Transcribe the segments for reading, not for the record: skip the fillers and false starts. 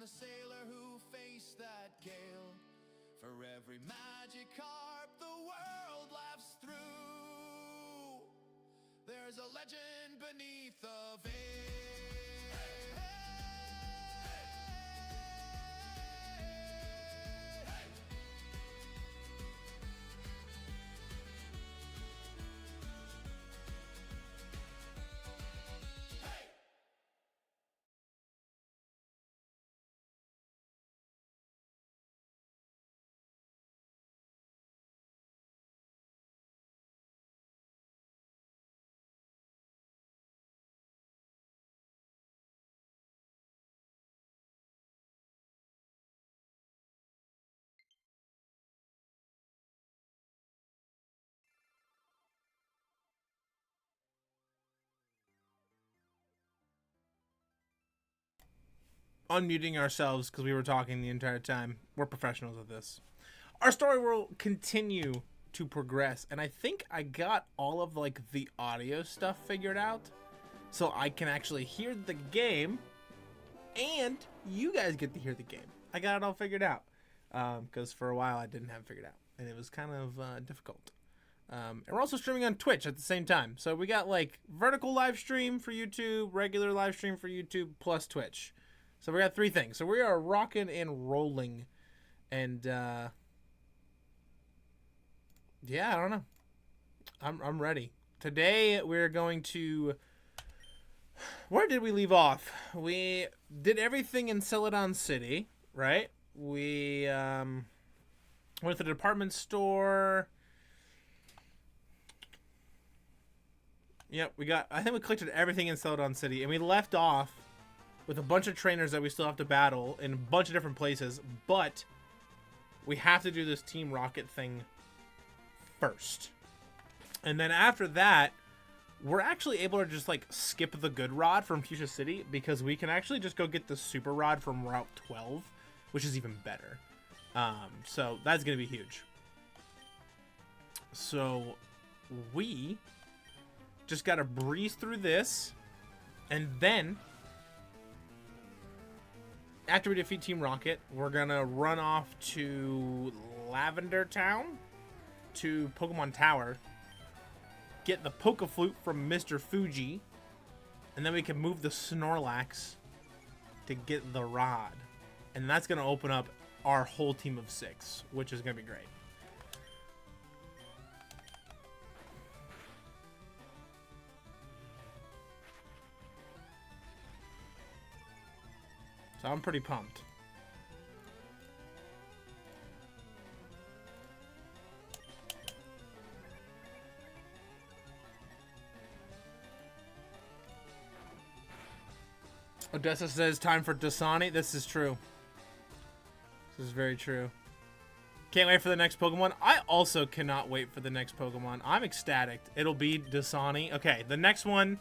the sailor who faced that gale. For every Magikarp the world laughs through, there's a legend beneath the veil. Unmuting ourselves because we were talking the entire time. We're professionals at this. Our story will continue to progress, and I think I got all of like the audio stuff figured out, so I can actually hear the game, and you guys get to hear the game. I got it all figured out because for a while I didn't have it figured out, and it was kind of difficult. And we're also streaming on Twitch at the same time, so we got like vertical live stream for YouTube, regular live stream for YouTube, plus Twitch. So we got 3 things. So we are rocking and rolling. And, yeah, I don't know. I'm ready. Today we're going to... Where did we leave off? We did everything in Celadon City, right? We went to the department store. Yep, I think we collected everything in Celadon City. And we left off with a bunch of trainers that we still have to battle in a bunch of different places, but we have to do this Team Rocket thing first. And then after that, we're actually able to just like skip the good rod from Fuchsia City because we can actually just go get the super rod from Route 12, which is even better. So that's going to be huge. So we just got to breeze through this, and then after we defeat Team Rocket, we're gonna run off to Lavender Town, to Pokemon Tower, get the Pokeflute from Mr. Fiji, and then we can move the Snorlax to get the rod. And that's gonna open up our whole team of 6, which is gonna be great. So I'm pretty pumped. Odessa says time for Dasani. This is true. This is very true. Can't wait for the next Pokemon. I also cannot wait for the next Pokemon. I'm ecstatic. It'll be Dasani. Okay, the next one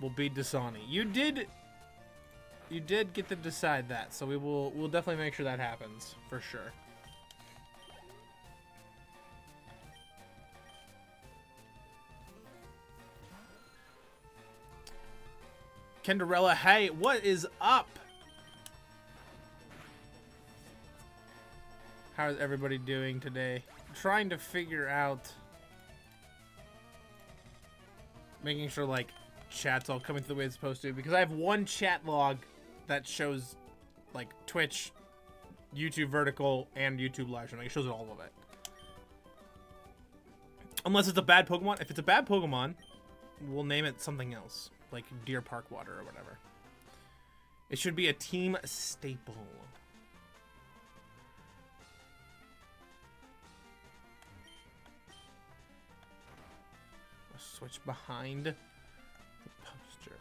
will be Dasani. You did get to decide that, so we'll definitely make sure that happens for sure. Kendarella, hey, what is up? How's everybody doing today? I'm trying to figure out, making sure like chat's all coming through the way it's supposed to, because I have one chat log that shows like Twitch, YouTube vertical, and YouTube live stream. Like, it shows all of it. Unless it's a bad Pokemon. If it's a bad Pokemon, we'll name it something else, like Deer Park Water or whatever. It should be a team staple. I'll switch behind the poster.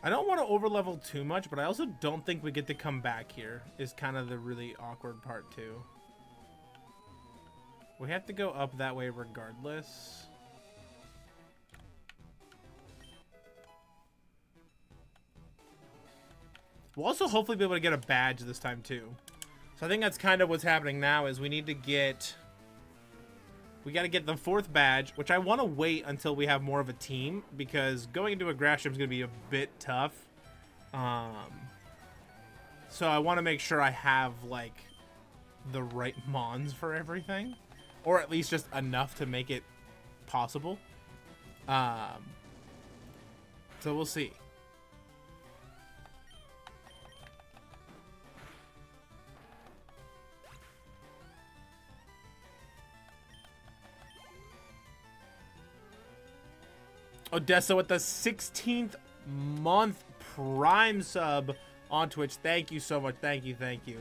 I don't want to overlevel too much, but I also don't think we get to come back here, is kind of the really awkward part too. We have to go up that way regardless. We'll also hopefully be able to get a badge this time too. So I think that's kind of what's happening now, is we need to We got to get the 4th badge, which I want to wait until we have more of a team, because going into a grass gym is going to be a bit tough. So I want to make sure I have, like, the right mons for everything. Or at least just enough to make it possible. So we'll see. Odessa with the 16th month Prime sub on Twitch. Thank you so much. Thank you.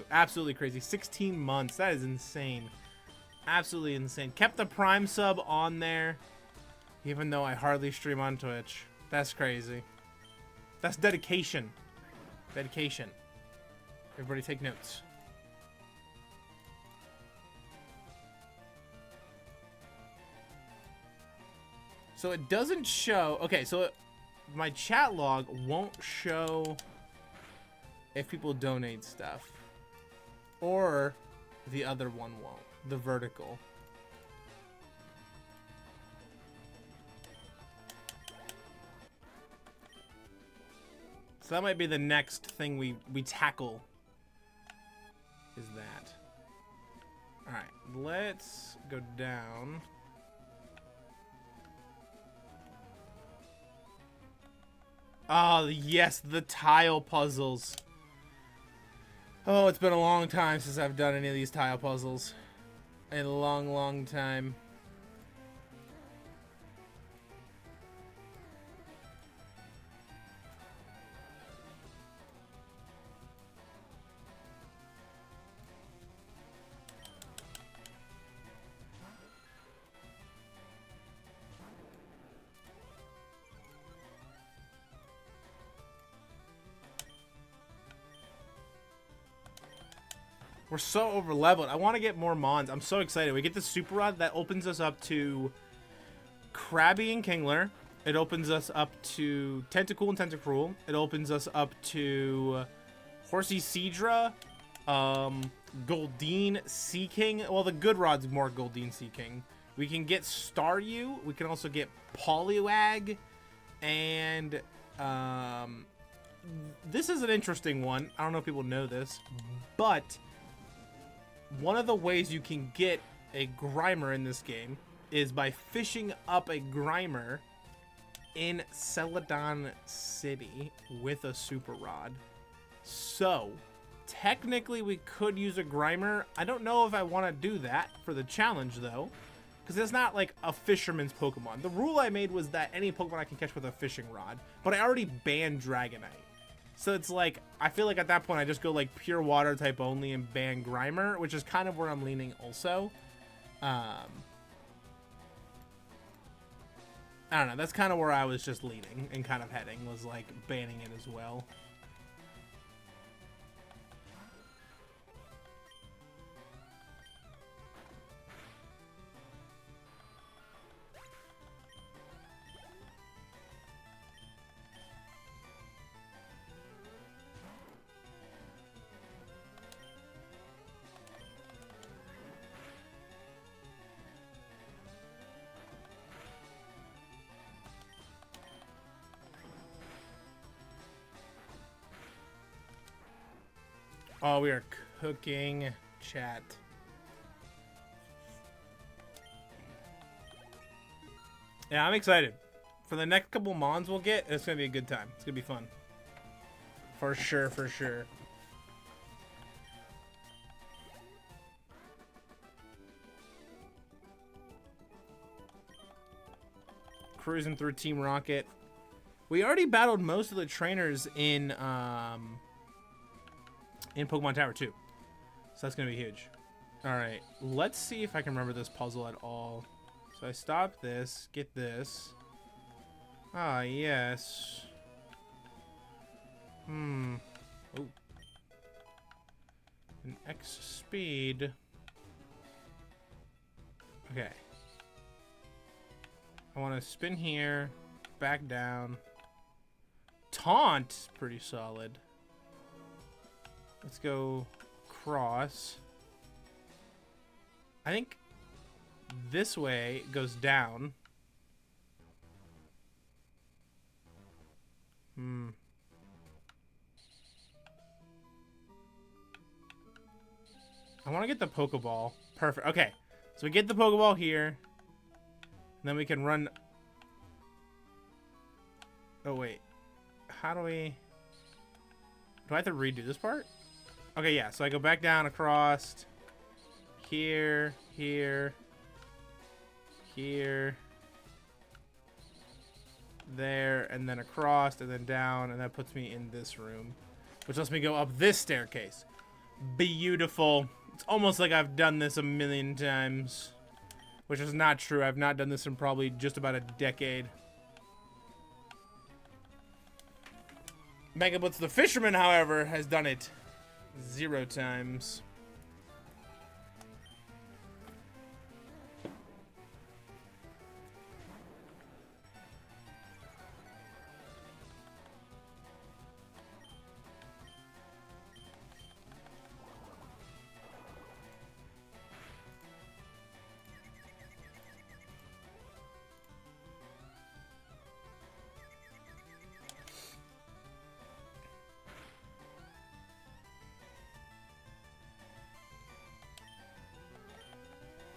Absolutely crazy. 16 months. That is insane. Absolutely insane. Kept the Prime sub on there, even though I hardly stream on Twitch. That's crazy. That's dedication. Dedication. Everybody take notes. So it doesn't show... Okay, so my chat log won't show if people donate stuff. Or the other one won't. The vertical. So that might be the next thing we tackle. Is that. Alright, let's go down. Oh, yes, the tile puzzles. Oh, it's been a long time since I've done any of these tile puzzles. A long, long time. We're so over leveled. I want to get more mons. I'm so excited. We get the Super Rod that opens us up to Krabby and Kingler. It opens us up to Tentacool and Tentacruel. It opens us up to Horsey Seadra, Goldeen Seaking. Well, the good rod's more Goldeen Seaking. We can get Staryu. We can also get Poliwag. And this is an interesting one. I don't know if people know this, but one of the ways you can get a Grimer in this game is by fishing up a Grimer in Celadon City with a Super Rod. So, technically we could use a Grimer. I don't know if I want to do that for the challenge, though, because it's not like a fisherman's Pokemon. The rule I made was that any Pokemon I can catch with a fishing rod, but I already banned Dragonite. So it's like, I feel like at that point I just go like pure water type only and ban Grimer, which is kind of where I'm leaning also. I don't know, that's kind of where I was just leaning and kind of heading, was like banning it as well. Oh, we are cooking, chat. Yeah, I'm excited. For the next couple mons we'll get, it's going to be a good time. It's going to be fun. For sure, for sure. Cruising through Team Rocket. We already battled most of the trainers in Pokemon Tower 2. So that's going to be huge. Alright, let's see if I can remember this puzzle at all. So I stop this, get this. Ah, yes. Oh. An X speed. Okay. I want to spin here, back down. Taunt, pretty solid. Let's go cross. I think this way goes down. I want to get the Pokeball. Perfect. Okay. So we get the Pokeball here. And then we can run... Oh, wait. How do we... Do I have to redo this part? Okay, yeah. So I go back down across. Here. Here. Here. There. And then across. And then down. And that puts me in this room. Which lets me go up this staircase. Beautiful. It's almost like I've done this a million times. Which is not true. I've not done this in probably just about a decade. MegaBlitzz the Fisherman, however, has done it 0 times.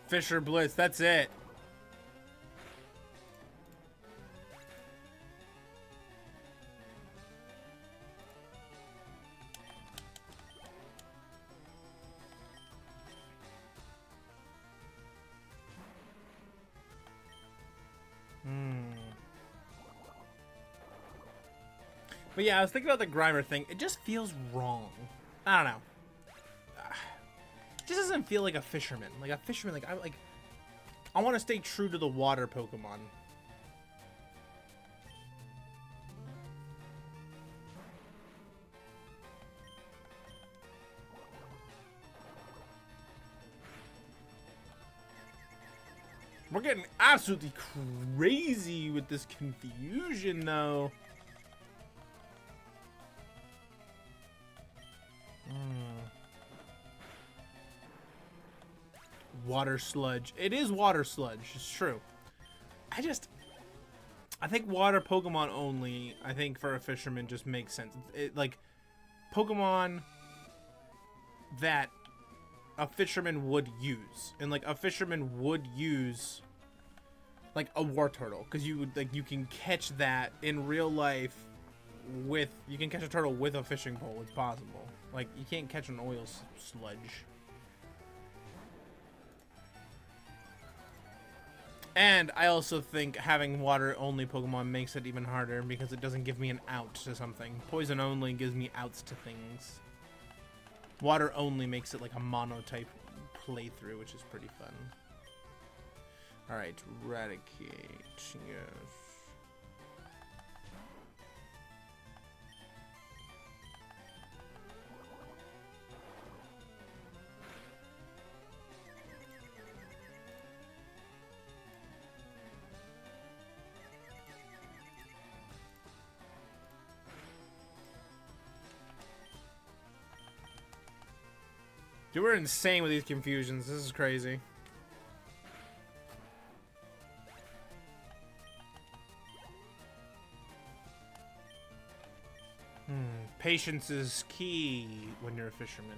Fisher Blitz, that's it. But yeah, I was thinking about the Grimer thing. It just feels wrong. I don't know. It just doesn't feel like a fisherman. Like a fisherman, I want to stay true to the water Pokemon. We're getting absolutely crazy with this confusion, though. Water sludge. It is water sludge. It's true. I think water Pokemon only, I think for a fisherman just makes sense. Like, Pokemon that a fisherman would use. And, like, a fisherman would use, like, a war turtle. Because you can catch that in real life with, you can catch a turtle with a fishing pole. It's possible. Like, you can't catch an oil sludge. And I also think having water-only Pokemon makes it even harder because it doesn't give me an out to something. Poison-only gives me outs to things. Water-only makes it like a mono-type playthrough, which is pretty fun. Alright, Eradicate. Yes. Dude, we're insane with these confusions. This is crazy. Patience is key when you're a fisherman.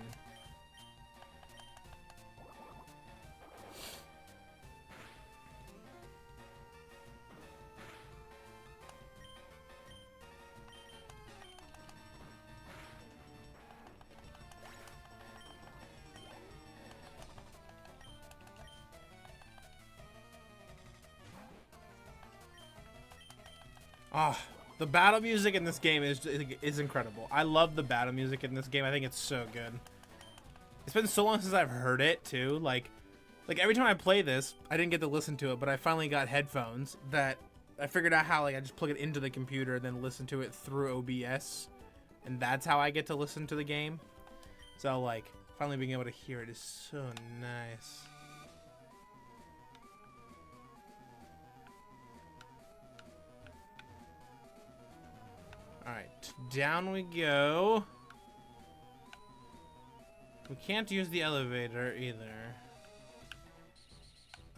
Ah, the battle music in this game is incredible. I love the battle music in this game. I think it's so good. It's been so long since I've heard it too. Like every time I play this, I didn't get to listen to it, but I finally got headphones that I figured out how I just plug it into the computer and then listen to it through OBS, and that's how I get to listen to the game. So finally being able to hear it is so nice. Alright, down we go. We can't use the elevator either.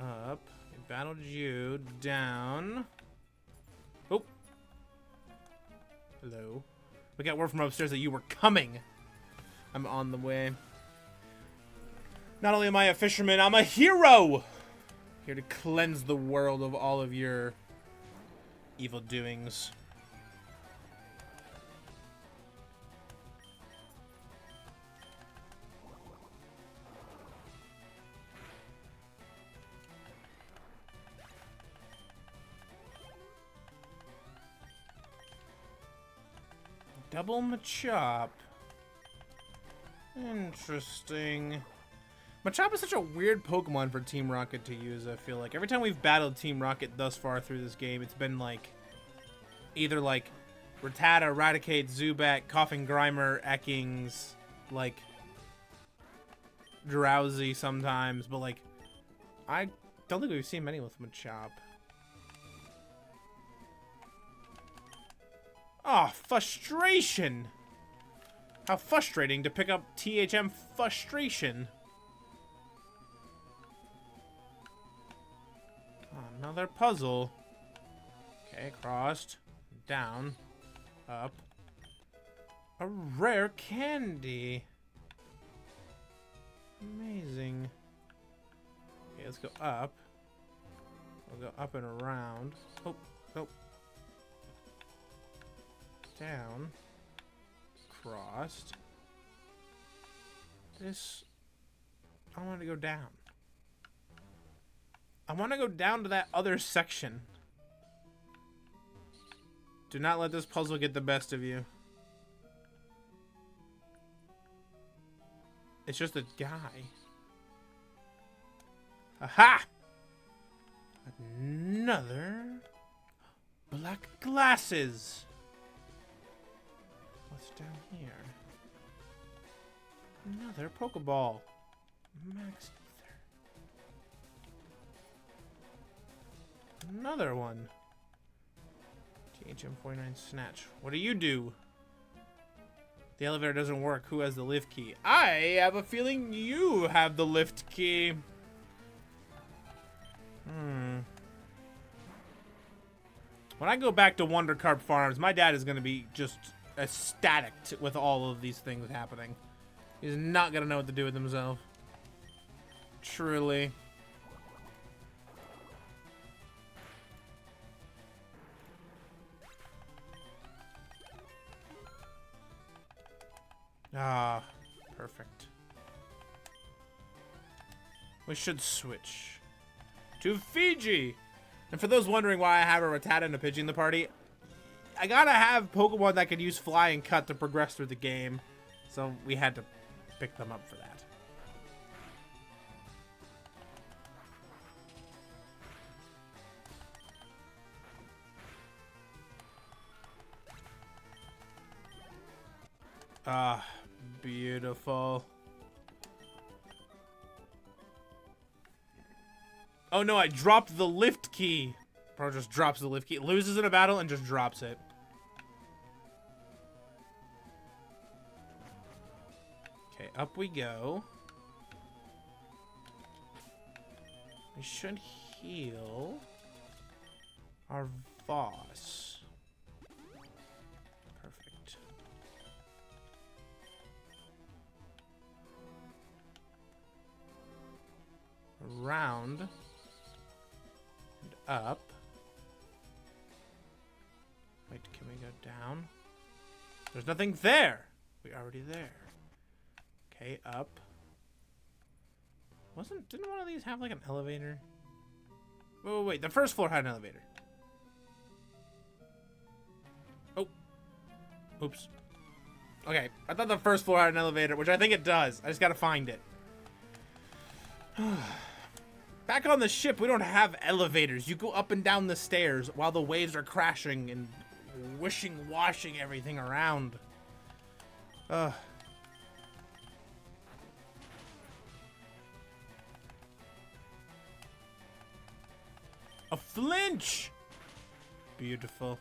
Up. We battled you. Down. Oh. Hello. We got word from upstairs that you were coming. I'm on the way. Not only am I a fisherman, I'm a hero! Here to cleanse the world of all of your evil doings. Double Machop. Interesting. Machop is such a weird Pokemon for Team Rocket to use, I feel like. Every time we've battled Team Rocket thus far through this game, it's been like either like Rattata, Raticate, Zubat, Coughing Grimer, Ekings, like Drowsy sometimes, but like I don't think we've seen many with Machop. Oh, frustration! How frustrating to pick up THM frustration. Another puzzle. Okay, crossed. Down. Up. A rare candy. Amazing. Okay, let's go up. We'll go up and around. Oh, oh. Down. Crossed. This... I want to go down. I want to go down to that other section. Do not let this puzzle get the best of you. It's just a guy. Aha! Another black glasses. What's down here? Another Pokeball. Max Ether. Another one. THM49 Snatch. What do you do? The elevator doesn't work. Who has the lift key? I have a feeling you have the lift key. When I go back to Wonder Karp Farms, my dad is going to be just ecstatic with all of these things happening. He's not going to know what to do with himself. Truly. Ah, perfect. We should switch to Fiji. And for those wondering why I have a Rattata and a Pidgey in the party, I gotta have Pokemon that can use Fly and Cut to progress through the game. So we had to pick them up for that. Ah, beautiful. Oh no, I dropped the lift key. Bro just drops the lift key. Loses in a battle and just drops it. Okay, up we go. We should heal our Voss. Perfect. Around and up. Wait, can we go down? There's nothing there. We're already there. Okay, up. Didn't one of these have like an elevator? Wait, the first floor had an elevator. Oh. Oops. Okay, I thought the first floor had an elevator, which I think it does. I just gotta find it. Back on the ship, we don't have elevators. You go up and down the stairs while the waves are crashing and washing everything around. A flinch! Beautiful.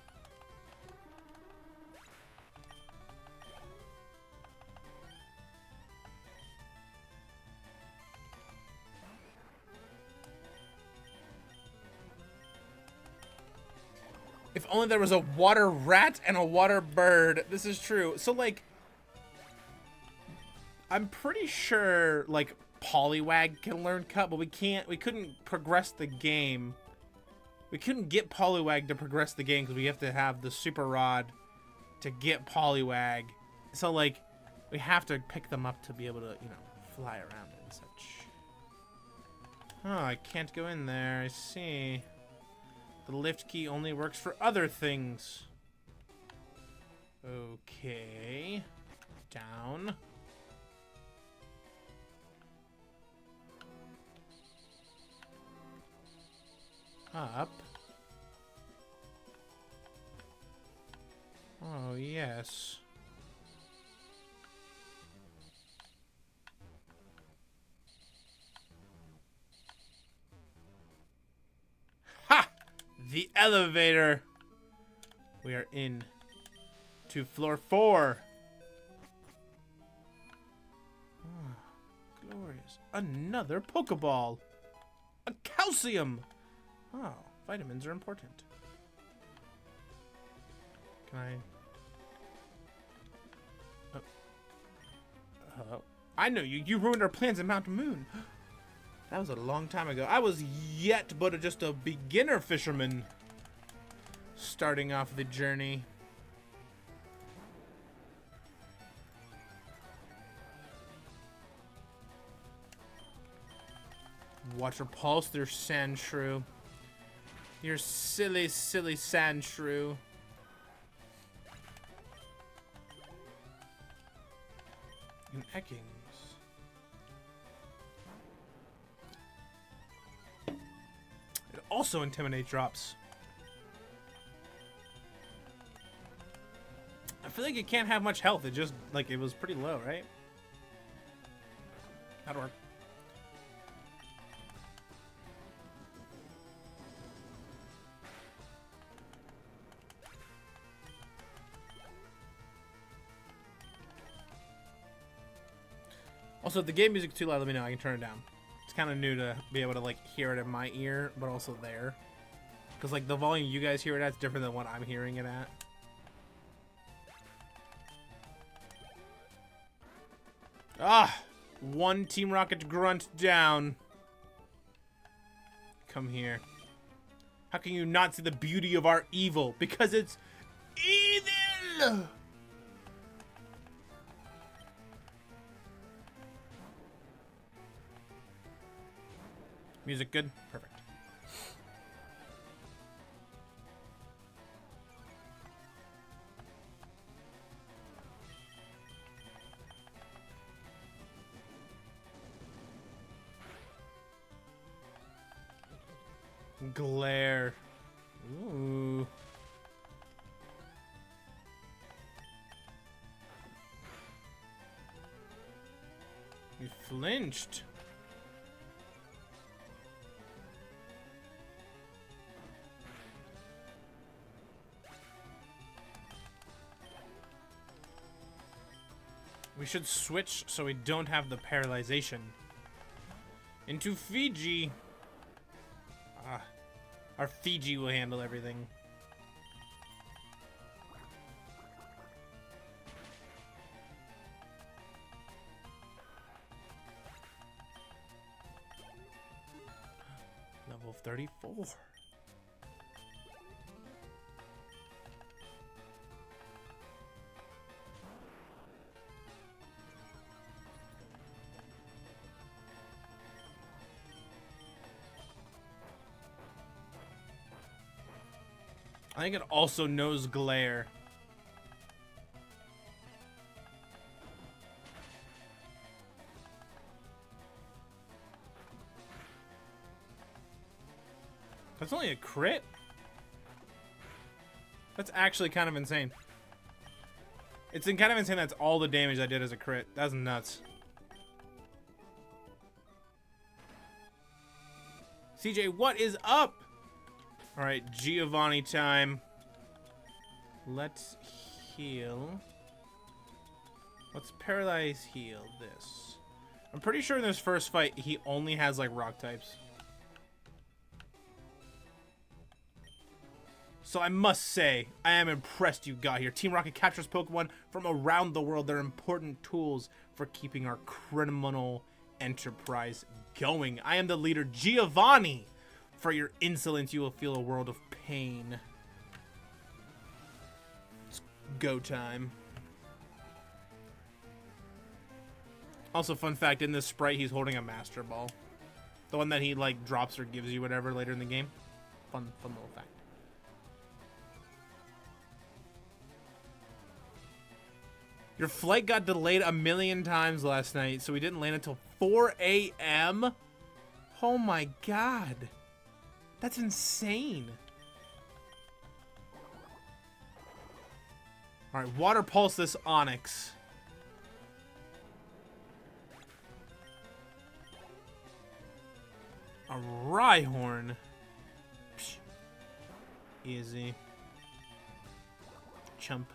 If only there was a water rat and a water bird. This is true. So, like, I'm pretty sure, like, Poliwag can learn Cut, but we couldn't progress the game. We couldn't get Poliwag to progress the game because we have to have the Super Rod to get Poliwag. So, like, we have to pick them up to be able to, you know, fly around and such. Oh, I can't go in there. I see. The lift key only works for other things. Okay. Down. Up. Oh, yes. Ha! The elevator. We are in to floor 4. Oh, glorious. Another Pokeball. A calcium. Oh, vitamins are important. Can I... I know you. You ruined our plans in Mountain Moon. That was a long time ago. I was yet but just a beginner fisherman. Starting off the journey. Watch her pulse through Sandshrew. Your silly, silly Sandshrew. And Ekings. It also Intimidate drops. I feel like it can't have much health. It just, like, it was pretty low, right? That'd work. Also, if the game music's too loud, let me know. I can turn it down. It's kind of new to be able to, like, hear it in my ear, but also there. Because, like, the volume you guys hear it at is different than what I'm hearing it at. Ah! One Team Rocket grunt down. Come here. How can you not see the beauty of our evil? Because it's evil! Music good? Perfect. Glare. Ooh. You flinched. We should switch so we don't have the paralyzation. Into Fiji. Ah, our Fiji will handle everything. Level 34. I think it also knows glare. That's only a crit? That's actually kind of insane. It's kind of insane that's all the damage I did as a crit. That's nuts. CJ, what is up? Alright, Giovanni time. Let's heal. Let's paralyze heal this. I'm pretty sure in this first fight, he only has, like, rock types. So I must say, I am impressed you got here. Team Rocket captures Pokemon from around the world. They're important tools for keeping our criminal enterprise going. I am the leader, Giovanni. For your insolence, you will feel a world of pain. It's go time. Also, fun fact, in this sprite, he's holding a Master Ball. The one that he, like, drops or gives you whatever later in the game. Fun little fact. Your flight got delayed 1,000,000 times last night, so we didn't land until 4 a.m.? Oh my god. That's insane. Alright, Water Pulse this Onix. A Rhyhorn. Psh. Easy. Chump.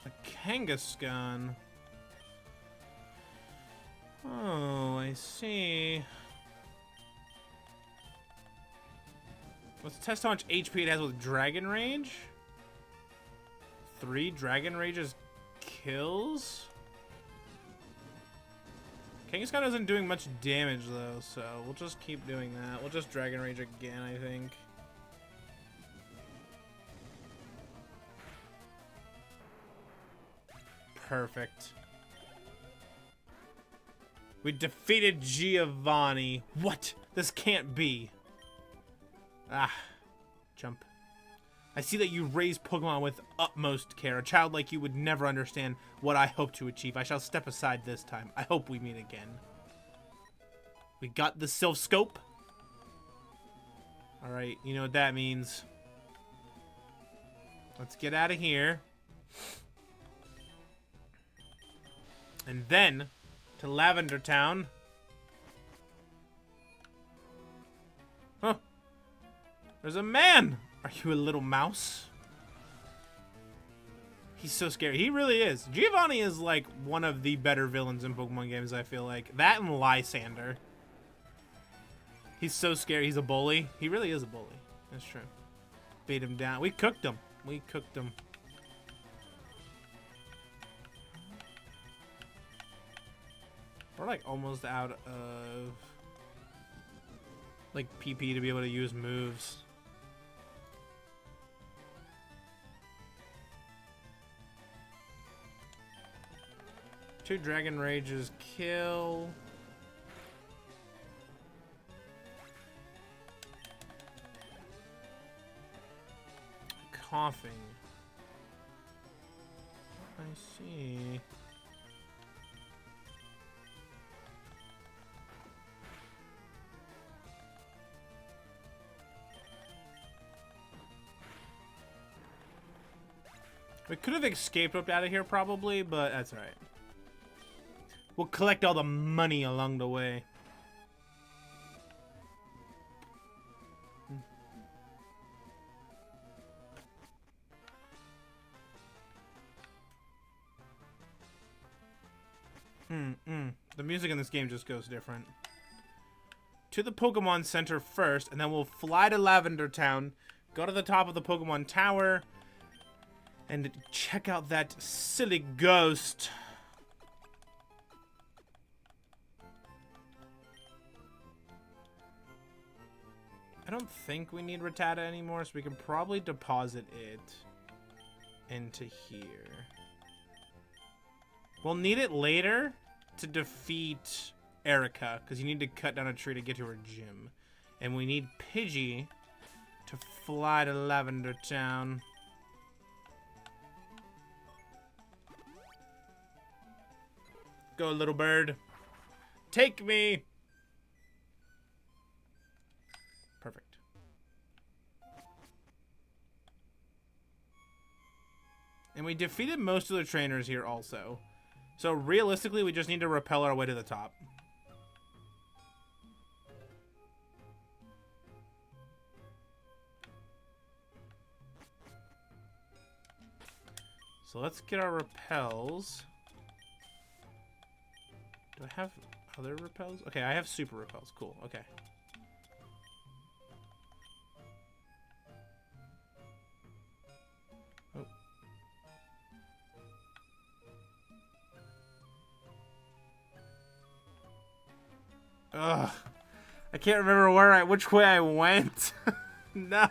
A Kangaskhan. Oh, I see. Let's test how much HP it has with Dragon Rage. 3 Dragon Rages kills. Kangaskhan isn't doing much damage though, so we'll just keep doing that. We'll just Dragon Rage again, I think. Perfect. We defeated Giovanni. What? This can't be. Ah, jump. I see that you raise Pokemon with utmost care. A child like you would never understand what I hope to achieve. I shall step aside this time. I hope we meet again. We got the Sylph Scope. Alright, you know what that means. Let's get out of here. And then, to Lavender Town. Huh. There's a man! Are you a little mouse? He's so scary. He really is. Giovanni is like one of the better villains in Pokemon games, I feel like. That and Lysander. He's so scary. He's a bully. He really is a bully. That's true. Beat him down. We cooked him. We cooked him. We're like almost out of like PP to be able to use moves. Two Dragon Rages kill. Coughing. I see. We could have escaped up out of here probably, but that's alright. We'll collect all the money along the way. The music in this game just goes different. To the Pokemon Center first, and then we'll fly to Lavender Town, go to the top of the Pokemon Tower, and check out that silly ghost. I don't think we need Rattata anymore, so we can probably deposit it into here. We'll need it later to defeat Erica, because you need to cut down a tree to get to her gym. And we need Pidgey to fly to Lavender Town. Go, little bird. Take me! Perfect. And we defeated most of the trainers here also. So realistically, we just need to rappel our way to the top. So let's get our repels. Do I have other repels? Okay, I have super repels. Cool. Okay. Oh. Ugh. I can't remember which way I went. No.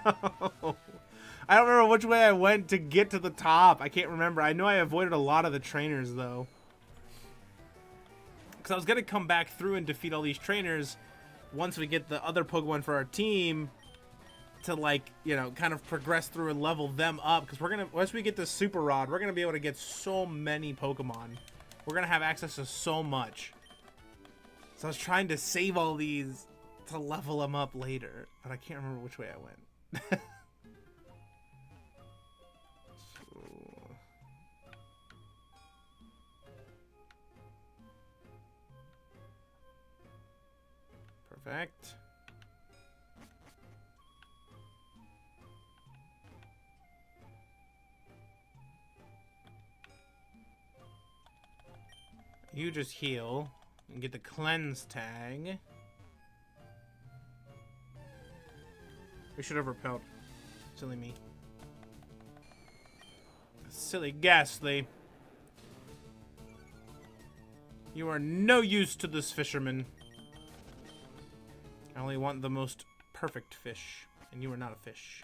I don't remember which way I went to get to the top. I can't remember. I know I avoided a lot of the trainers, though. Because I was going to come back through and defeat all these trainers once we get the other Pokemon for our team to, like, you know, kind of progress through and level them up. Because we're going to, once we get the Super Rod, we're going to be able to get so many Pokemon. We're going to have access to so much. So I was trying to save all these to level them up later. But I can't remember which way I went. Perfect. You just heal and get the cleanse tag. We should have repelled. Silly me. Silly Ghastly. You are no use to this fisherman. I only want the most perfect fish, and you are not a fish.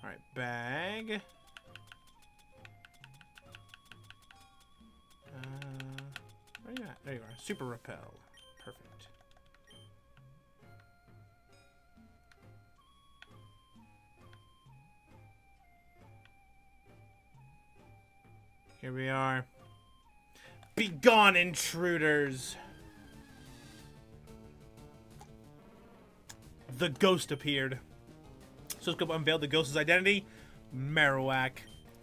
Alright, bag. Where are you at? There you are. Super repel. Perfect. Here we are. Be gone, intruders! The ghost appeared. Scope unveiled the ghost's identity. Marowak.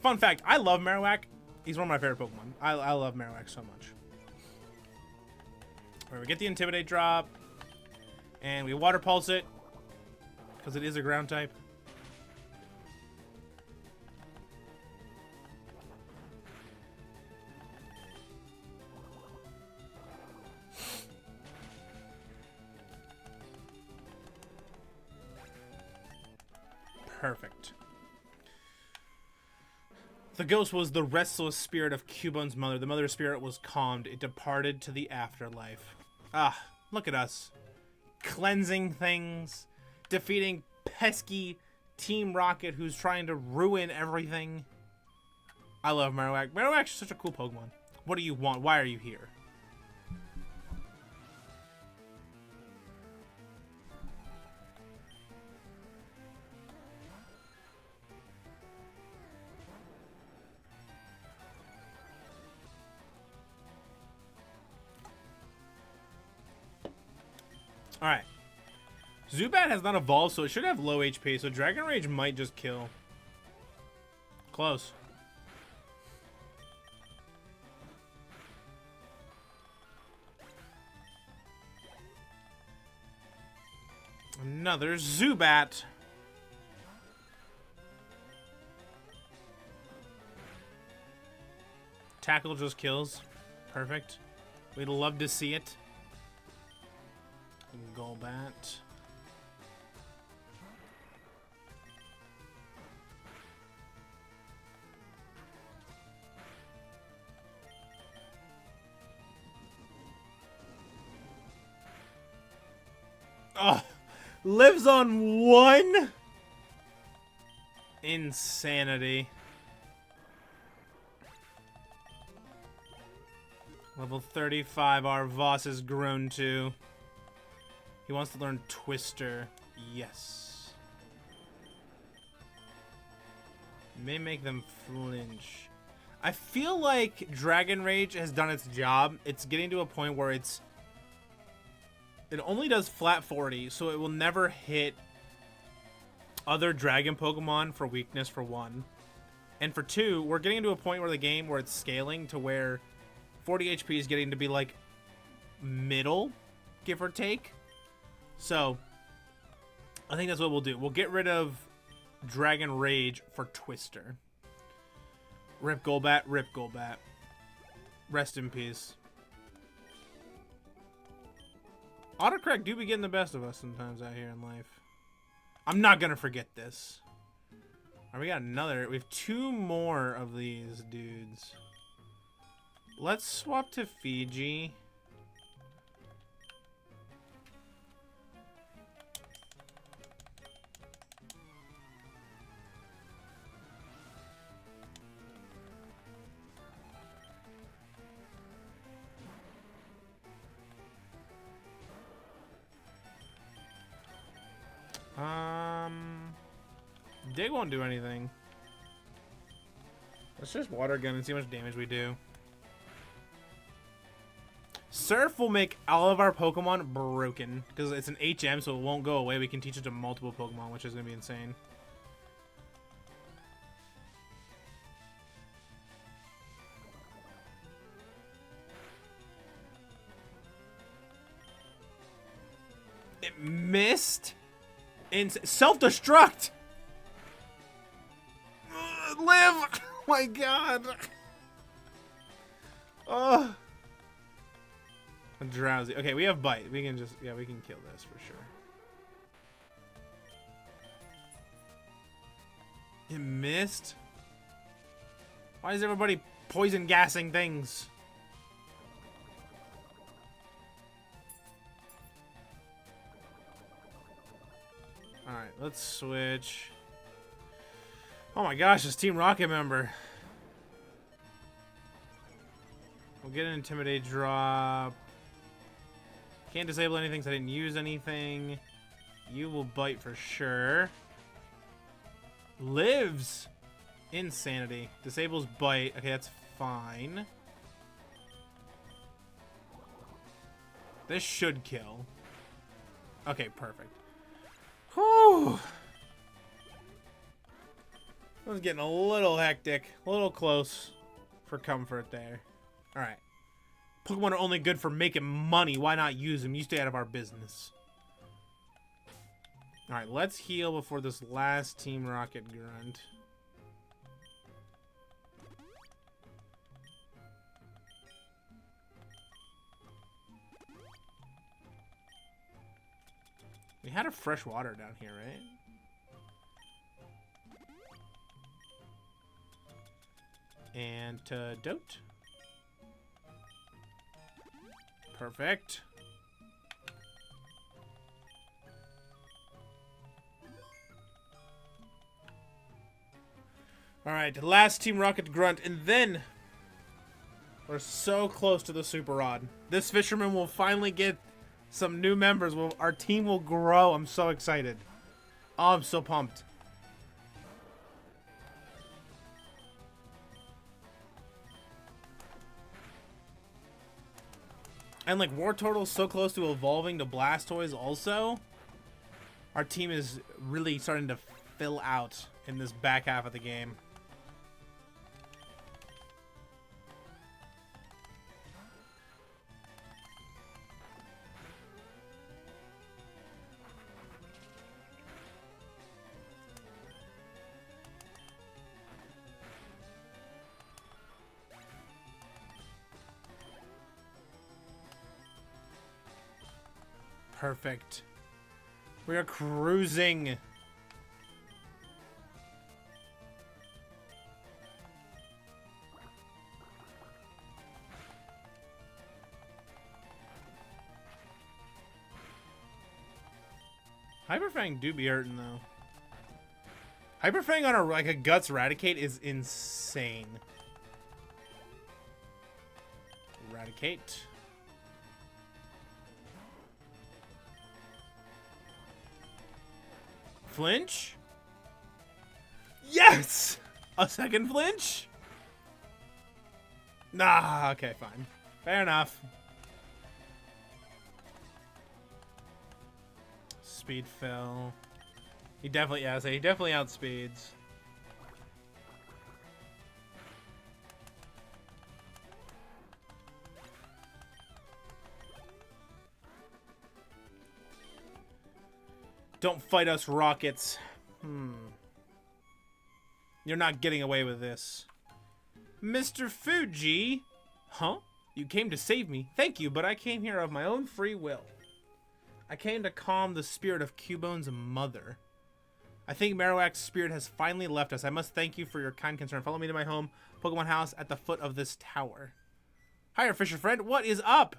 Fun fact, I love Marowak. He's one of my favorite Pokemon. I love Marowak so much. Alright, we get the Intimidate drop. And we Water Pulse it. Because it is a ground type. Perfect. The ghost was the restless spirit of Cubone's mother. The mother spirit was calmed. It departed to the afterlife. Ah, look at us. Cleansing things. Defeating pesky Team Rocket who's trying to ruin everything. I love Marowak. Marowak's such a cool Pokemon. What do you want? Why are you here? Alright. Zubat has not evolved, so it should have low HP, so Dragon Rage might just kill. Close. Another Zubat. Tackle just kills. Perfect. We'd love to see it. Golbat. Oh, lives on one? Insanity. Level 35, our Voss has grown to. He wants to learn Twister. Yes. May make them flinch. I feel like Dragon Rage has done its job. It's getting to a point where it only does flat 40, so it will never hit other Dragon Pokemon for weakness, for one. And for two, we're getting to a point where the game where it's scaling to where 40 HP is getting to be like middle, give or take. So, I think that's what we'll do. We'll get rid of Dragon Rage for Twister. Rip Golbat, rip Golbat. Rest in peace. Autocorrect do be getting the best of us sometimes out here in life. I'm not gonna forget this. Alright, we got another. We have 2 more of these dudes. Let's swap to Fiji. Dig won't do anything. Let's just water gun and see how much damage we do. Surf will make all of our Pokemon broken because it's an HM, so it won't go away. We can teach it to multiple Pokemon, which is going to be insane. It missed. Self-destruct. Live. Oh my god. Oh. I'm drowsy. Okay, we have bite. We can just, yeah, we can kill this for sure. It missed. Why is everybody poison gassing things? Alright, let's switch. Oh my gosh, this Team Rocket member. We'll get an Intimidate drop. Can't disable anything, so I didn't use anything. You will bite for sure. Lives. Insanity. Disables bite. Okay, that's fine. This should kill. Okay, perfect. Whew. I was getting a little hectic. A little close for comfort there. Alright. Pokemon are only good for making money. Why not use them? You stay out of our business. Alright, let's heal before this last Team Rocket grunt. We had a fresh water down here, right? Antidote. Perfect. Alright, last Team Rocket grunt, and then we're so close to the Super Rod. This Fisherman will finally get some new members. Our team will grow. I'm so excited. Oh, I'm so pumped. And like Wartortle's so close to evolving to Blastoise also. Our team is really starting to fill out in this back half of the game. Perfect. We are cruising. Hyperfang do be hurting though. Hyperfang on a Guts Eradicate is insane. Eradicate. Flinch? Yes! A second flinch? Nah, okay, fine. Fair enough. Speed fill. He definitely, yeah, so he definitely outspeeds. Don't fight us, Rockets. You're not getting away with this. Mr. Fiji? Huh? You came to save me. Thank you, but I came here of my own free will. I came to calm the spirit of Cubone's mother. I think Marowak's spirit has finally left us. I must thank you for your kind concern. Follow me to my home, Pokemon house at the foot of this tower. Hiya, Fisher friend. What is up?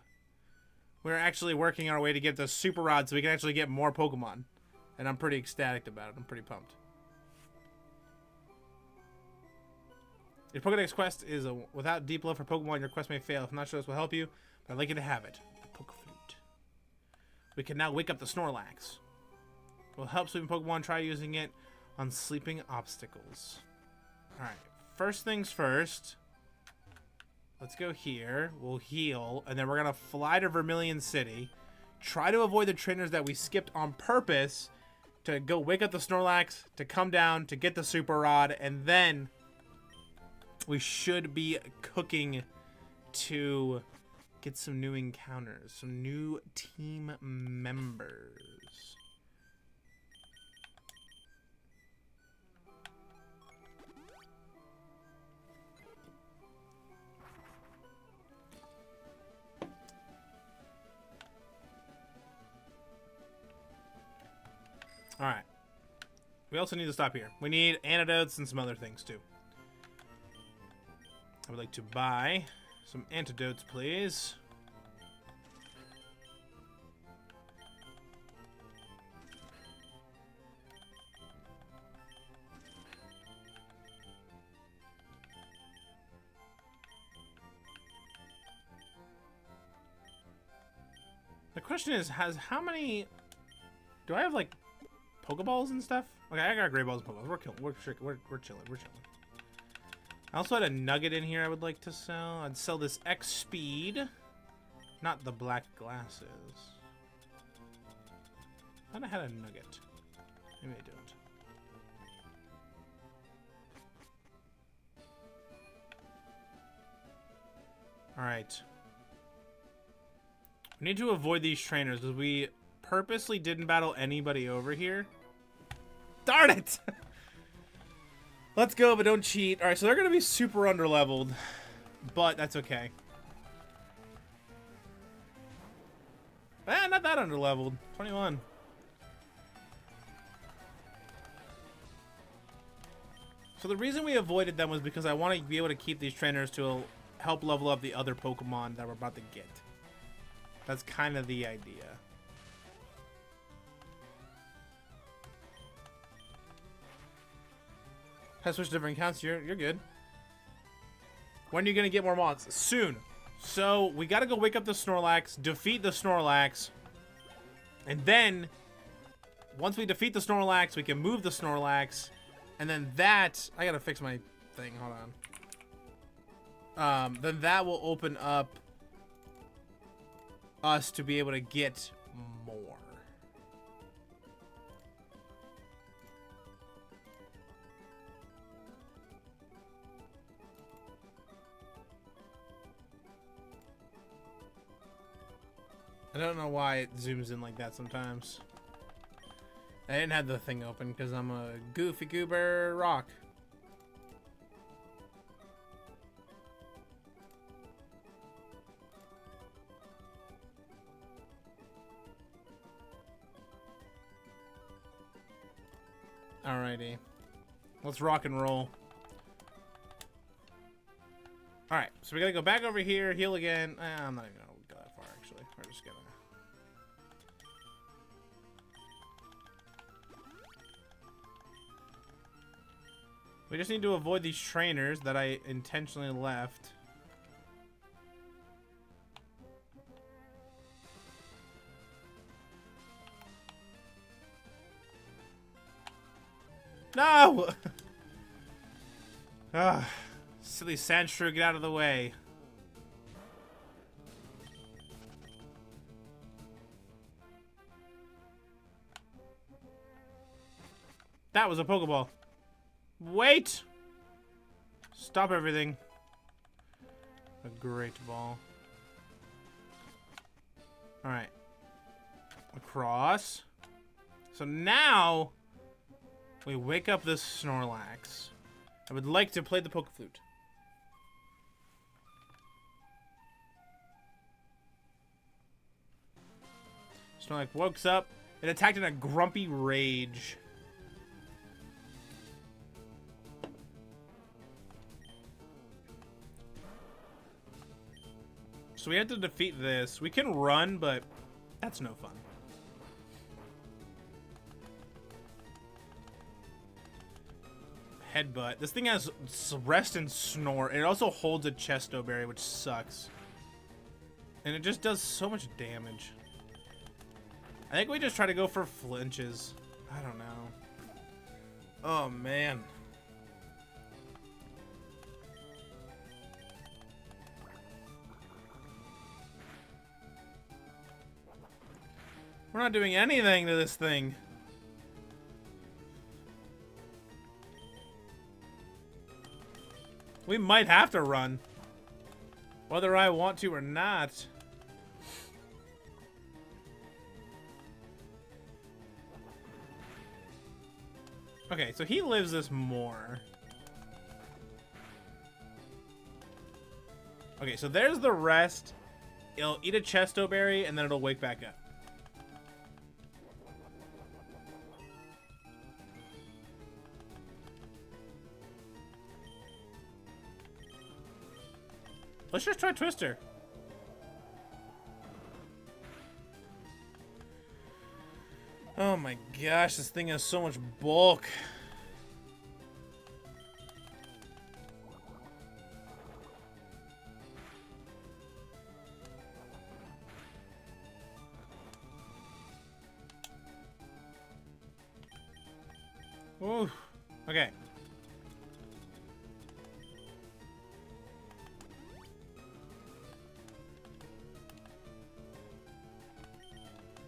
We're actually working our way to get the Super Rod so we can actually get more Pokemon. And I'm pretty ecstatic about it. I'm pretty pumped. Your Pokedex quest is without deep love for Pokemon, your quest may fail. If I'm not sure this will help you, but I'd like you to have it. The Pokeflute. We can now wake up the Snorlax. It will help sleeping Pokemon. Try using it on sleeping obstacles. Alright, first things first. Let's go here. We'll heal, and then we're going to fly to Vermilion City. Try to avoid the trainers that we skipped on purpose to go wake up the Snorlax, to come down, to get the Super Rod, and then we should be cooking to get some new encounters, some new team members. All right. We also need to stop here. We need antidotes and some other things too. I would like to buy some antidotes, please. The question is, how many... Do I have, like, Pokeballs and stuff? Okay, I got Great Balls and Pokeballs. We're chilling. I also had a nugget in here I would like to sell. I'd sell this X Speed. Not the black glasses. I thought I had a nugget. Maybe I don't. Alright. We need to avoid these trainers because we purposely didn't battle anybody over here. Darn it! Let's go, but don't cheat. Alright, so they're going to be super underleveled, but that's okay. Not that underleveled. 21. So the reason we avoided them was because I want to be able to keep these trainers to help level up the other Pokemon that we're about to get. That's kind of the idea. Have switched different accounts. You're good. When are you gonna get more mods? Soon. So we gotta go wake up the Snorlax, defeat the Snorlax, and then once we defeat the Snorlax, we can move the Snorlax, and then that I gotta fix my thing. Hold on. Then that will open up us to be able to get more. I don't know why it zooms in like that sometimes. I didn't have the thing open because I'm a goofy goober rock. Alrighty. Let's rock and roll. Alright, so we gotta go back over here, heal again. I'm not even gonna go that far, actually. We're just gonna... We just need to avoid these trainers that I intentionally left. No! Ah, silly Sandshrew, get out of the way. That was a Pokeball. Wait! Stop everything. A great ball. Alright. Across. So now we wake up this Snorlax. I would like to play the Pokeflute. Snorlax woke up. It attacked in a grumpy rage. So we have to defeat this. We can run, but that's no fun. Headbutt. This thing has rest and snore. And it also holds a Chesto Berry, which sucks. And it just does so much damage. I think we just try to go for flinches. I don't know. Oh, man. We're not doing anything to this thing. We might have to run. Whether I want to or not. Okay, so he lives this more. Okay, so there's the rest. It'll eat a Chesto Berry and then it'll wake back up. Let's just try Twister. Oh my gosh, this thing has so much bulk. Ooh, okay.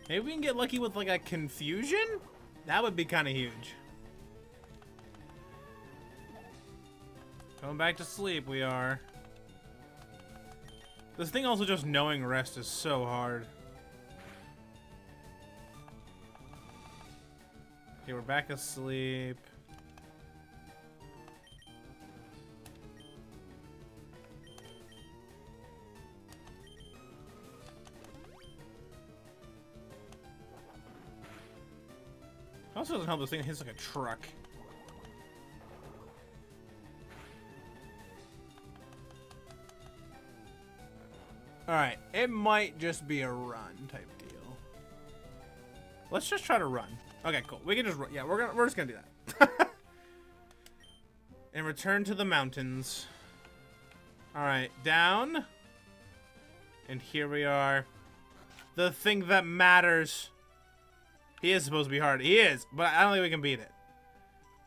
Maybe we can get lucky with like a confusion? That would be kind of huge. Going back to sleep, we are. This thing also just knowing rest is so hard. Okay, we're back asleep. Also doesn't help this thing hits like a truck. Alright, it might just be a run type deal. Let's just try to run. Okay, cool. We can just run. Yeah, we're just gonna do that. And return to the mountains. Alright, down. And here we are. The thing that matters. He is supposed to be hard. He is, but I don't think we can beat it.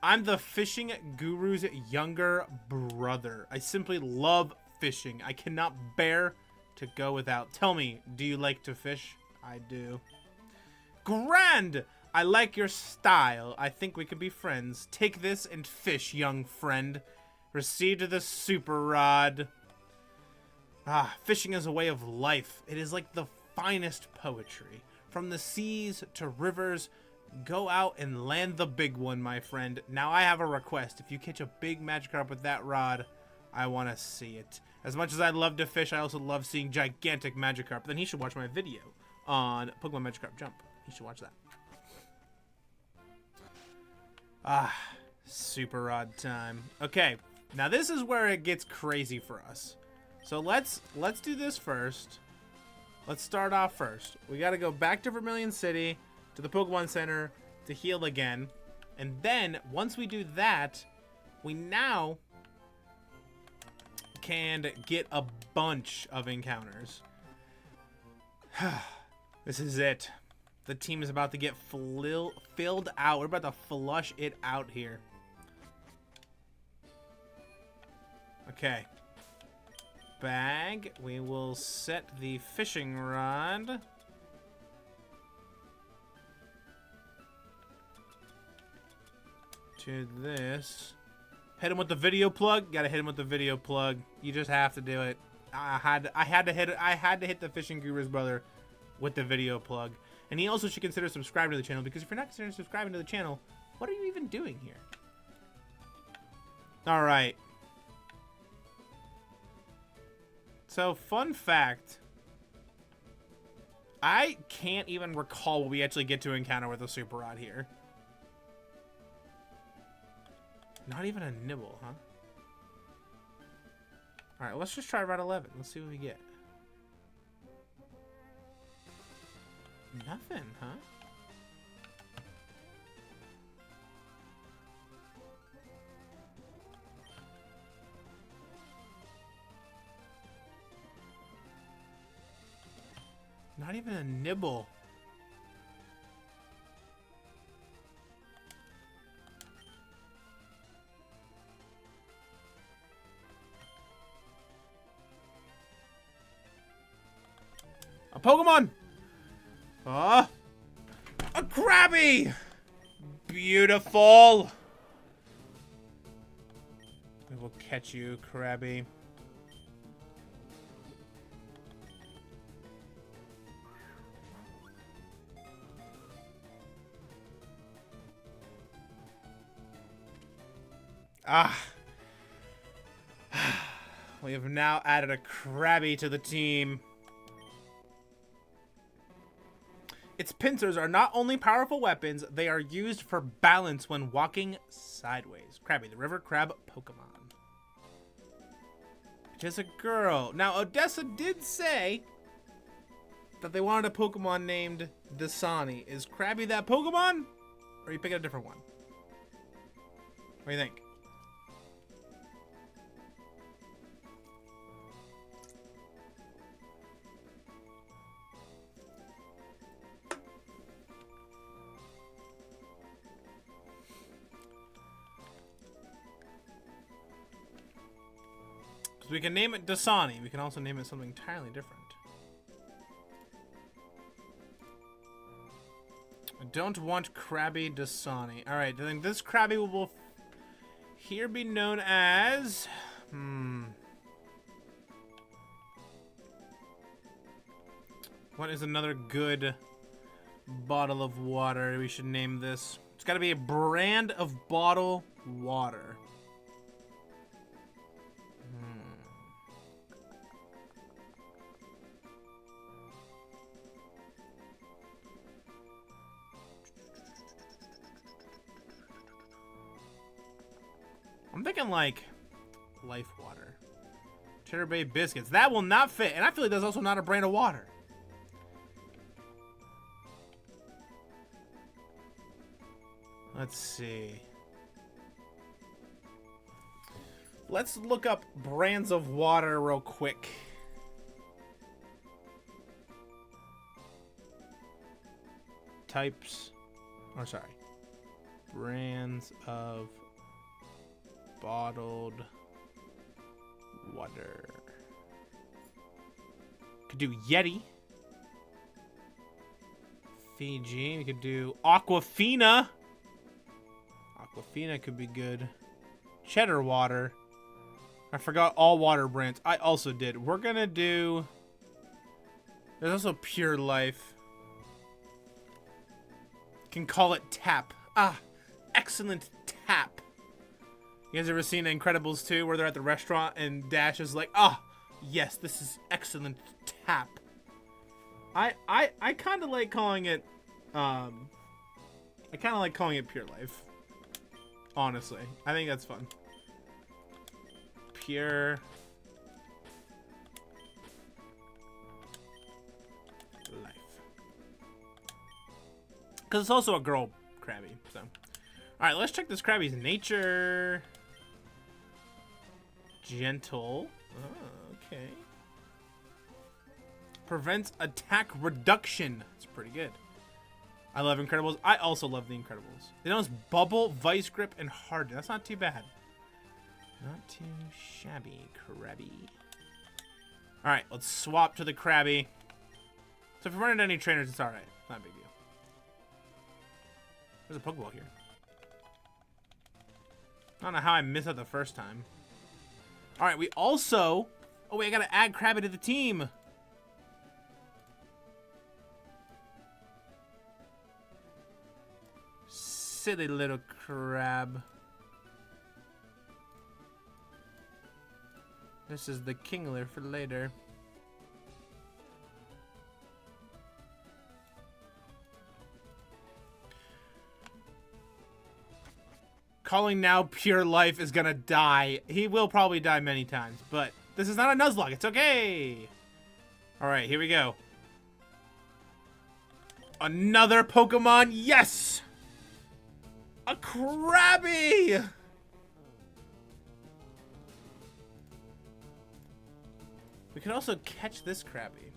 I'm the fishing guru's younger brother. I simply love fishing. I cannot bear to go without. Tell me, do you like to fish? I do. Grand! I like your style. I think we could be friends. Take this and fish, young friend. Receive the super rod. Ah, fishing is a way of life. It is like the finest poetry. From the seas to rivers, go out and land the big one, my friend. Now I have a request. If you catch a big Magikarp with that rod, I want to see it. As much as I love to fish, I also love seeing gigantic Magikarp. Then he should watch my video on Pokemon Magikarp Jump. He should watch that. Ah, super rod time. Okay, now this is where it gets crazy for us. So let's do this first. Let's start off first. We got to go back to Vermilion City, to the Pokemon Center, to heal again. And then, once we do that, we now can get a bunch of encounters. This is it. The team is about to get filled out. We're about to flush it out here. Okay. Bag. We will set the fishing rod. To this. Hit him with the video plug. Gotta hit him with the video plug. You just have to do it. I had to hit the fishing guru's brother with the video plug. And he also should consider subscribing to the channel, because if you're not considering subscribing to the channel, what are you even doing here? All right. So, fun fact. I can't even recall what we actually get to encounter with a super rod here. Not even a nibble, huh? Alright, let's just try Route 11. Let's see what we get. Nothing, huh? Not even a nibble. A Pokemon! Ah! A Krabby! Beautiful! We will catch you, Krabby. Ah. We have now added a Krabby to the team. Its pincers are not only powerful weapons, they are used for balance when walking sideways. Krabby, the river crab Pokemon. It is a girl. Now, Odessa did say that they wanted a Pokemon named Dasani. Is Krabby that Pokemon? Or are you picking a different one? What do you think? We can name it Dasani. We can also name it something entirely different. I don't want Krabby Dasani. Alright, I think this Krabby will here be known as... What is another good bottle of water we should name this? It's got to be a brand of bottle water. I'm thinking like Life Water. Cheddar Bay Biscuits. That will not fit. And I feel like that's also not a brand of water. Let's see. Let's look up brands of water real quick. Types. Or sorry. Brands of bottled water. Could do Yeti. Fiji. We could do Aquafina. Aquafina could be good. Cheddar water. I forgot all water brands. I also did. We're gonna do... There's also Pure Life. Can call it Tap. Ah, excellent Tap. You guys ever seen Incredibles 2 where they're at the restaurant and Dash is like, ah, yes, this is excellent Tap. I kind of like calling it, I kind of like calling it Pure Life. Honestly, I think that's fun. Pure Life. Because it's also a girl Krabby, so. Alright, let's check this Krabby's nature. Gentle. Oh, okay. Prevents attack reduction. That's pretty good. I love Incredibles. I also love the Incredibles. They know it's Bubble, Vice Grip, and Harden. That's not too bad. Not too shabby, Krabby. Alright, let's swap to the Krabby. So if we run into any trainers, it's alright. Not a big deal. There's a Pokeball here. I don't know how I missed that the first time. Alright, we also... Oh, wait, I gotta add Krabby to the team. Silly little crab. This is the Kingler for later. calling now pure life is gonna die. He will probably die many times, but this is not a Nuzlocke. It's okay. All right, here we go. Another Pokemon. Yes! A Krabby! We can also catch this Krabby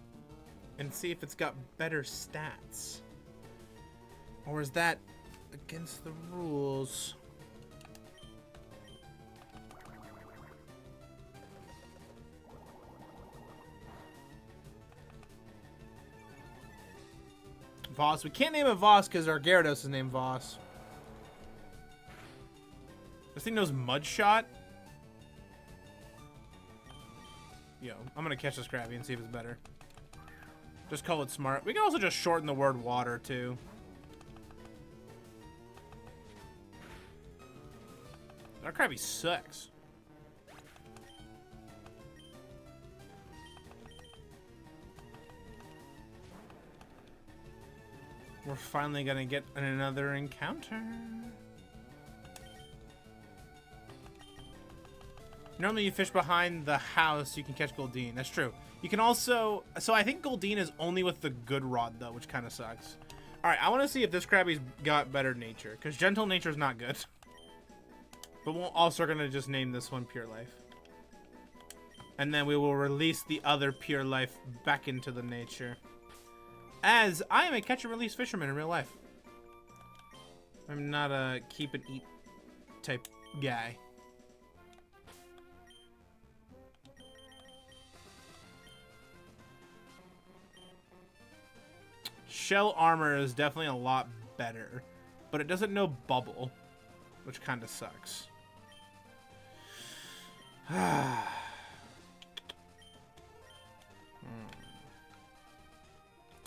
and see if it's got better stats. Or is that against the rules? Voss. We can't name it Voss because our Gyarados is named Voss. This thing knows Mud Shot. Yo, I'm gonna catch this Krabby and see if it's better. Just call it smart. We can also just shorten the word water too. Our Krabby sucks. We're finally gonna get another encounter. Normally you fish behind the house, you can catch Goldeen. That's true. You can also... So I think Goldeen is only with the good rod, though, which kind of sucks. Alright, I want to see if this Krabby's got better nature. Because gentle nature is not good. But we're also going to just name this one Pure Life. And then we will release the other Pure Life back into the nature. As I am a catch and release fisherman in real life. I'm not a keep and eat type guy. Shell armor is definitely a lot better, but it doesn't know bubble, which kind of sucks.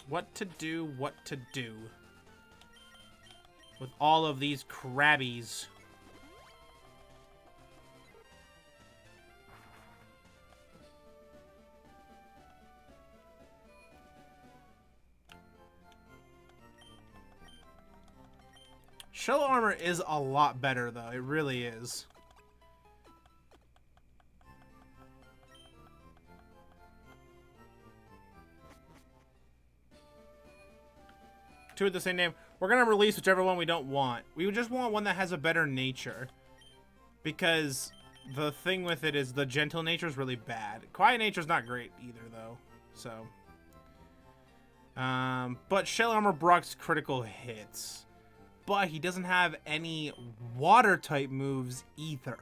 What to do, what to do with all of these Krabbies. Shell armor is a lot better, though. It really is. Two of the same name. We're going to release whichever one we don't want. We just want one that has a better nature. Because the thing with it is the gentle nature is really bad. Quiet nature is not great either, though. So. But Shell armor blocks critical hits. But he doesn't have any water-type moves either.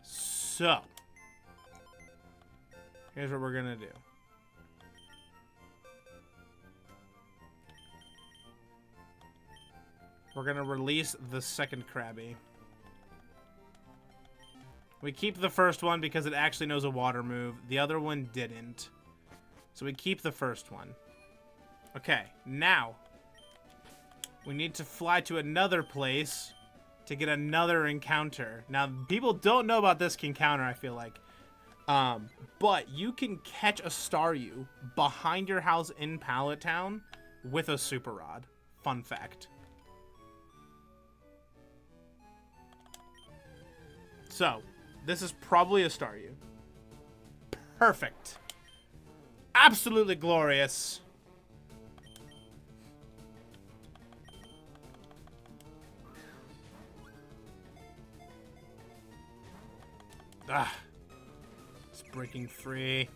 So, here's what we're going to do. We're going to release the second Krabby. We keep the first one because it actually knows a water move. The other one didn't. So we keep the first one. Okay, now we need to fly to another place to get another encounter. Now, people don't know about this encounter, I feel like. But you can catch a Staryu behind your house in Pallet Town with a Super Rod. Fun fact. So, this is probably a Staryu. Perfect. Absolutely glorious. Ah, it's breaking free.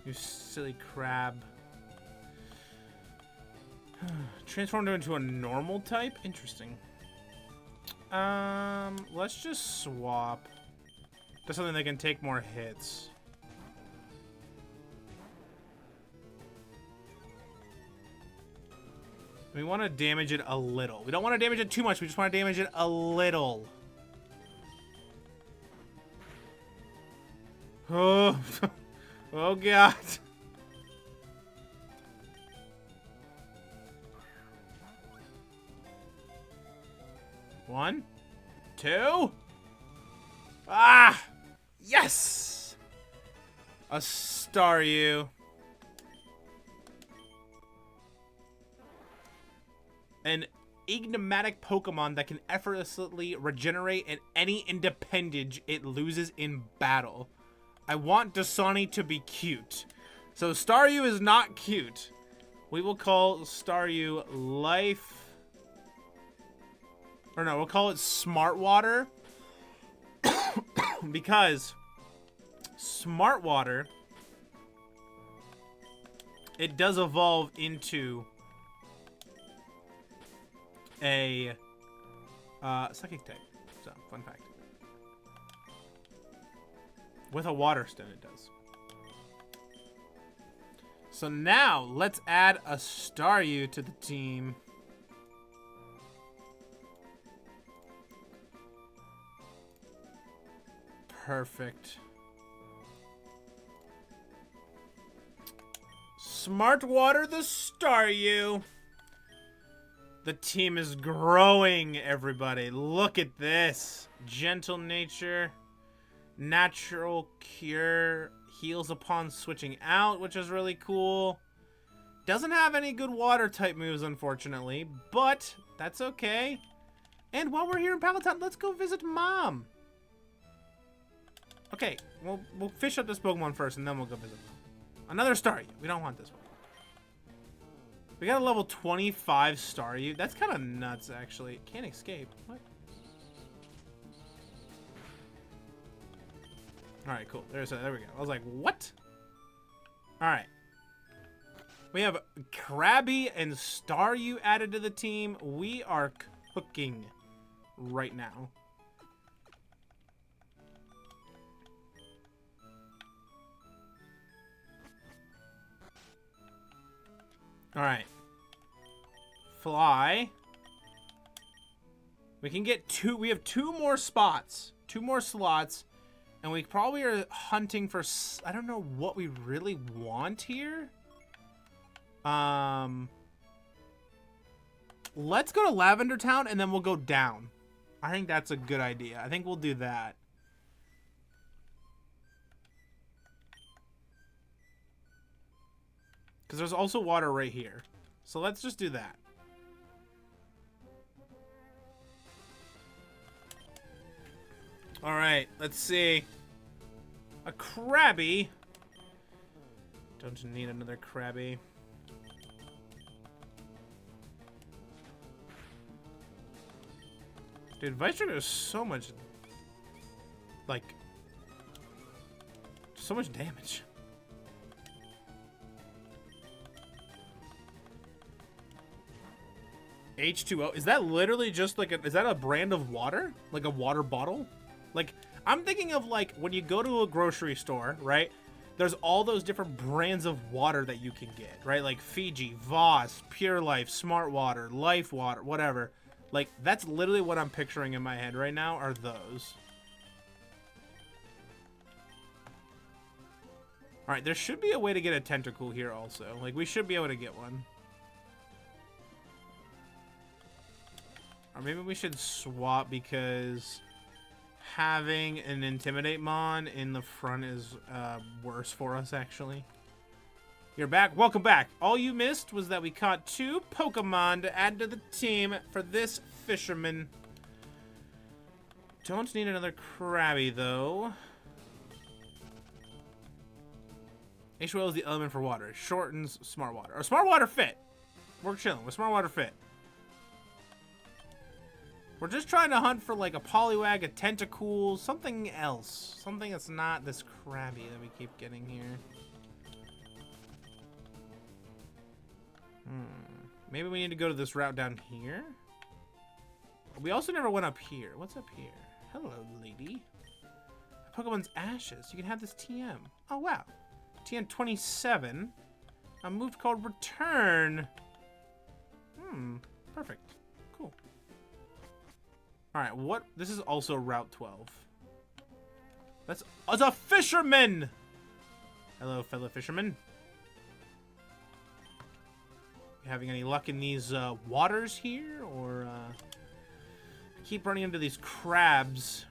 You silly crab. Transformed into a normal type? Interesting. Let's just swap. That's something that can take more hits. We want to damage it a little. We don't want to damage it too much. We just want to damage it a little. Oh, oh God. One, two. Ah, Yes! A Staryu. An enigmatic Pokemon that can effortlessly regenerate at any independence it loses in battle. I want Dasani to be cute. So Staryu is not cute. We will call Staryu Life... Or no, we'll call it Smart Water. Because Smart Water, it does evolve into a Psychic type. So, fun fact. With a Water Stone, it does. So now, let's add a Staryu to the team. Perfect. Smart Water the Staryu. The team is growing, everybody. Look at this. Gentle nature. Natural cure. Heals upon switching out, which is really cool. Doesn't have any good water type moves, unfortunately. But that's okay. And while we're here in Palatown, let's go visit Mom. Okay, we'll fish up this Pokemon first, and then we'll go visit Mom. Another Staryu. We don't want this one. We got a level 25 Staryu. That's kind of nuts, actually. Can't escape. What? Alright, cool. There we go. I was like, what? Alright. We have Krabby and Staryu added to the team. We are cooking right now. Alright. Fly. We can get two. We have two more spots. Two more slots. And we probably are hunting for... I don't know what we really want here. Let's go to Lavender Town and then we'll go down. I think that's a good idea. I think we'll do that. Because there's also water right here. So let's just do that. Alright, let's see. A Krabby. Don't need another Krabby. Dude, Vice Trigger is so much... Like... So much damage. H2O. Is that literally just like a... Is that a brand of water? Like a water bottle? Like, I'm thinking of like when you go to a grocery store, right? There's all those different brands of water that you can get, right? Like Fiji, Voss, Pure Life, Smart Water, Life Water, whatever. Like, that's literally what I'm picturing in my head right now are those. Alright, there should be a way to get a Tentacool here also. Like, we should be able to get one. Or maybe we should swap because having an Intimidate Mon in the front is worse for us, actually. You're back. Welcome back. All you missed was that we caught 2 Pokemon to add to the team for this Fisherman. Don't need another Krabby, though. H2O is the element for water. It shortens Smart Water. Or Smart Water Fit. We're chilling with Smart Water Fit. We're just trying to hunt for like a Poliwag, a Tentacool, something else. Something that's not this Krabby that we keep getting here. Maybe we need to go to this route down here. We also never went up here. What's up here? Hello, lady. Pokemon's Ashes. You can have this TM. Oh, wow. TM 27. A move called Return. Perfect. Cool. Alright, what? This is also Route 12. That's a fisherman! Hello, fellow fisherman. You having any luck in these waters here? Or keep running into these crabs.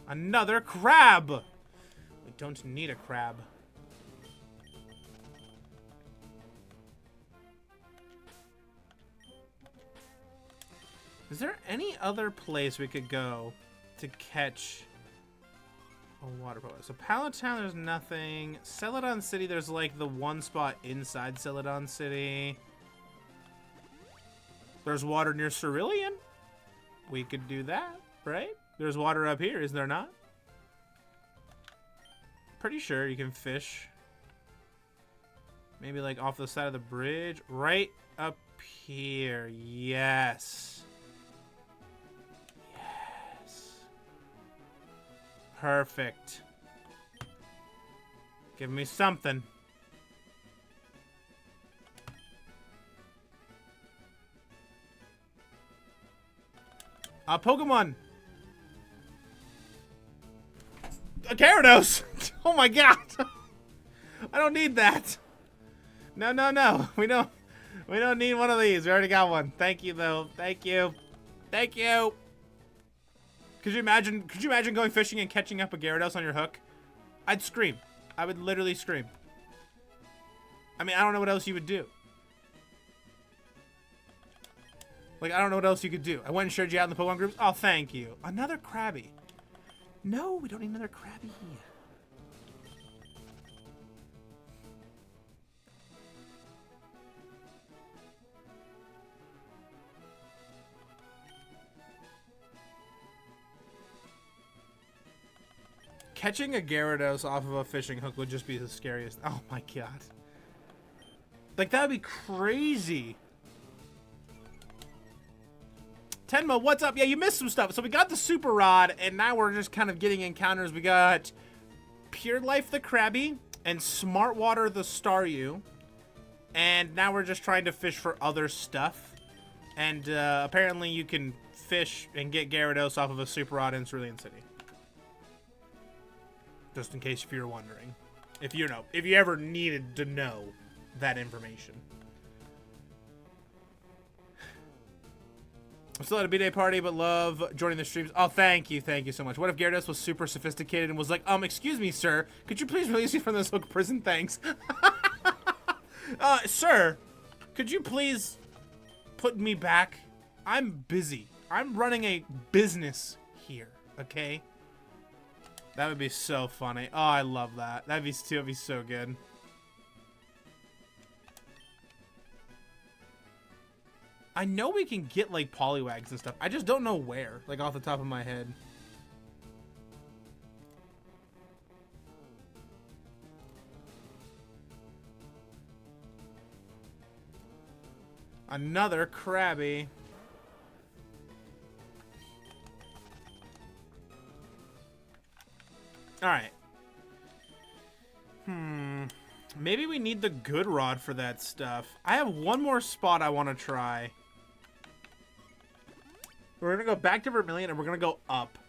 Another crab! don't need a crab. Is there any other place we could go to catch a water polo? So Pallet Town, there's nothing. Celadon City, there's like the one spot inside Celadon City. There's water near Cerulean. We could do that, right? There's water up here, is there not? Pretty sure you can fish. Maybe like off the side of the bridge. Right up here. Yes. Yes. Perfect. Give me something. Pokemon. A Gyarados. Oh my god. I don't need that. No, no, no. We don't need one of these. We already got one. Thank you though. Thank you. Thank you. Could you imagine going fishing and catching up a Gyarados on your hook? I'd scream. I would literally scream. I mean, I don't know what else you would do. Like, I don't know what else you could do. I went and shared you out in the Pokemon groups. Oh, thank you. Another Krabby. No, we don't need another Krabby. Catching a Gyarados off of a fishing hook would just be the scariest. Oh my god. Like, that would be crazy. Tenma, what's up? Yeah, you missed some stuff. So we got the Super Rod, and now we're just kind of getting encounters. We got Pure Life the Krabby and Smart Water the Staryu. And now we're just trying to fish for other stuff. And apparently you can fish and get Gyarados off of a Super Rod in Cerulean City. Just in case if you're wondering. If you ever needed to know that information. I'm still at a B-Day party, but love joining the streams. Oh, thank you so much. What if Gyarados was super sophisticated and was like, excuse me, sir, could you please release me from this hook prison? Thanks. Sir, could you please put me back? I'm busy. I'm running a business here, okay? That would be so funny. Oh, I love that. That'd be so good. I know we can get, like, Poliwags and stuff. I just don't know where, like, off the top of my head. Another Krabby. Alright. Maybe we need the Good Rod for that stuff. I have one more spot I want to try. We're going to go back to Vermilion, and we're going to go up.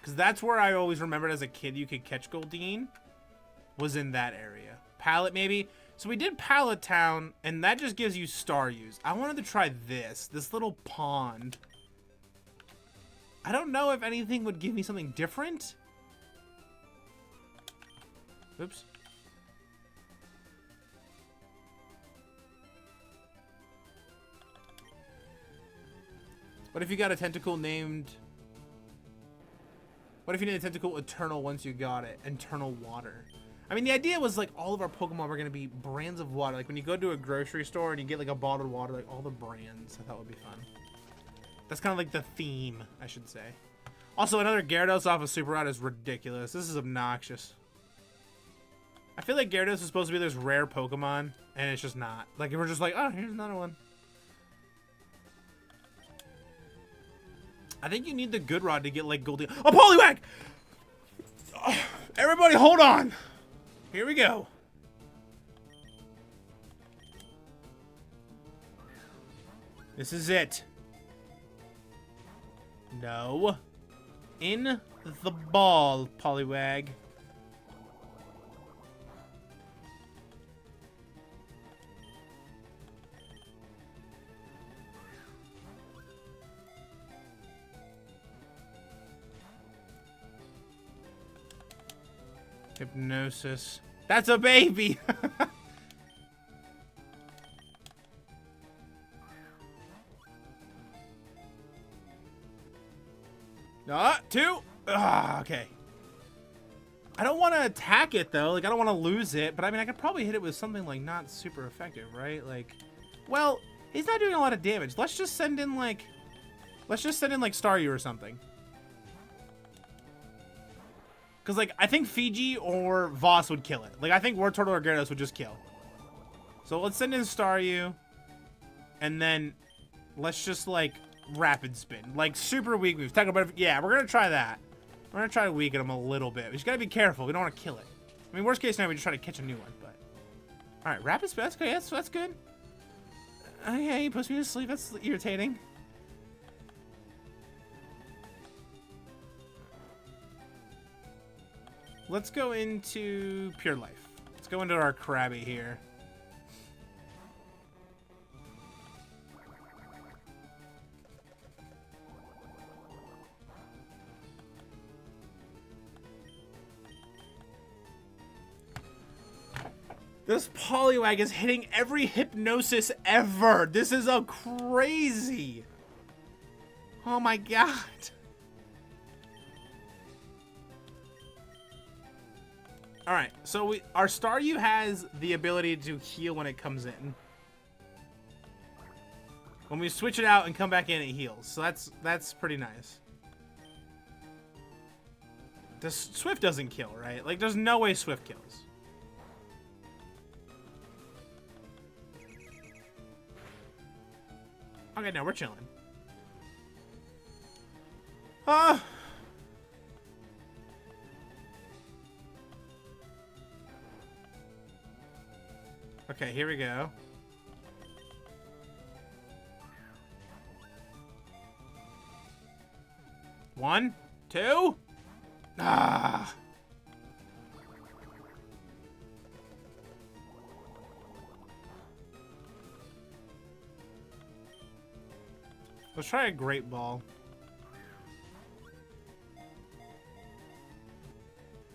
Because that's where I always remembered as a kid you could catch Goldeen. Was in that area. Pallet, maybe. So we did Pallet Town, and that just gives you Staryus. I wanted to try this little pond. I don't know if anything would give me something different. Oops. What if you got a tentacle named... What if you need a tentacle Eternal once you got it? Eternal Water. I mean, the idea was, like, all of our Pokemon were going to be brands of water. Like, when you go to a grocery store and you get, like, a bottled water, like, all the brands. I thought would be fun. That's kind of like the theme, I should say. Also, another Gyarados off of Super Rod is ridiculous. This is obnoxious. I feel like Gyarados is supposed to be this rare Pokemon, and it's just not. Like, we're just like, oh, here's another one. I think you need the Good Rod to get, like, Goldeen. A Poliwag! Oh, everybody, hold on. Here we go. This is it. No. In the ball, Poliwag. Hypnosis. That's a baby! Two! Okay. I don't want to attack it, though. Like, I don't want to lose it. But, I mean, I could probably hit it with something, like, not super effective, right? Like, well, he's not doing a lot of damage. Let's just send in, like... Let's just send in, like, Staryu or something. Because, like, I think Fiji or Voss would kill it. Like, I think Wartortle or Gyarados would just kill. So, let's send in Staryu. And then, let's just, like, Rapid Spin. Like, super weak moves. Yeah, we're going to try that. We're going to try to weaken him a little bit. We just got to be careful. We don't want to kill it. I mean, worst case scenario, we just try to catch a new one, but... Alright, Rapid Spin. That's good. That's good. Okay, he puts me to sleep. That's irritating. Let's go into Pure Life. Let's go into our Krabby here. This Poliwag is hitting every Hypnosis ever. This is a crazy. Oh my god. Alright, so our Staryu has the ability to heal when it comes in. When we switch it out and come back in, it heals. So that's pretty nice. Swift doesn't kill, right? Like, there's no way Swift kills. Okay, no, we're chilling. Okay, here we go. One, two. Ah. Let's try a Great Ball.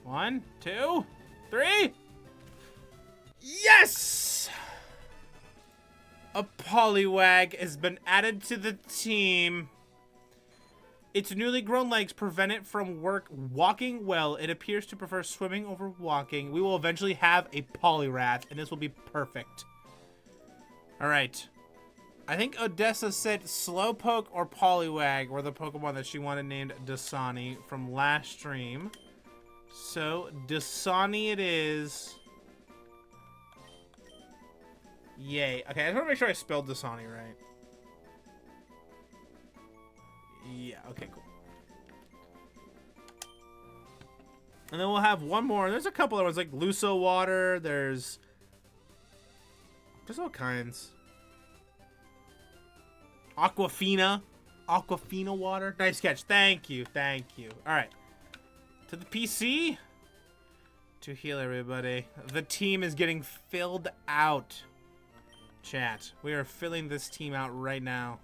One, two, three. Yes! A Poliwag has been added to the team. Its newly grown legs prevent it from walking well. It appears to prefer swimming over walking. We will eventually have a Poliwrath, and this will be perfect. All right. I think Odessa said Slowpoke or Poliwag were the Pokemon that she wanted named Dasani from last stream. So, Dasani it is. Yay. Okay, I just want to make sure I spelled Dasani right. Yeah, okay, cool. And then we'll have one more. There's a couple other ones, like Luso Water. There's all kinds. Aquafina. Aquafina Water. Nice catch. Thank you. Thank you. All right. To the PC. To heal everybody. The team is getting filled out. Chat. We are filling this team out right now.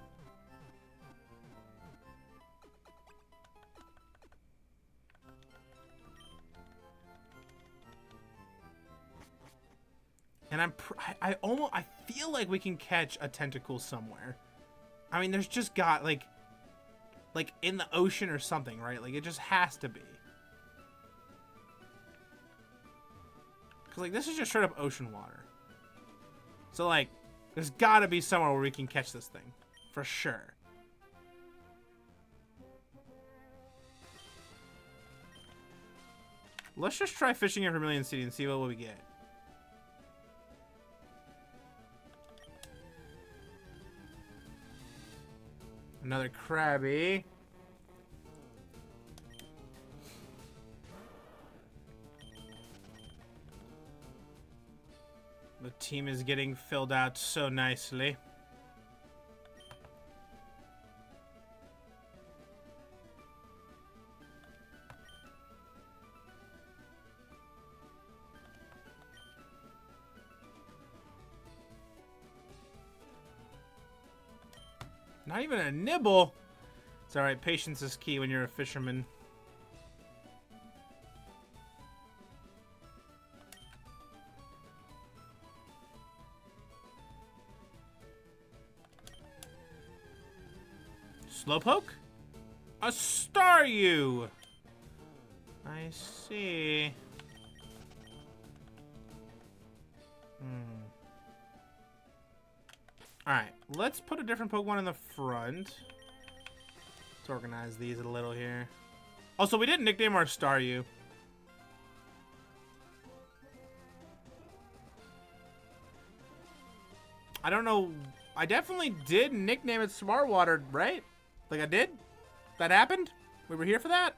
And I feel like we can catch a Tentacool somewhere. I mean, there's just got like in the ocean or something, right? Like it just has to be. Cause like this is just straight up ocean water. So like, there's gotta be somewhere where we can catch this thing, for sure. Let's just try fishing in Vermilion City and see what we get. Another Krabby. The team is getting filled out so nicely. Not even a nibble. It's alright, patience is key when you're a fisherman. Slowpoke? A Staryu! I see. Alright, let's put a different Pokemon in the front. Let's organize these a little here. Also, we didn't nickname our Staryu. I don't know. I definitely did nickname it Smartwater, right? Like I did? That happened? We were here for that?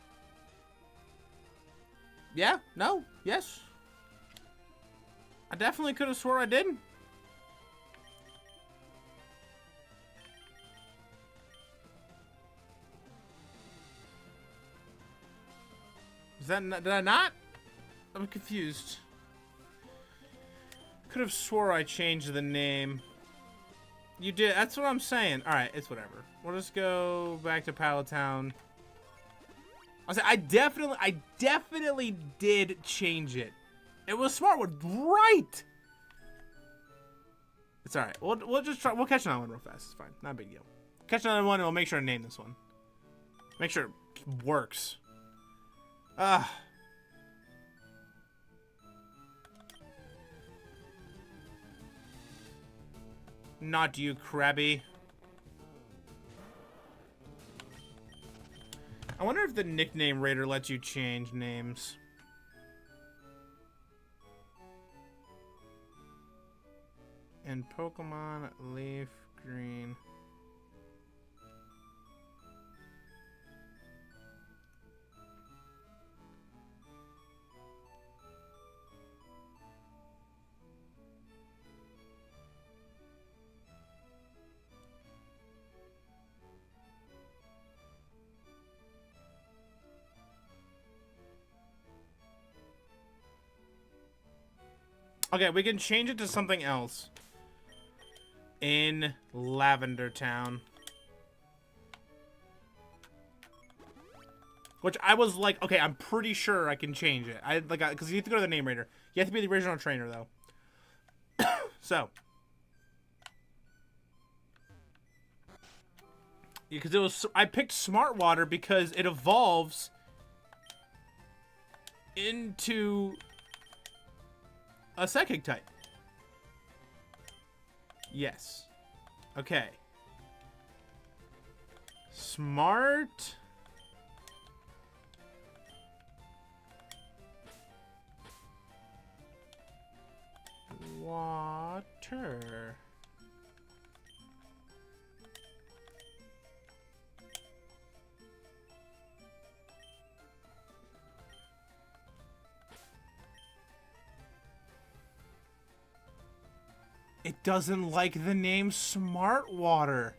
Yeah? No? Yes? I definitely could have swore I did. Is that, did I not? I'm confused. Could have swore I changed the name. You did. That's what I'm saying. All right, it's whatever. We'll just go back to Palatown. I definitely did change it. It was Smartwood, right? It's all right. We'll just try. We'll catch another one real fast. It's fine. Not a big deal. Catch another one, and we'll make sure to name this one. Make sure it works. Not you, Krabby. I wonder if the nickname raider lets you change names. And Pokemon LeafGreen. Okay, we can change it to something else. In Lavender Town. Which I was like, okay, I'm pretty sure I can change it. Because you have to go to the name raider. You have to be the original trainer, though. So. Because it was, I picked Smartwater because it evolves into a psychic type. Yes. Okay. Smart. Water. It doesn't like the name Smartwater.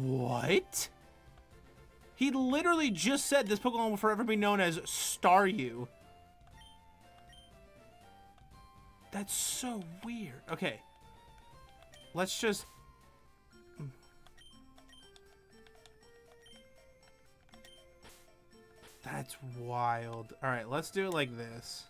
What? He literally just said this Pokemon will forever be known as Staryu. That's so weird. Okay. Let's just... That's wild. Alright, let's do it like this.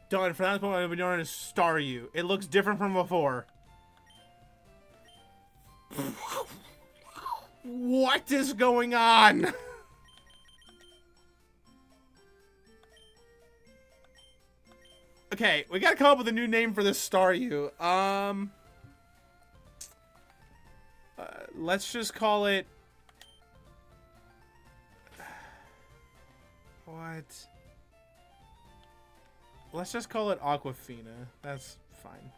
Done. For that Pokemon, it'll be known as Staryu. It looks different from before. What is going on? Okay, we gotta come up with a new name for this Staryu. Let's just call it... What? Let's just call it Aquafina. That's fine.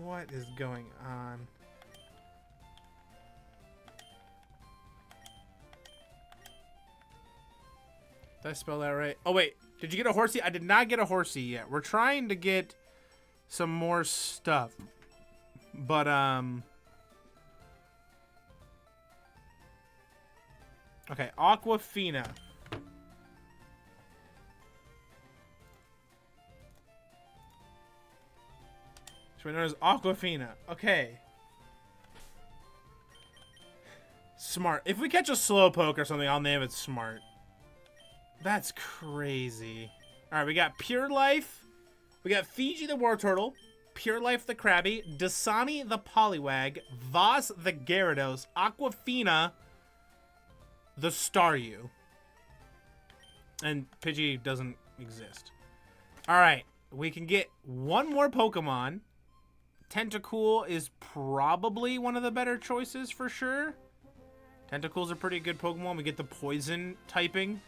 What is going on? Did I spell that right? Oh, wait. Did you get a horsey? I did not get a horsey yet. We're trying to get some more stuff. But, okay, Aquafina. Should be known as Aquafina. Okay. Smart. If we catch a Slowpoke or something, I'll name it Smart. That's crazy. All right, we got Pure Life. We got Fiji the War Turtle. Pure Life the Krabby. Dasani the Poliwag. Voss the Gyarados. Aquafina the Staryu. And Pidgey doesn't exist. All right, we can get one more Pokemon. Tentacool is probably one of the better choices for sure. Tentacle's a pretty good Pokemon. We get the poison typing,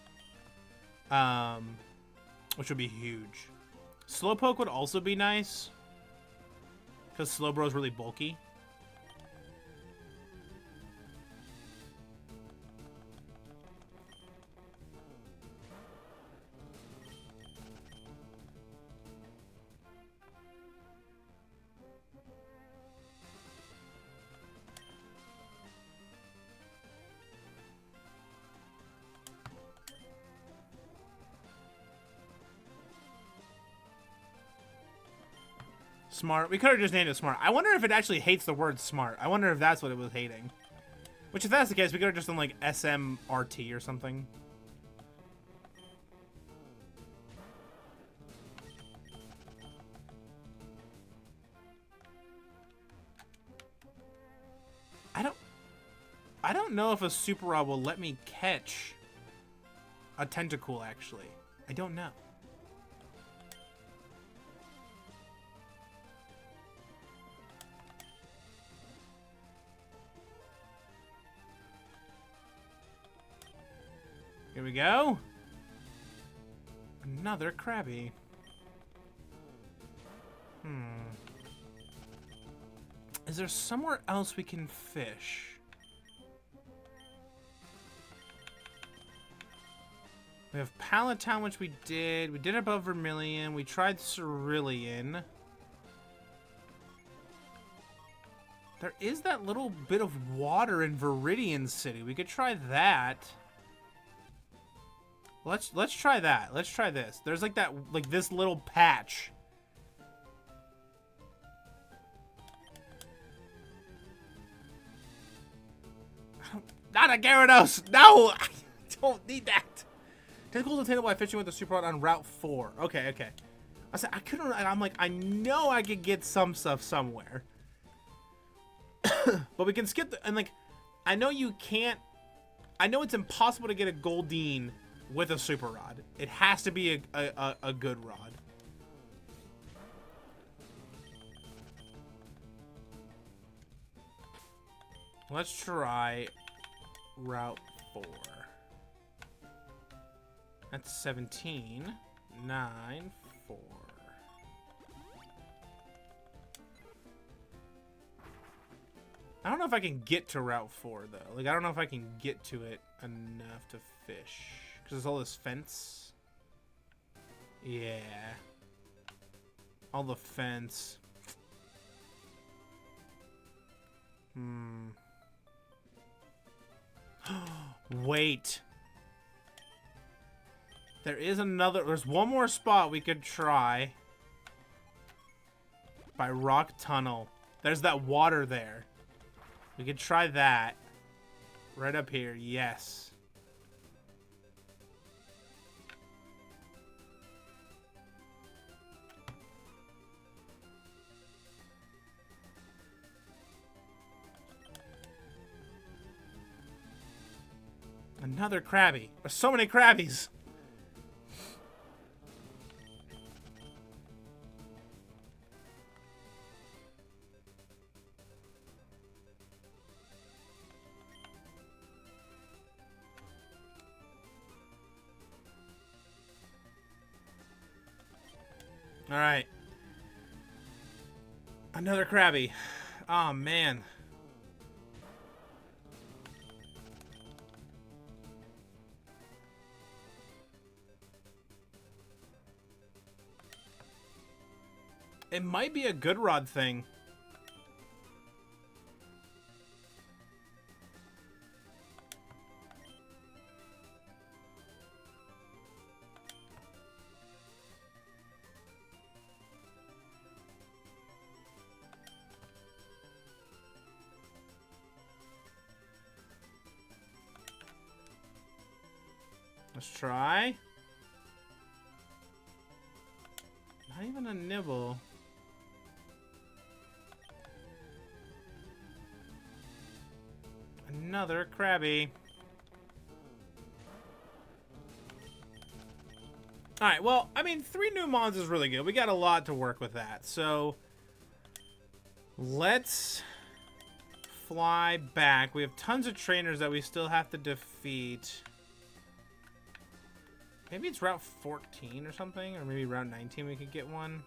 which would be huge. Slowpoke would also be nice because Slowbro's really bulky. Smart. We could have just named it Smart. I wonder if it actually hates the word smart. I wonder if that's what it was hating. Which, if that's the case, we could have just done, like, SMRT or something. I don't know if a Super Rod will let me catch a Tentacool, actually. I don't know. Here we go. Another Krabby. Is there somewhere else we can fish? We have Palatown, which we did. We did above Vermilion. We tried Cerulean. There is that little bit of water in Viridian City. We could try that. Let's try that. Let's try this. There's like that, like this little patch. Not a Gyarados! No! I don't need that. Tentacles obtainable by fishing with the Super Rod on Route 4. Okay, okay. I said I couldn't. I'm like, I know I could get some stuff somewhere, but we can skip the. And like, I know you can't. I know it's impossible to get a Goldeen with a Super Rod. It has to be a good rod. Let's try Route 4. That's 17, 9, 4. I don't know if I can get to Route 4, though. Like, I don't know if I can get to it enough to fish. Because there's all this fence. Yeah. All the fence. Wait. There's one more spot we could try. By Rock Tunnel. There's that water there. We could try that. Right up here, yes. Another Krabby. There's so many Krabbies. All right. Another Krabby. Oh, man. It might be a good rod thing. Let's try. Not even a nibble. Another Krabby. Alright, well, I mean, 3 new mons is really good. We got a lot to work with that. So, let's fly back. We have tons of trainers that we still have to defeat. Maybe it's Route 14 or something, or maybe Route 19 we could get one.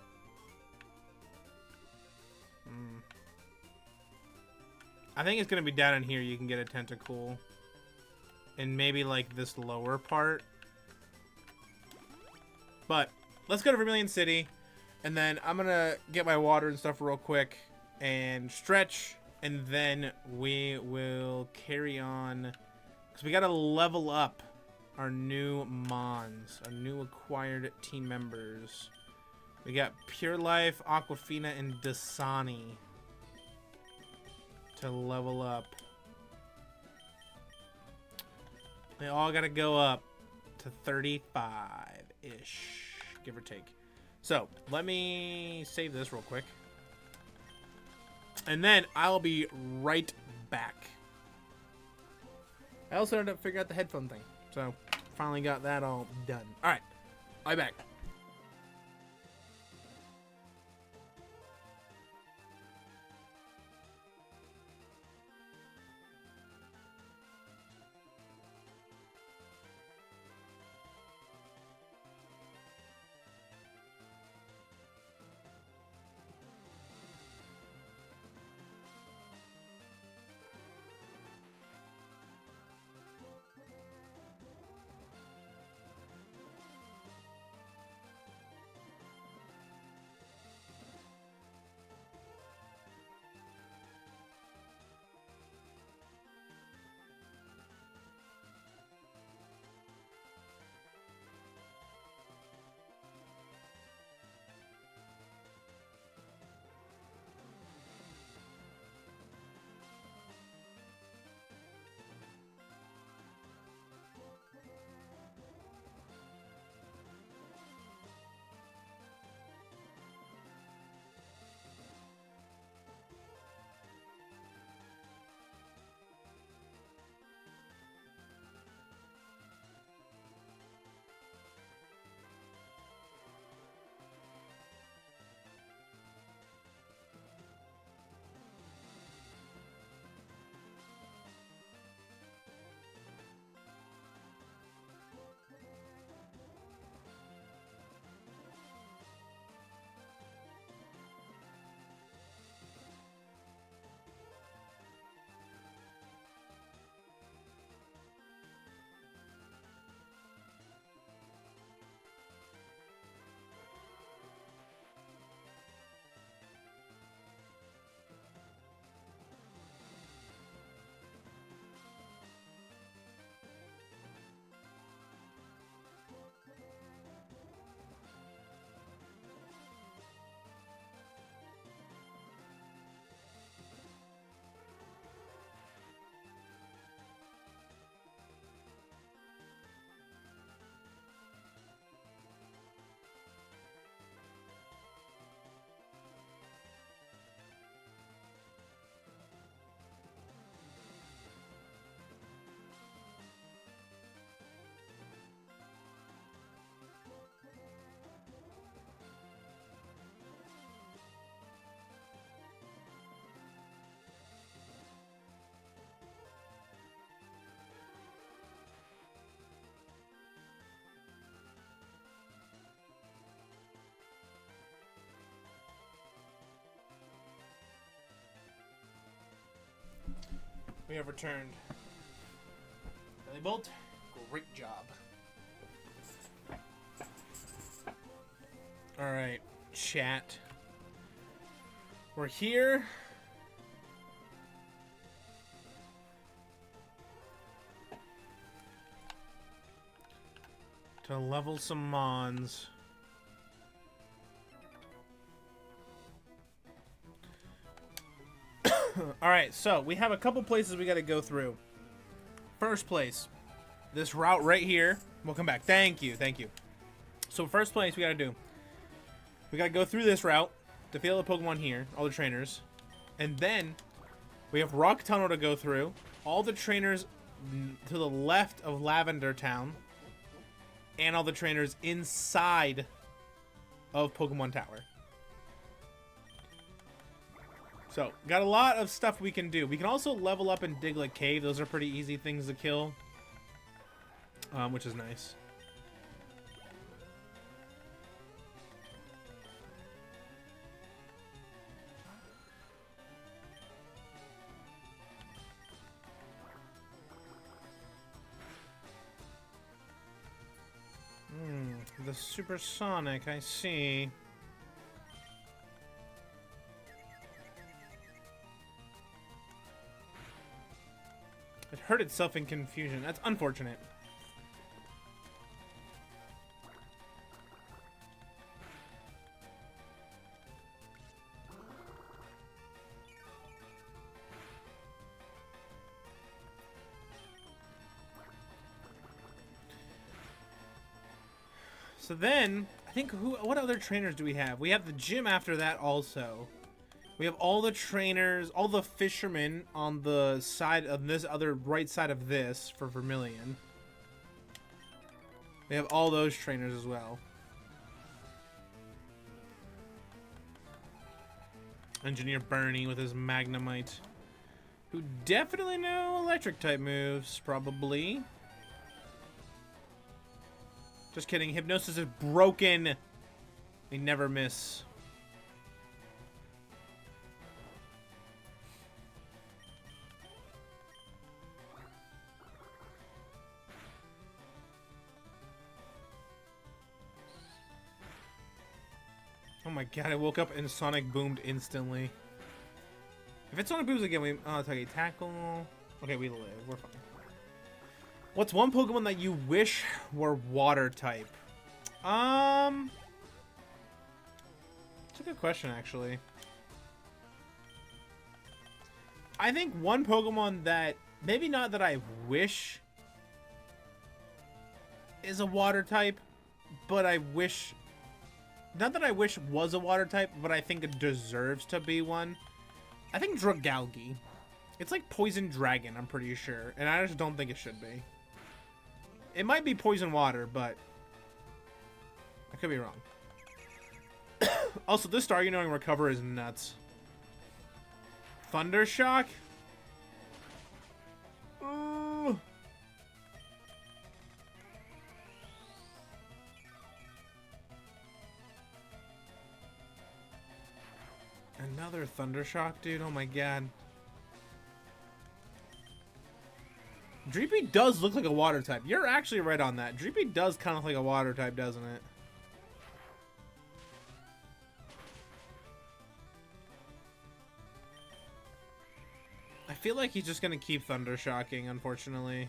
I think it's going to be down in here you can get a Tentacool. And maybe like this lower part. But let's go to Vermilion City. And then I'm going to get my water and stuff real quick. And stretch. And then we will carry on. Because we got to level up our new mons. Our new acquired team members. We got Pure Life, Aquafina, and Dasani to level up. They all gotta go up to 35-ish, give or take. So, let me save this real quick. And then I'll be right back. I also ended up figuring out the headphone thing. So, finally got that all done. Alright, I'll be back. We have returned. Belly Bolt, great job. Alright, chat. We're here. To level some mons. Alright, so we have a couple places we gotta go through. First place, this route right here. We'll come back. Thank you. Thank you. So first place we gotta do. We gotta go through this route to field the Pokemon here, all the trainers. And then we have Rock Tunnel to go through. All the trainers to the left of Lavender Town. And all the trainers inside of Pokemon Tower. So, got a lot of stuff we can do. We can also level up in Diglett Cave. Those are pretty easy things to kill. Which is nice. The Supersonic, I see. It hurt itself in confusion. That's unfortunate. So then, I think what other trainers do we have? We have the gym after that also. We have all the trainers, all the fishermen on the side of this other right side of this for Vermilion. We have all those trainers as well. Engineer Bernie with his Magnemite, who definitely know electric type moves, probably. Just kidding. Hypnosis is broken. We never miss. Oh my god, I woke up and Sonic boomed instantly. If it Sonic booms again, it's okay. Tackle. Okay, we live. We're fine. What's one Pokemon that you wish were water type? It's a good question, actually. I think one Pokemon that, maybe not that I wish is a water type, but I wish, not that I wish was a water type, but I think it deserves to be one. I think Dragalge. It's like Poison Dragon, I'm pretty sure, and I just don't think it should be. It might be poison water, but I could be wrong. Also, this Staryu knowing Recover is nuts. Thundershock? Ooh. Another Thundershock, dude? Oh my god. Dreepy does look like a water type. You're actually right on that. Dreepy does kind of look like a water type, doesn't it? I feel like he's just going to keep Thundershocking, unfortunately.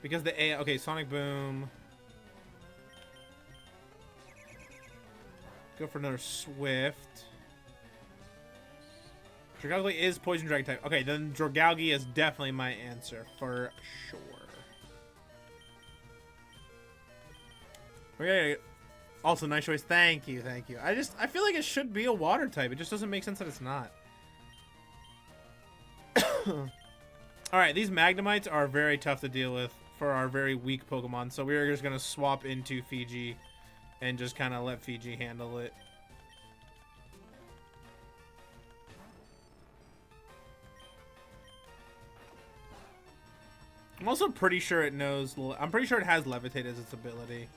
Because the A... Okay, Sonic Boom. Go for another Swift. Dragalge is Poison Dragon type. Okay, then Dragalge is definitely my answer for sure. Okay. Also, nice choice. Thank you, thank you. I feel like it should be a water type. It just doesn't make sense that it's not. Alright, these Magnemites are very tough to deal with for our very weak Pokemon. So we're just going to swap into Fiji and just kind of let Fiji handle it. I'm also pretty sure it knows... I'm pretty sure it has Levitate as its ability.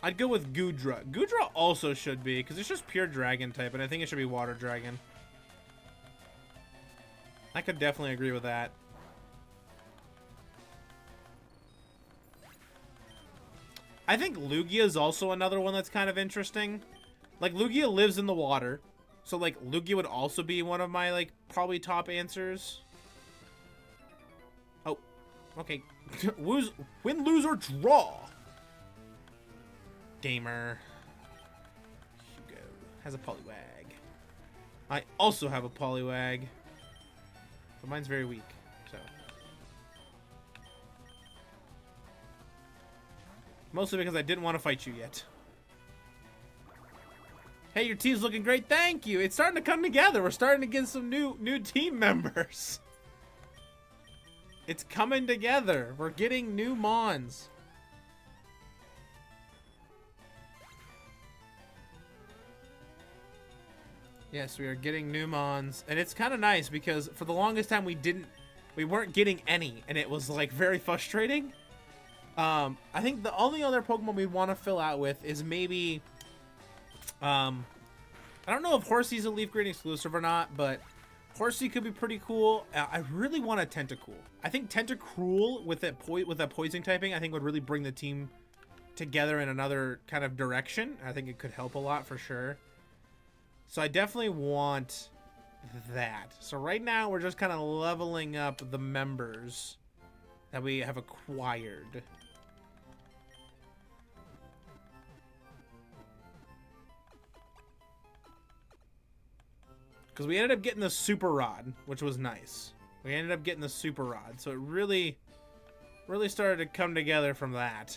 I'd go with Goodra. Goodra also should be, because it's just pure Dragon type, and I think it should be Water Dragon. I could definitely agree with that. I think Lugia is also another one that's kind of interesting. Like, Lugia lives in the water. So, like, Lugia would also be one of my, like, probably top answers. Oh. Okay. Win, lose, or draw. Gamer. Hugo has a Poliwag. I also have a Poliwag. But mine's very weak, so. Mostly because I didn't want to fight you yet. Hey, your team's looking great. Thank you. It's starting to come together. We're starting to get some new team members. It's coming together. We're getting new Mons. Yes, we are getting new Mons. And it's kind of nice because for the longest time we weren't getting any. And it was like very frustrating. I think the only other Pokemon we want to fill out with is maybe... I don't know if Horsey's a LeafGreen exclusive or not, but Horsey could be pretty cool. I really want a Tentacool. I think Tentacruel with that poison typing, I think would really bring the team together in another kind of direction. I think it could help a lot for sure. So I definitely want that. So right now we're just kind of leveling up the members that we have acquired. Because we ended up getting the Super Rod, which was nice. We ended up getting the Super Rod. So it really started to come together from that.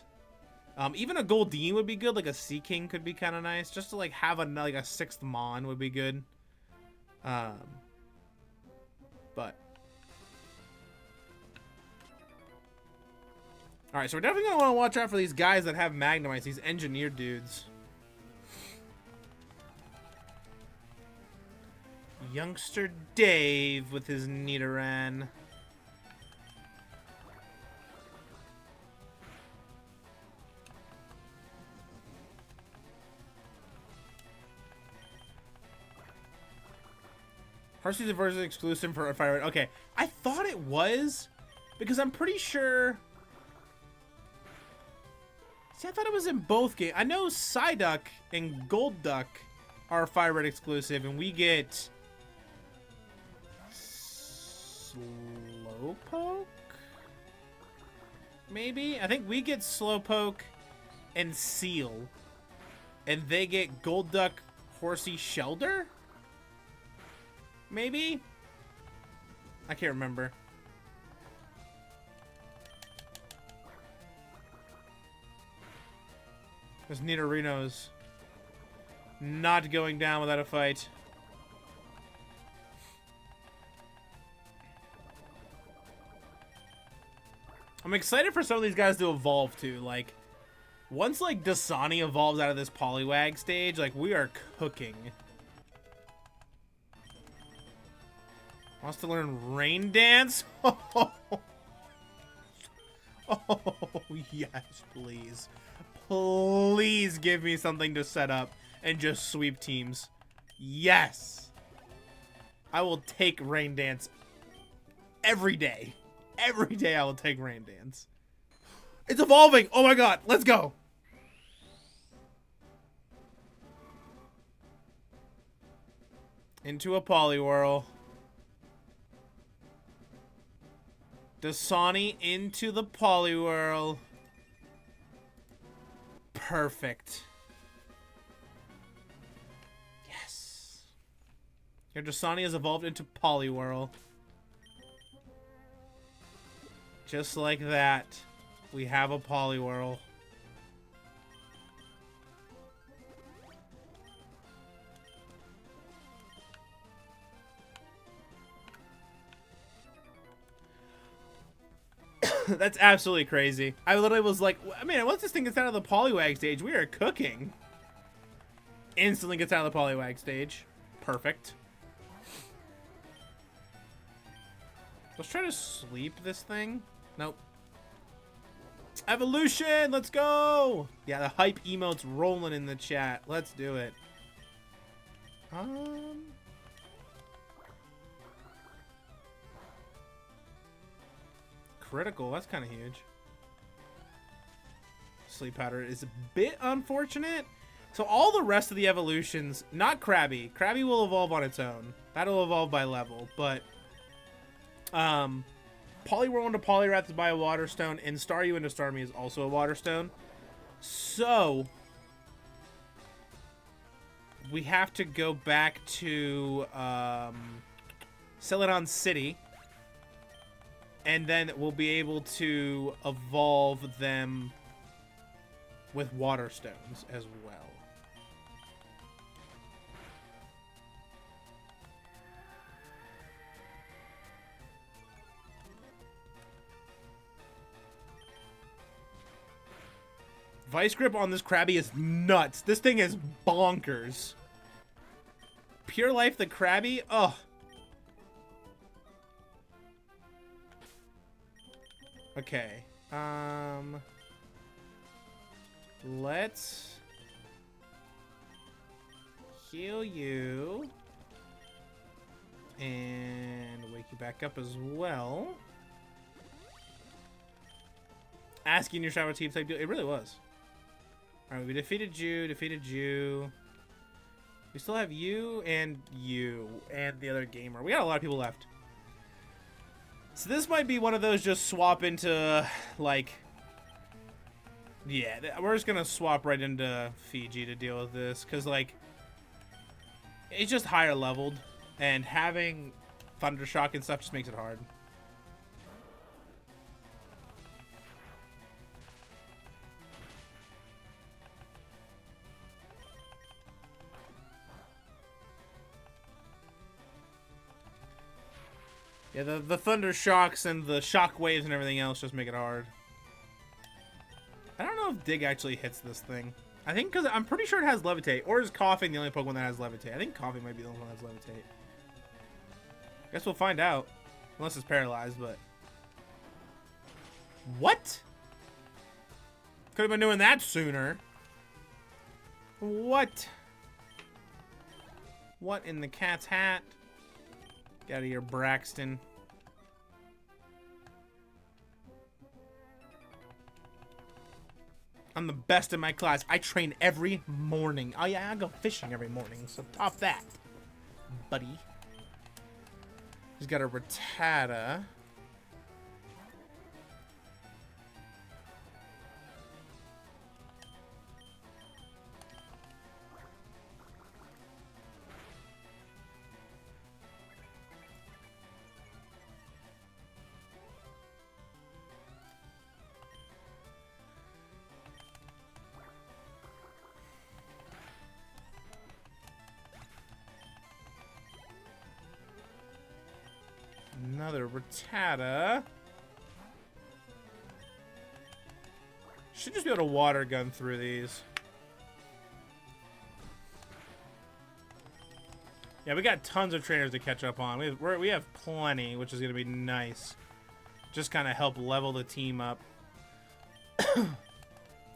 Even a Goldeen would be good. Like a Sea King could be kind of nice. Just to like have a 6th Mon would be good. But. Alright, so we're definitely going to want to watch out for these guys that have Magnemites. These engineered dudes. Youngster Dave with his Nidoran. Horsey's a version exclusive for Fire Red. Okay, I thought it was because I'm pretty sure. See, I thought it was in both games. I know Psyduck and Golduck are Fire Red exclusive, and we get Slowpoke? Maybe? I think we get Slowpoke and Seal. And they get Golduck, Horsey, Shelder? Maybe? I can't remember. This Nidorino's not going down without a fight. I'm excited for some of these guys to evolve too. Like, once like Dasani evolves out of this Poliwag stage, like we are cooking. Wants to learn Rain Dance? Oh, yes, please. Please give me something to set up and just sweep teams. Yes. I will take Rain Dance every day. Every day I will take Rain Dance. It's evolving. Oh my god. Let's go. Into a Poliwhirl. Dasani into the Poliwhirl. Perfect. Yes. Your Dasani has evolved into Poliwhirl. Just like that, we have a Poliwhirl. That's absolutely crazy. I literally was like, I mean, once this thing gets out of the Poliwag stage, we are cooking. Instantly gets out of the Poliwag stage. Perfect. Let's try to sleep this thing. Nope. Evolution! Let's go! Yeah, the hype emote's rolling in the chat. Let's do it. Critical, that's kind of huge. Sleep powder is a bit unfortunate. So all the rest of the evolutions, not Krabby. Krabby will evolve on its own. That'll evolve by level, but Poliwhirl into Poliwrath is by a Water Stone, and Staryu into Starmie is also a Water Stone. So we have to go back to Celadon City. And then we'll be able to evolve them with water stones as well. Vice grip on this Krabby is nuts. This thing is bonkers. Pure Life the Krabby? Ugh. Okay. Let's heal you. And wake you back up as well. Asking your Shadow Team type deal. It really was. Alright, we defeated you. We still have you and the other gamer. We got a lot of people left. So this might be one of those just swap into, like... Yeah, we're just gonna swap right into Fiji to deal with this. Because, like, it's just higher leveled. And having Thundershock and stuff just makes it hard. Yeah, the thunder shocks and the shock waves and everything else just make it hard. I don't know if Dig actually hits this thing. I think because I'm pretty sure it has Levitate. Or is Coughing the only Pokemon that has Levitate? I think Coughing might be the only one that has Levitate. Guess we'll find out. Unless it's paralyzed, but... What? Could have been doing that sooner. What? What in the cat's hat? Get out of here, Braxton. I'm the best in my class. I train every morning. Oh yeah, I go fishing every morning, so top that, buddy. He's got a Rattata. Another Rattata. Should just be able to water gun through these. Yeah, we got tons of trainers to catch up on. We have plenty, which is going to be nice. Just kind of help level the team up.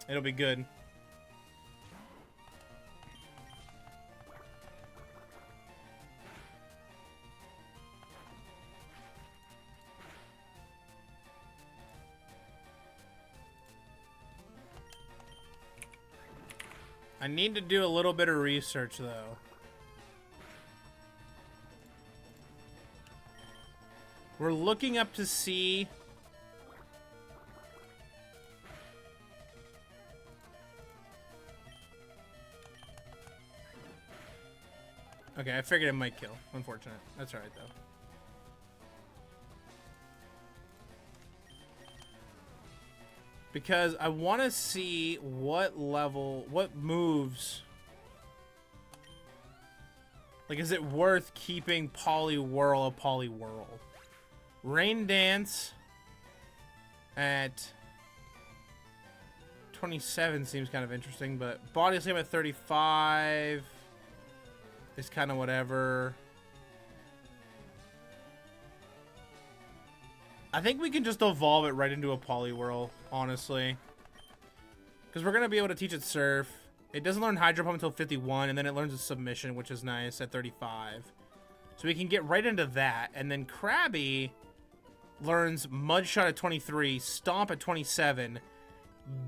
It'll be good. I need to do a little bit of research, though. We're looking up to see... Okay, I figured it might kill. Unfortunate. That's alright, though. Because I want to see what level, what moves. Like, is it worth keeping Poliwhirl a Poliwhirl? Rain Dance at 27 seems kind of interesting, but Body Slam at 35 is kind of whatever. I think we can just evolve it right into a Poliwhirl, honestly. Because we're going to be able to teach it Surf. It doesn't learn Hydro Pump until 51, and then it learns its Submission, which is nice, at 35. So we can get right into that. And then Krabby learns Mud Shot at 23, Stomp at 27,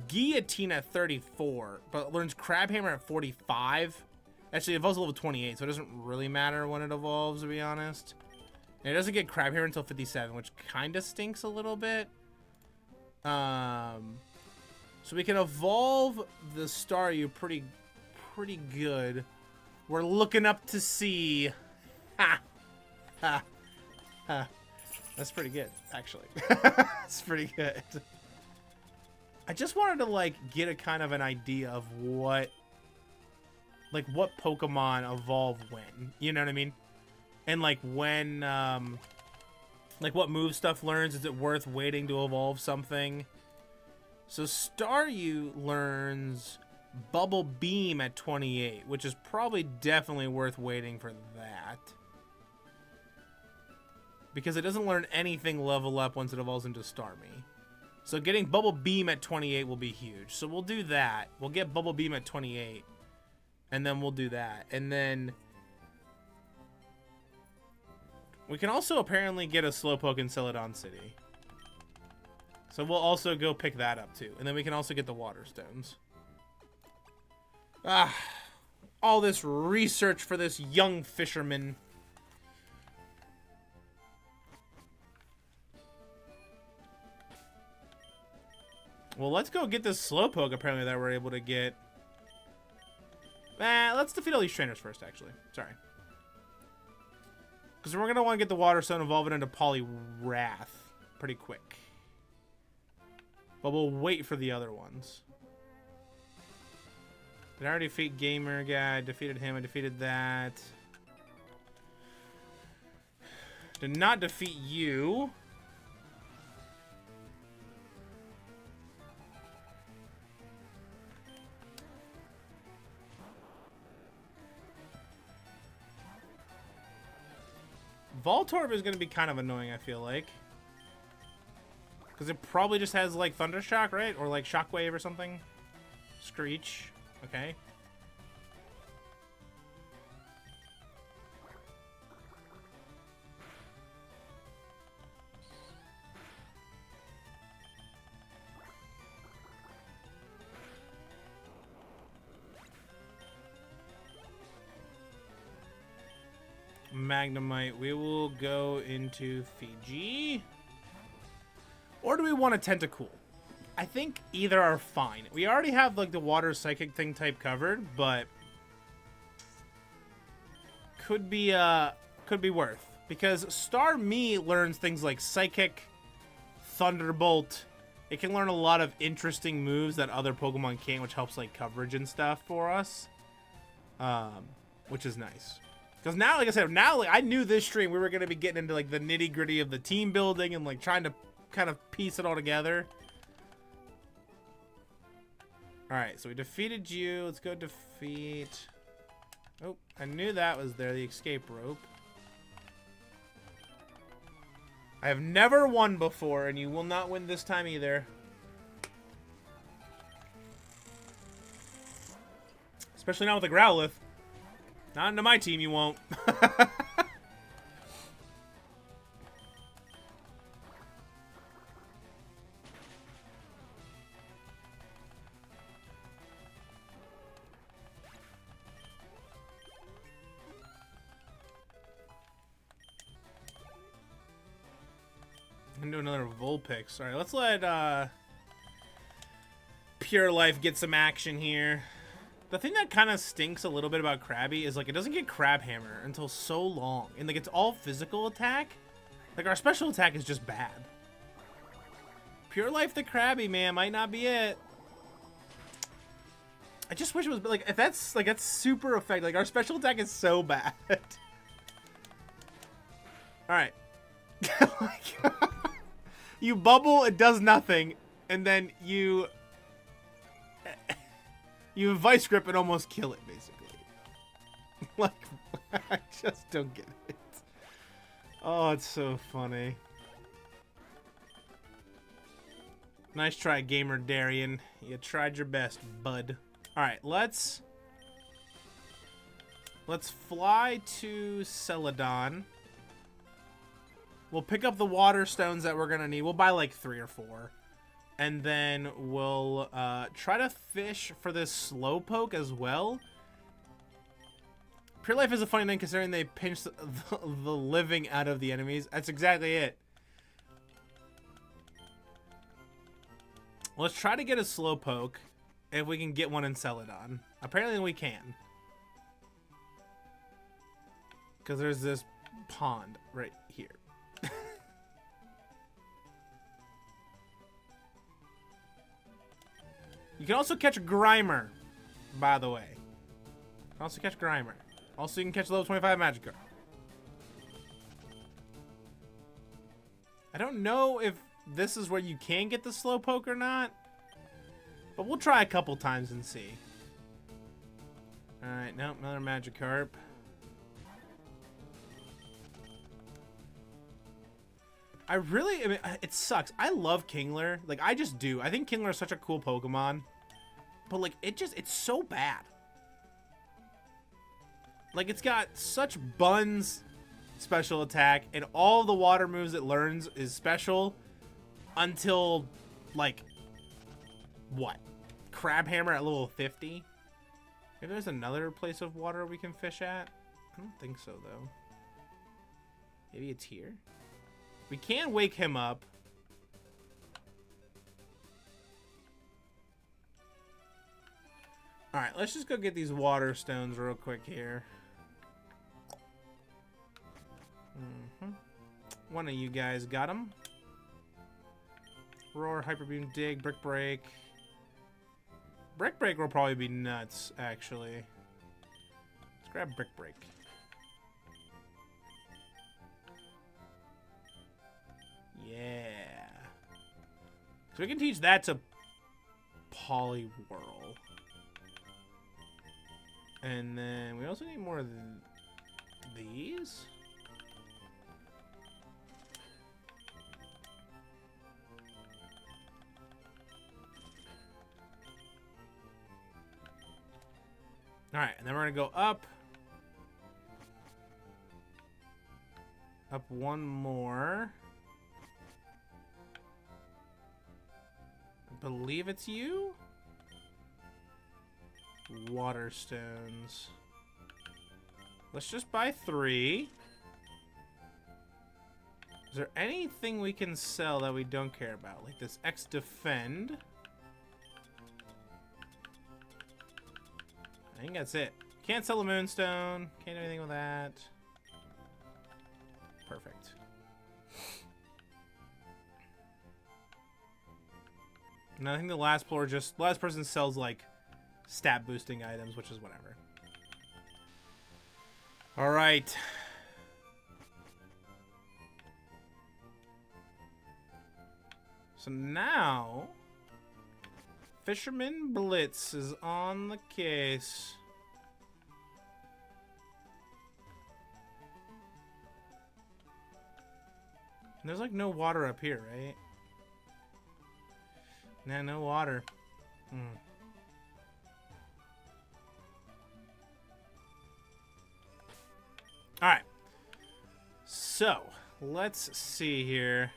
Guillotine at 34, but learns Crab Hammer at 45. Actually, it evolves to level 28, so it doesn't really matter when it evolves, to be honest. And it doesn't get Crab Hammer until 57, which kind of stinks a little bit. So we can evolve the Staryu pretty good. We're looking up to see. Ha! Ha! Ha! That's pretty good, actually. That's pretty good. I just wanted to, like, get a kind of an idea of what Pokemon evolve when. You know what I mean? And, like, when, like, what move stuff learns. Is it worth waiting to evolve something? So Staryu learns Bubble Beam at 28, which is probably definitely worth waiting for that. Because it doesn't learn anything level up once it evolves into Starmie. So getting Bubble Beam at 28 will be huge. So we'll do that. We'll get Bubble Beam at 28. And then we'll do that. And then we can also apparently get a Slowpoke in Celadon City. So we'll also go pick that up too. And then we can also get the Water Stones. Ah, all this research for this young fisherman. Well, let's go get this Slowpoke apparently that we're able to get. Let's defeat all these trainers first, actually. Sorry. Because we're going to want to get the Water Stone, evolve it into Poliwrath pretty quick. But we'll wait for the other ones. Did I already defeat Gamer Guy? I defeated him. I defeated that. Did not defeat you. Voltorb is going to be kind of annoying, I feel like. Because it probably just has, like, Thunder Shock, right? Or, like, Shockwave or something. Screech. Okay. Magnemite. We will go into Fiji. Or do we want a Tentacool? I think either are fine. We already have, like, the water psychic thing type covered, but could be worth. Because Starmie learns things like Psychic, Thunderbolt. It can learn a lot of interesting moves that other Pokemon can't, which helps, like, coverage and stuff for us. Which is nice. Because now, like I said, like, I knew this stream we were going to be getting into, like, the nitty-gritty of the team building and, like, trying to kind of piece it all together. Alright, so we defeated you. Let's go defeat... Oh, I knew that was there, the escape rope. I have never won before, and you will not win this time either. Especially not with a Growlithe. Not into my team, you won't. I'm gonna do another Vulpix. Alright, let's let Pure Life get some action here. The thing that kind of stinks a little bit about Krabby is, like, it doesn't get Crab Hammer until so long. And, like, it's all physical attack. Like, our special attack is just bad. Pure Life the Krabby, man, might not be it. I just wish it was, like, if that's, like, that's super effective. Like, our special attack is so bad. Alright. Oh my god. You bubble, it does nothing. And then you Vice Grip and almost kill it, basically. Like, I just don't get it. Oh, it's so funny. Nice try, Gamer Darian. You tried your best, bud. Alright, let's fly to Celadon. We'll pick up the water stones that we're going to need. We'll buy like 3 or 4. And then we'll try to fish for this Slowpoke as well. Pure Life is a funny thing considering they pinch the living out of the enemies. That's exactly it. Let's try to get a Slowpoke if we can get one in Celadon. Apparently we can. Because there's this pond right here. You can also catch a Grimer, by the way. You can also catch Grimer. Also, you can catch level 25 Magikarp. I don't know if this is where you can get the Slowpoke or not, but we'll try a couple times and see. Alright, nope, another Magikarp. I mean, it sucks. I love Kingler. Like, I just do. I think Kingler is such a cool Pokemon. But, like, it's so bad. Like, it's got such buns special attack, and all the water moves it learns is special until, like, what? Crab Hammer at level 50? Maybe there's another place of water we can fish at? I don't think so, though. Maybe it's here? We can wake him up. Alright, let's just go get these water stones real quick here. One of you guys got them. Roar, Hyper Beam, Dig, Brick Break. Brick Break will probably be nuts, actually. Let's grab Brick Break. Yeah. So we can teach that to Poliwhirl. And then we also need more of these. Alright, and then we're going to go up. Up one more. I believe it's you? Water stones. Let's just buy 3. Is there anything we can sell that we don't care about? Like this X Defend. I think that's it. Can't sell a Moonstone. Can't do anything with that. Perfect. And I think the last floor last person sells like stat boosting items, which is whatever. All right. So now Fisherman Blitz is on the case. And there's like no water up here, right? Nah, no water. Alright. So, let's see here.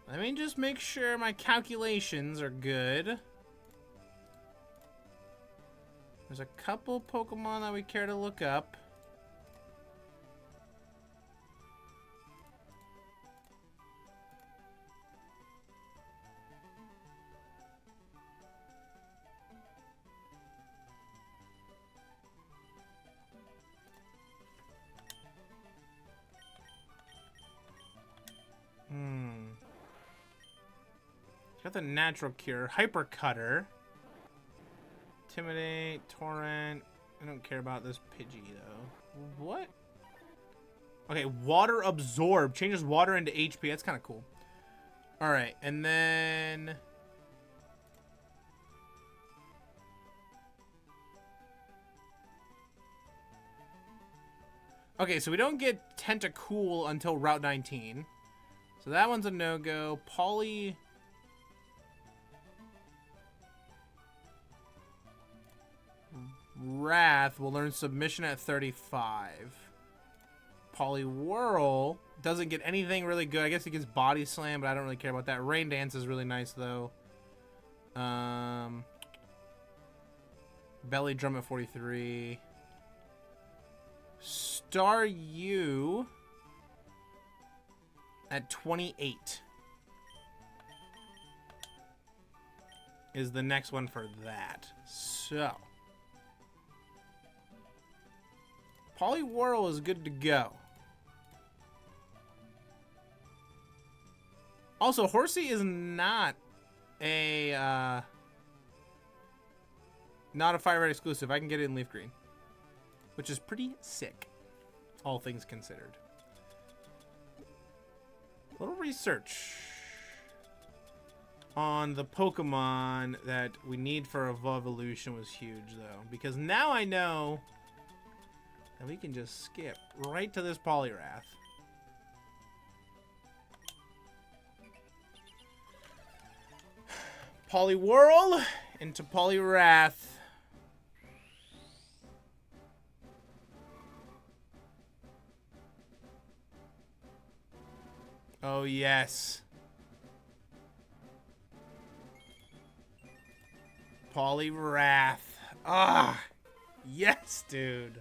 Let me just make sure my calculations are good. There's a couple Pokemon that we care to look up. Got the natural cure. Hyper Cutter. Intimidate. Torrent. I don't care about this Pidgey, though. What? Okay, Water Absorb. Changes water into HP. That's kind of cool. Alright, and then... Okay, so we don't get Tentacool until Route 19. So that one's a no-go. Wrath will learn Submission at 35. Poliwhirl doesn't get anything really good. I guess he gets Body Slam, but I don't really care about that. Rain Dance is really nice, though. Belly Drum at 43. Staryu at 28 is the next one for that. So Poliwhirl is good to go. Also, Horsey is not a not a Fire Red exclusive. I can get it in LeafGreen, which is pretty sick, all things considered. A little research on the Pokemon that we need for Evolution was huge, though, because now I know that we can just skip right to this Poliwrath. Poliwhirl into Poliwrath. Oh, yes. Poliwrath. Ah, yes, dude.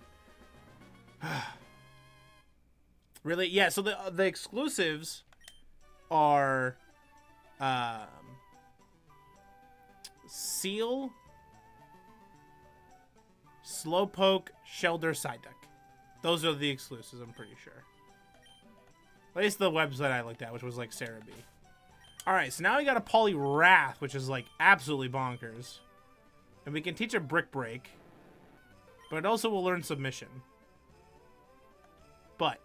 Really? Yeah, so the exclusives are Seal, Slowpoke, Shelder, Psyduck. Those are the exclusives, I'm pretty sure. At least the website I looked at, which was like Sarah B. Alright, so now we got a Poliwrath, which is like absolutely bonkers. And we can teach a Brick Break. But it also will learn Submission. But.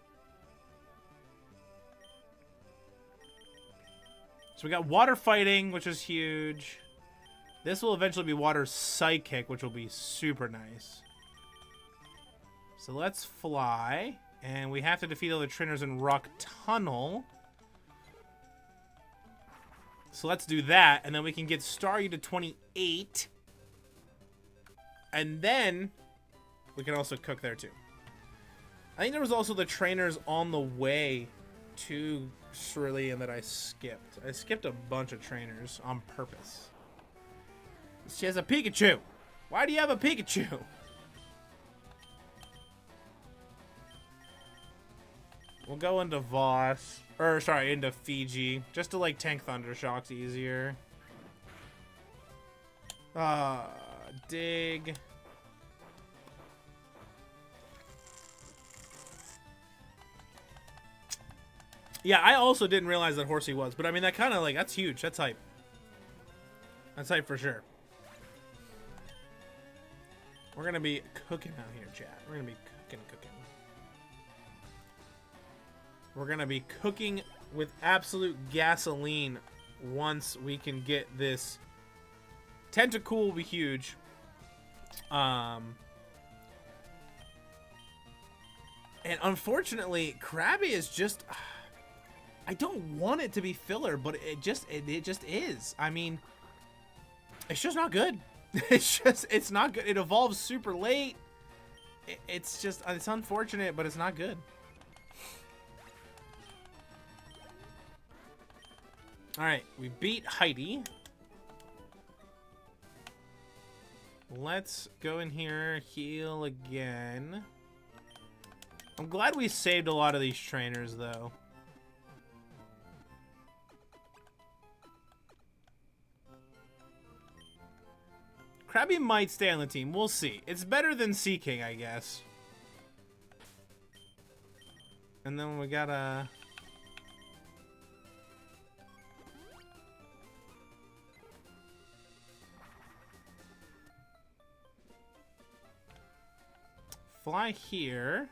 So we got Water Fighting, which is huge. This will eventually be Water Psychic, which will be super nice. So let's fly. And we have to defeat all the trainers in Rock Tunnel. So let's do that. And then we can get Staryu to 28. And then we can also cook there too. I think there was also the trainers on the way to Cerulean that I skipped. I skipped a bunch of trainers on purpose. She has a Pikachu. Why do you have a Pikachu? We'll go into Voss. Or, sorry, into Fiji. Just to, like, tank Thunder Shocks easier. Dig. Yeah, I also didn't realize that Horsey was. But, I mean, that kind of, like, that's huge. That's hype. That's hype for sure. We're going to be cooking out here, chat. We're going to be cooking. We're going to be cooking with absolute gasoline once we can get this. Tentacool will be huge. And unfortunately, Krabby is just... I don't want it to be filler, but it just is. I mean, it's just not good. It's not good. It evolves super late. It's unfortunate, but it's not good. Alright, we beat Heidi. Let's go in here, heal again. I'm glad we saved a lot of these trainers, though. Krabby might stay on the team. We'll see. It's better than Seaking, I guess. And then we gotta... fly here.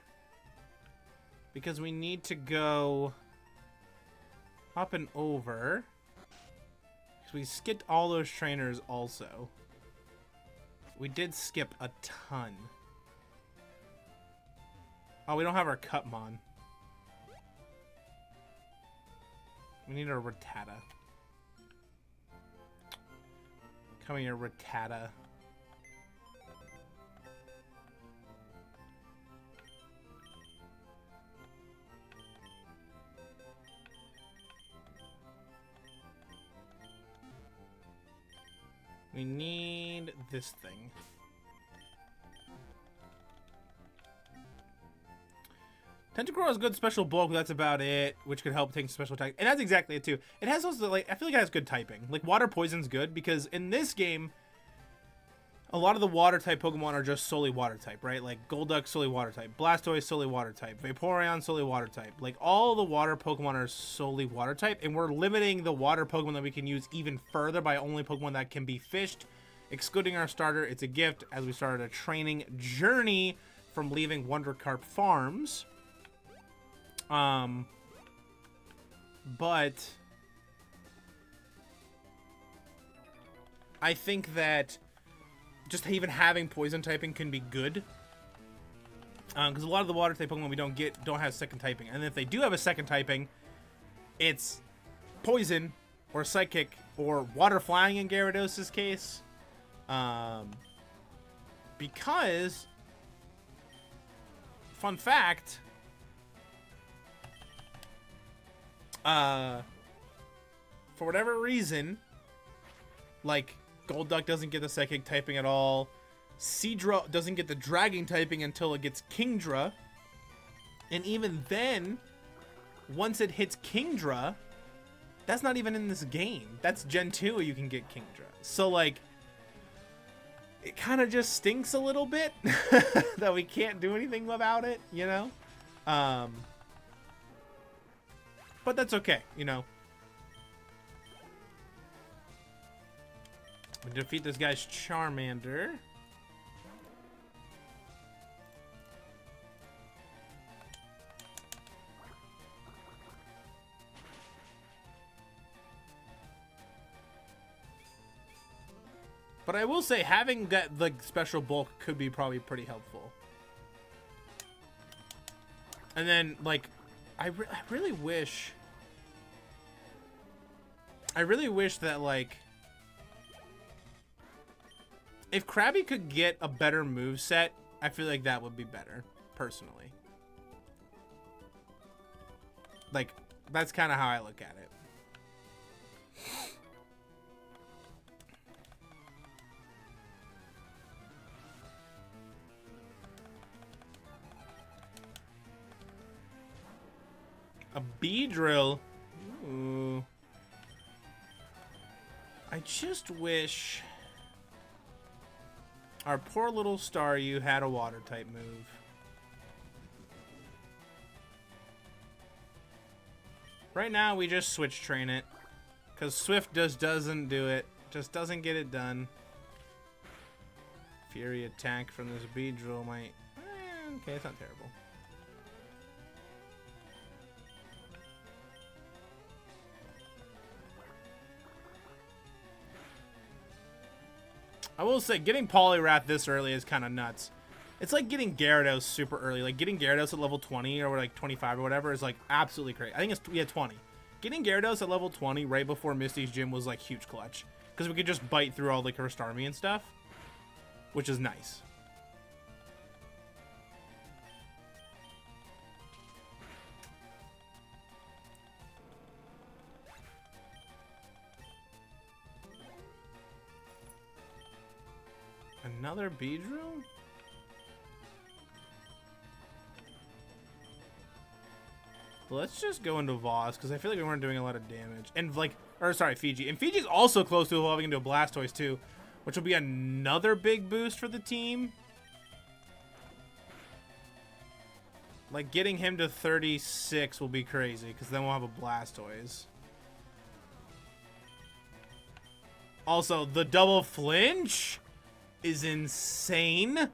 Because we need to go up and over. Because we skipped all those trainers also. We did skip a ton. Oh, we don't have our Cutmon. We need our Rattata. Come here, Rattata. We need this thing. Tentacruel has good special bulk, but that's about it, which could help take special attack. And that's exactly it too. It has also, like, I feel like it has good typing. Like, water poison's good because in this game, a lot of the water type Pokemon are just solely water type, right? Like Golduck solely water type, Blastoise solely water type, Vaporeon solely water type. Like all the water Pokemon are solely water type, and we're limiting the water Pokemon that we can use even further by only Pokemon that can be fished, excluding our starter. It's a gift as we started a training journey from leaving Karp Farms. But I think that just even having poison typing can be good, because a lot of the water type Pokemon we don't have second typing, and if they do have a second typing, it's poison or psychic or water flying in Gyarados' case, because fun fact, for whatever reason, like Golduck doesn't get the psychic typing at all. Seadra doesn't get the dragon typing until it gets Kingdra. And even then, once it hits Kingdra, that's not even in this game. That's Gen 2 you can get Kingdra. So, like, it kind of just stinks a little bit that we can't do anything about it, you know? But that's okay, you know? We defeat this guy's Charmander. But I will say, having that like special bulk could be probably pretty helpful. And then, like, I really wish that, like, if Krabby could get a better moveset, I feel like that would be better, personally. Like, that's kind of how I look at it. A Beedrill? Ooh. I just wish our poor little Staryu had a water type move. Right now we just switch train it, because Swift just doesn't do it. Just doesn't get it done. Fury attack from this Beedrill might... okay, it's not terrible. I will say, getting Poliwrath this early is kind of nuts. It's like getting Gyarados super early. Like, getting Gyarados at level 20 or like 25 or whatever is like absolutely crazy. I think it's, yeah, 20. Getting Gyarados at level 20 right before Misty's gym was like huge clutch. Because we could just bite through all like her Starmie and stuff. Which is nice. Another Beedrill? Let's just go into Voss, because I feel like we weren't doing a lot of damage. And like, or sorry, Fiji. And Fiji's also close to evolving into a Blastoise too, which will be another big boost for the team. Like, getting him to 36 will be crazy, because then we'll have a Blastoise. Also, the double flinch is insane.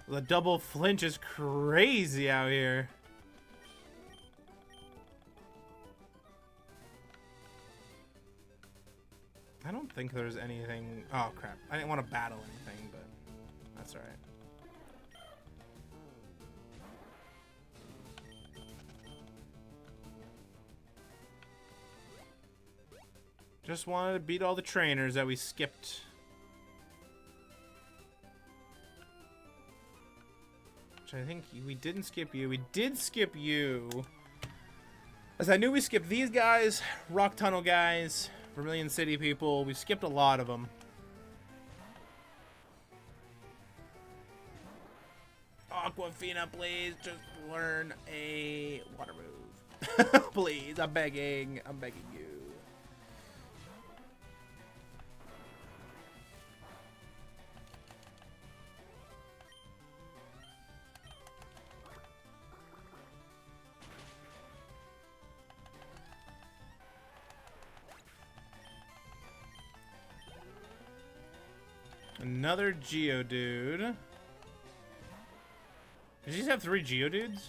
The double flinch is crazy out here. I don't think there's anything... oh, crap. I didn't want to battle anything, but that's alright. Just wanted to beat all the trainers that we skipped. Which I think we didn't skip you. We did skip you. As I knew we skipped these guys, Rock Tunnel guys, Vermilion City people. We skipped a lot of them. Aquafina, please just learn a water move. Please, I'm begging. I'm begging you. Another Geodude. Does he have 3 Geodudes?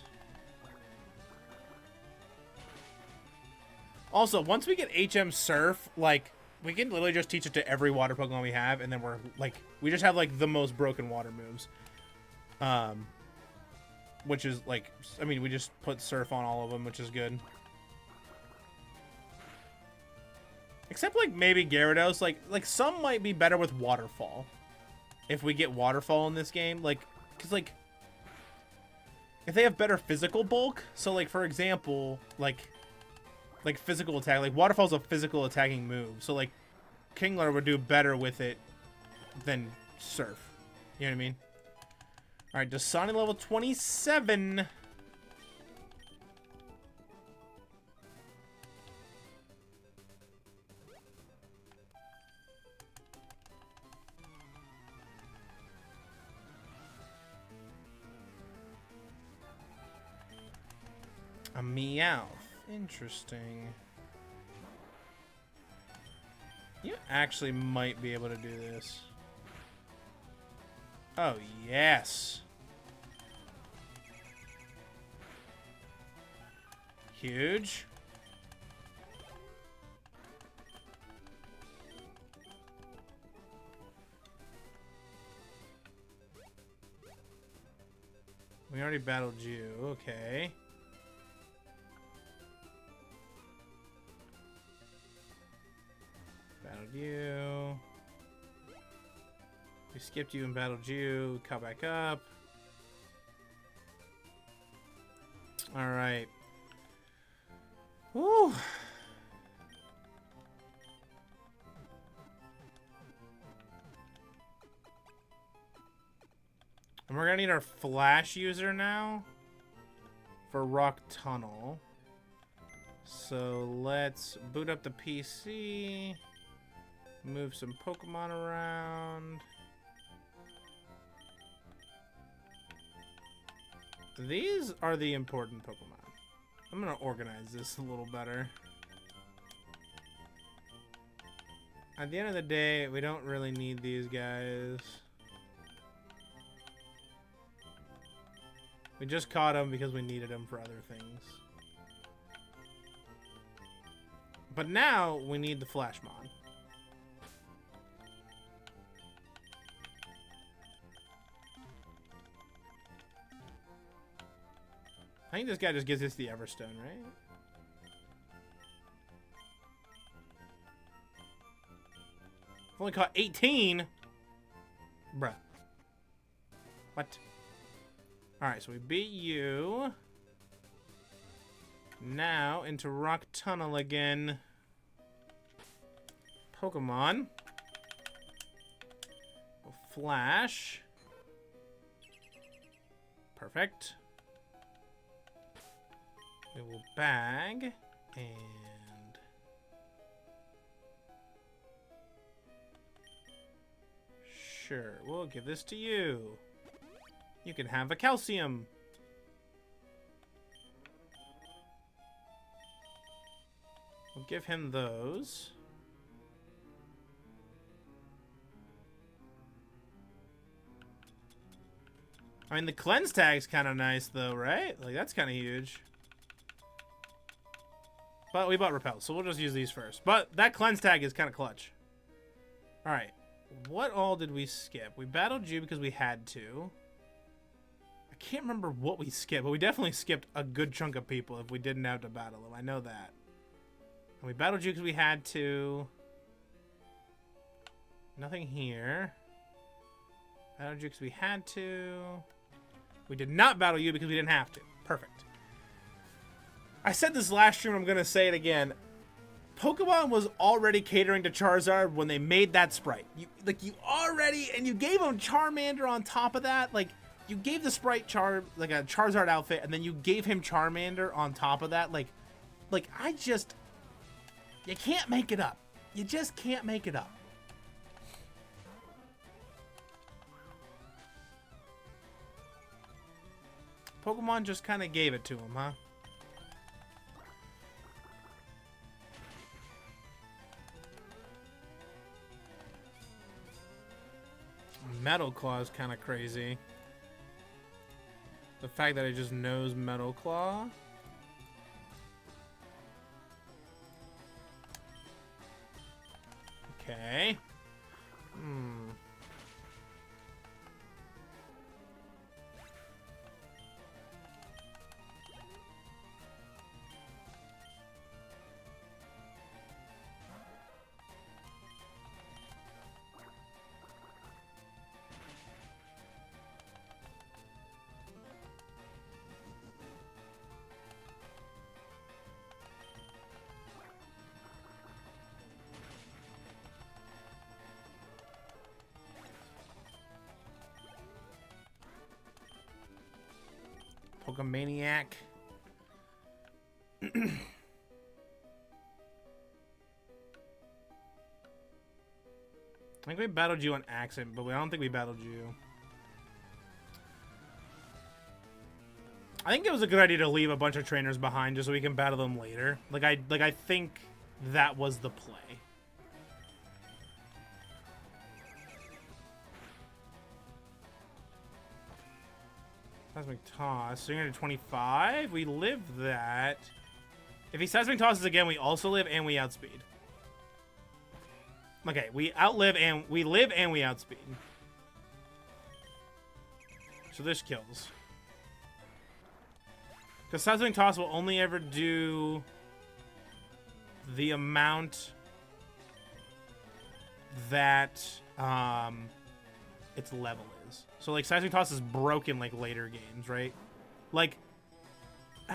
Also, once we get HM Surf, like, we can literally just teach it to every water Pokemon we have, and then we're, like, we just have, like, the most broken water moves. Which is, like, I mean, we just put Surf on all of them, which is good. Except, like, maybe Gyarados. Like, some might be better with Waterfall. If we get Waterfall in this game. Like, because, like, if they have better physical bulk. So, like, for example, like physical attack. Like, Waterfall's a physical attacking move. So, like, Kingler would do better with it than Surf. You know what I mean? Alright, Dasani level 27. A Meowth. Interesting. You actually might be able to do this. Oh, yes. Huge. We already battled you. Okay. Battled you. We skipped you and battled you. Caught back up. Alright. Woo! And we're gonna need our Flash user now for Rock Tunnel. So let's boot up the PC. Move some Pokemon around. These are the important Pokemon. I'm gonna organize this a little better. At the end of the day, we don't really need these guys. We just caught them because we needed them for other things. But now we need the Flashmon. I think this guy just gives us the Everstone, right? Only caught 18? Bruh. What? Alright, so we beat you. Now into Rock Tunnel again. Pokemon. Flash. Perfect. We will bag and sure, we'll give this to you. You can have a calcium. We'll give him those. I mean, the cleanse tag's kind of nice though, right? Like, that's kind of huge. But we bought Repel, so we'll just use these first. But that cleanse tag is kind of clutch. Alright. What all did we skip? We battled you because we had to. I can't remember what we skipped, but we definitely skipped a good chunk of people if we didn't have to battle them. I know that. And we battled you because we had to. Nothing here. Battled you because we had to. We did not battle you because we didn't have to. Perfect. I said this last stream, I'm going to say it again. Pokemon was already catering to Charizard when they made that sprite. You already, and you gave him Charmander on top of that. Like, you gave the sprite like a Charizard outfit, and then you gave him Charmander on top of that. Like, you can't make it up. You just can't make it up. Pokemon just kind of gave it to him, huh? Metal Claw is kind of crazy. The fact that it just knows Metal Claw. Okay. Pokemaniac. I think we battled you on accident, but I don't think we battled you. I think it was a good idea to leave a bunch of trainers behind just so we can battle them later. I think that was the play. Seismic Toss. 325. We live that. If he Seismic Tosses again, we also live and we outspeed. Okay, we live and we outspeed. So this kills. Because Seismic Toss will only ever do the amount that its level is. So like Seismic Toss is broken like later games, right? Like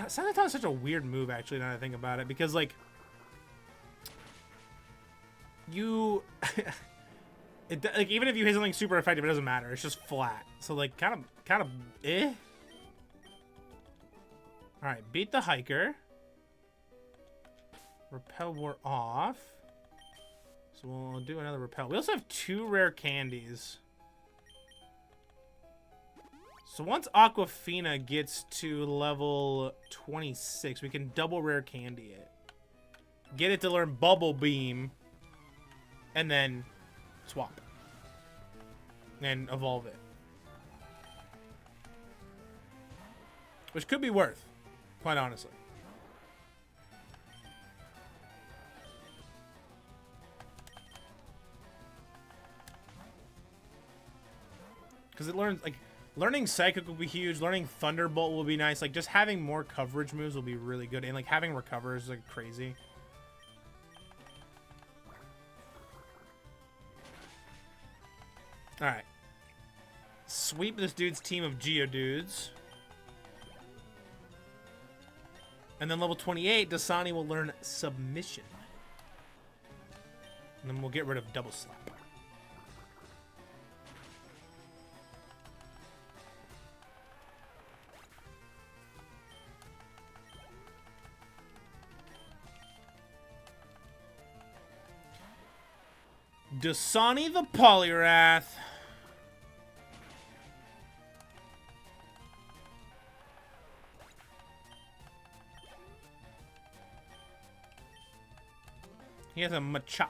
Seismic Toss is such a weird move actually now that I think about it, because like you like even if you hit something super effective, it doesn't matter. It's just flat. So like kind of eh. All right, beat the hiker. Repel we're off. So we'll do another repel. We also have 2 rare candies. So once Aquafina gets to level 26, we can double rare candy it. Get it to learn Bubble Beam. And then swap. And evolve it. Which could be worth, quite honestly. Because it learns, like, learning Psychic will be huge. Learning Thunderbolt will be nice. Like, just having more coverage moves will be really good. And, like, having Recover is, like, crazy. Alright. Sweep this dude's team of Geodudes. And then level 28, Dasani will learn Submission. And then we'll get rid of Double Slap. Dasani the Poliwrath. He has a Machop.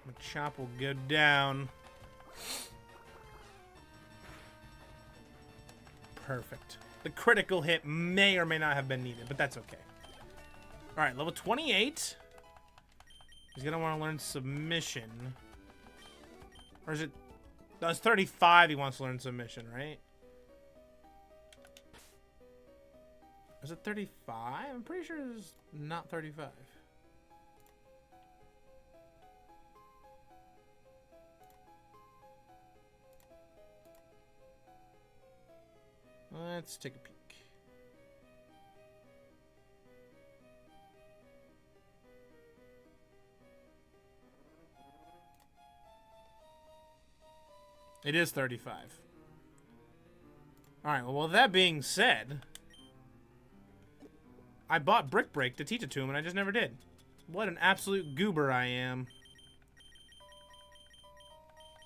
Machop will go down. Perfect. The critical hit may or may not have been needed, but that's okay. Alright, level 28. He's going to want to learn Submission. Or is it... No, it's 35 he wants to learn Submission, right? Is it 35? I'm pretty sure it's not 35. Let's take a peek. It is 35. Alright, well, with that being said, I bought Brick Break to teach it to him, and I just never did. What an absolute goober I am.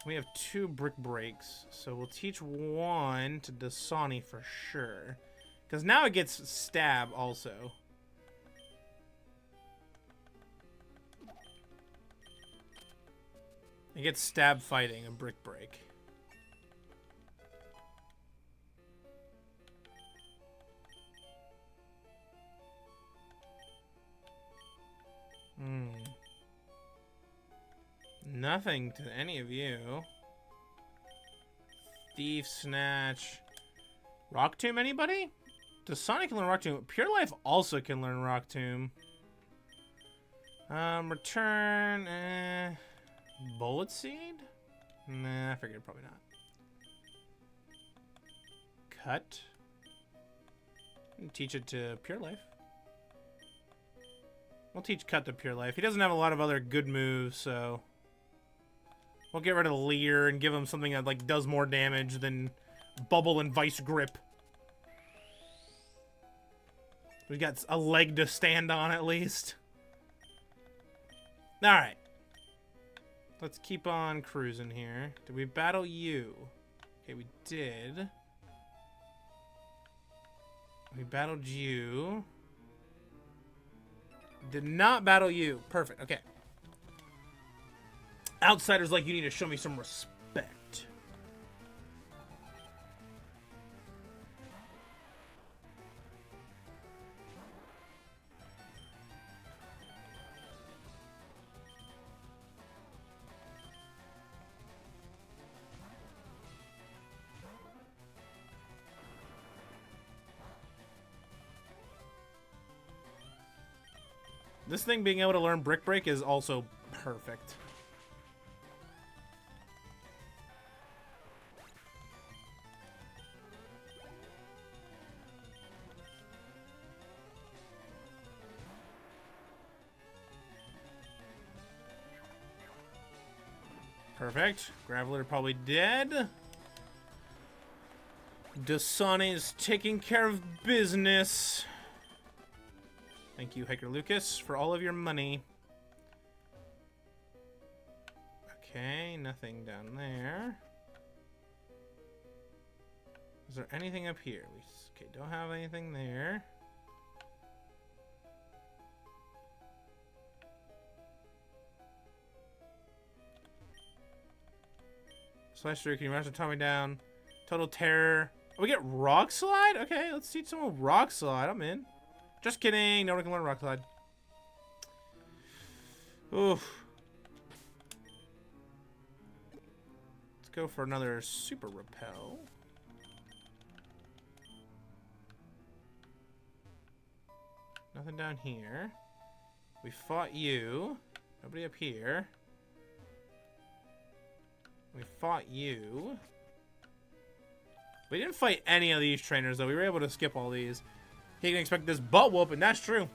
We have 2 Brick Breaks, so we'll teach 1 to Dasani for sure. Because now it gets Stab also. It gets Stab fighting, a Brick Break. Nothing to any of you. Thief, Snatch. Rock Tomb, anybody? Dasani can learn Rock Tomb. Pure Life also can learn Rock Tomb. Return. Bullet Seed? Nah, I figured probably not. Cut. Teach it to Pure Life. We'll teach Cut to Pure Life. He doesn't have a lot of other good moves, so we'll get rid of Leer and give him something that like does more damage than Bubble and Vice Grip. We got a leg to stand on at least. All right. Let's keep on cruising here. Did we battle you? Okay, we did. We battled you. Did not battle you. Perfect. Okay. Outsiders like you need to show me some respect. This thing being able to learn Brick Break is also perfect. Perfect. Graveler probably dead. Dasani is taking care of business. Thank you, Hiker Lucas, for all of your money. Okay, nothing down there. Is there anything up here? Okay, don't have anything there. Slash through, can you rush the Tommy down? Total Terror. Oh, we get Rock Slide? Okay, let's teach someone Rock Slide. I'm in. Just kidding. No one can learn Rock Slide. Oof. Let's go for another Super Repel. Nothing down here. We fought you. Nobody up here. We fought you. We didn't fight any of these trainers, though. We were able to skip all these. He can expect this butt whoop, and that's true.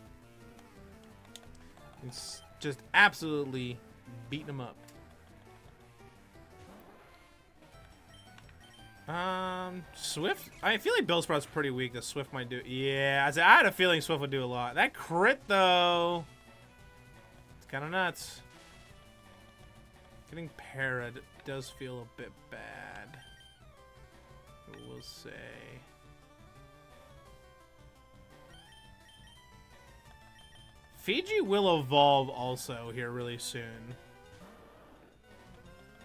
It's just absolutely beating him up. Swift? I feel like Bellsprout's pretty weak. The Swift might do. Yeah, I had a feeling Swift would do a lot. That crit, though. It's kind of nuts. Getting parried does feel a bit bad. We'll say. Fiji will evolve also here really soon.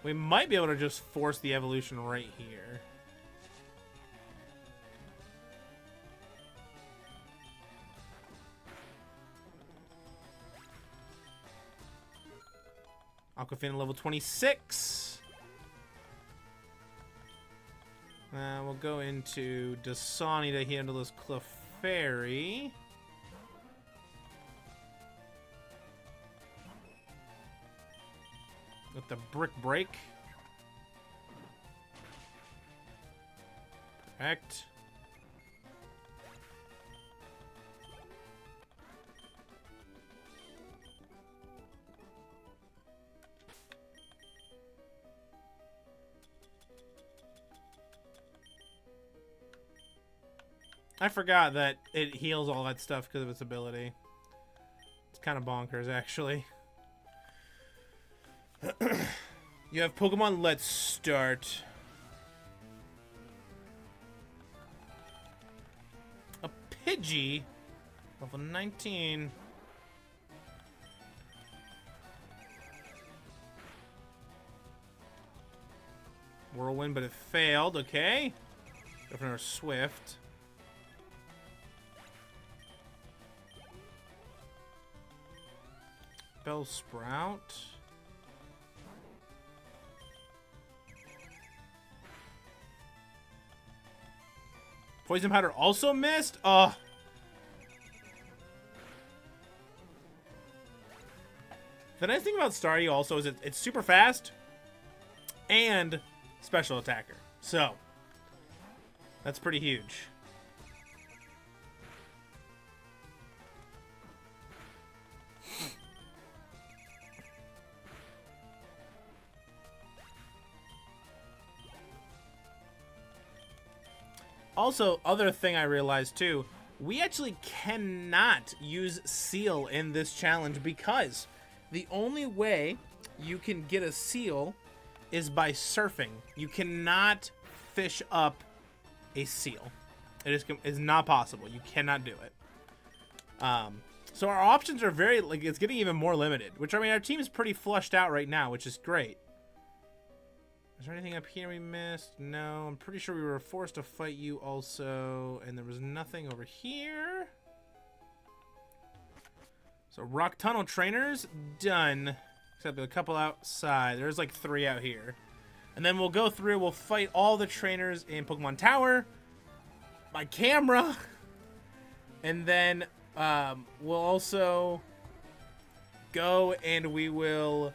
We might be able to just force the evolution right here. Aquafina level 26. We'll go into Dasani to handle this Clefairy. With the Brick Break. Perfect. I forgot that it heals all that stuff because of its ability. It's kind of bonkers, actually. You have Pokemon Let's Start. A Pidgey. Level 19. Whirlwind, but it failed. Okay. Go for another Swift. Bellsprout. Poison Powder also missed? Ugh. The nice thing about Staryu also is it's super fast and special attacker. So, that's pretty huge. Also, other thing I realized too, we actually cannot use Seal in this challenge because the only way you can get a Seal is by surfing. You cannot fish up a Seal. It is not possible. You cannot do it. So our options are very, like, it's getting even more limited, which, I mean, our team is pretty flushed out right now, which is great. Is there anything up here we missed? No, I'm pretty sure we were forced to fight you also, and there was nothing over here. So Rock Tunnel Trainers, done. Except a couple outside. There's like 3 out here. And then we'll go through, we'll fight all the trainers in Pokemon Tower. My camera. And then we'll also go and we will...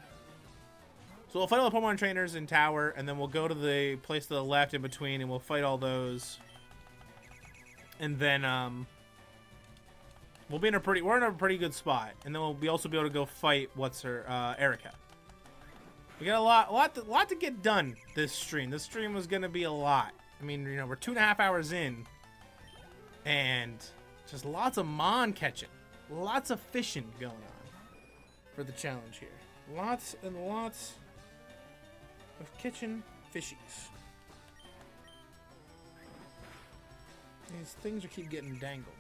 So we'll fight all the Pokemon trainers in Tower, and then we'll go to the place to the left in between, and we'll fight all those. And then we're in a pretty good spot. And then we'll also be able to go fight Erica. We got a lot to get done this stream. This stream was gonna be a lot. I mean, you know, we're 2.5 hours in, and just lots of mon catching, lots of fishing going on for the challenge here. Lots and lots of kitchen fishies. These things are keep getting dangled.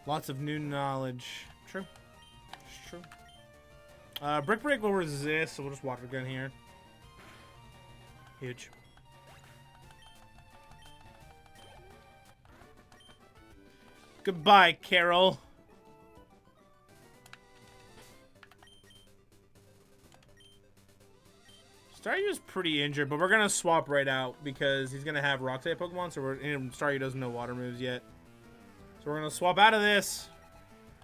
Lots of new knowledge. True. It's true. Brick Break will resist, so we'll just water gun here. Huge. Goodbye, Carol. Staryu's pretty injured, but we're gonna swap right out because he's gonna have Rock type Pokemon, so Staryu doesn't know water moves yet. So we're gonna swap out of this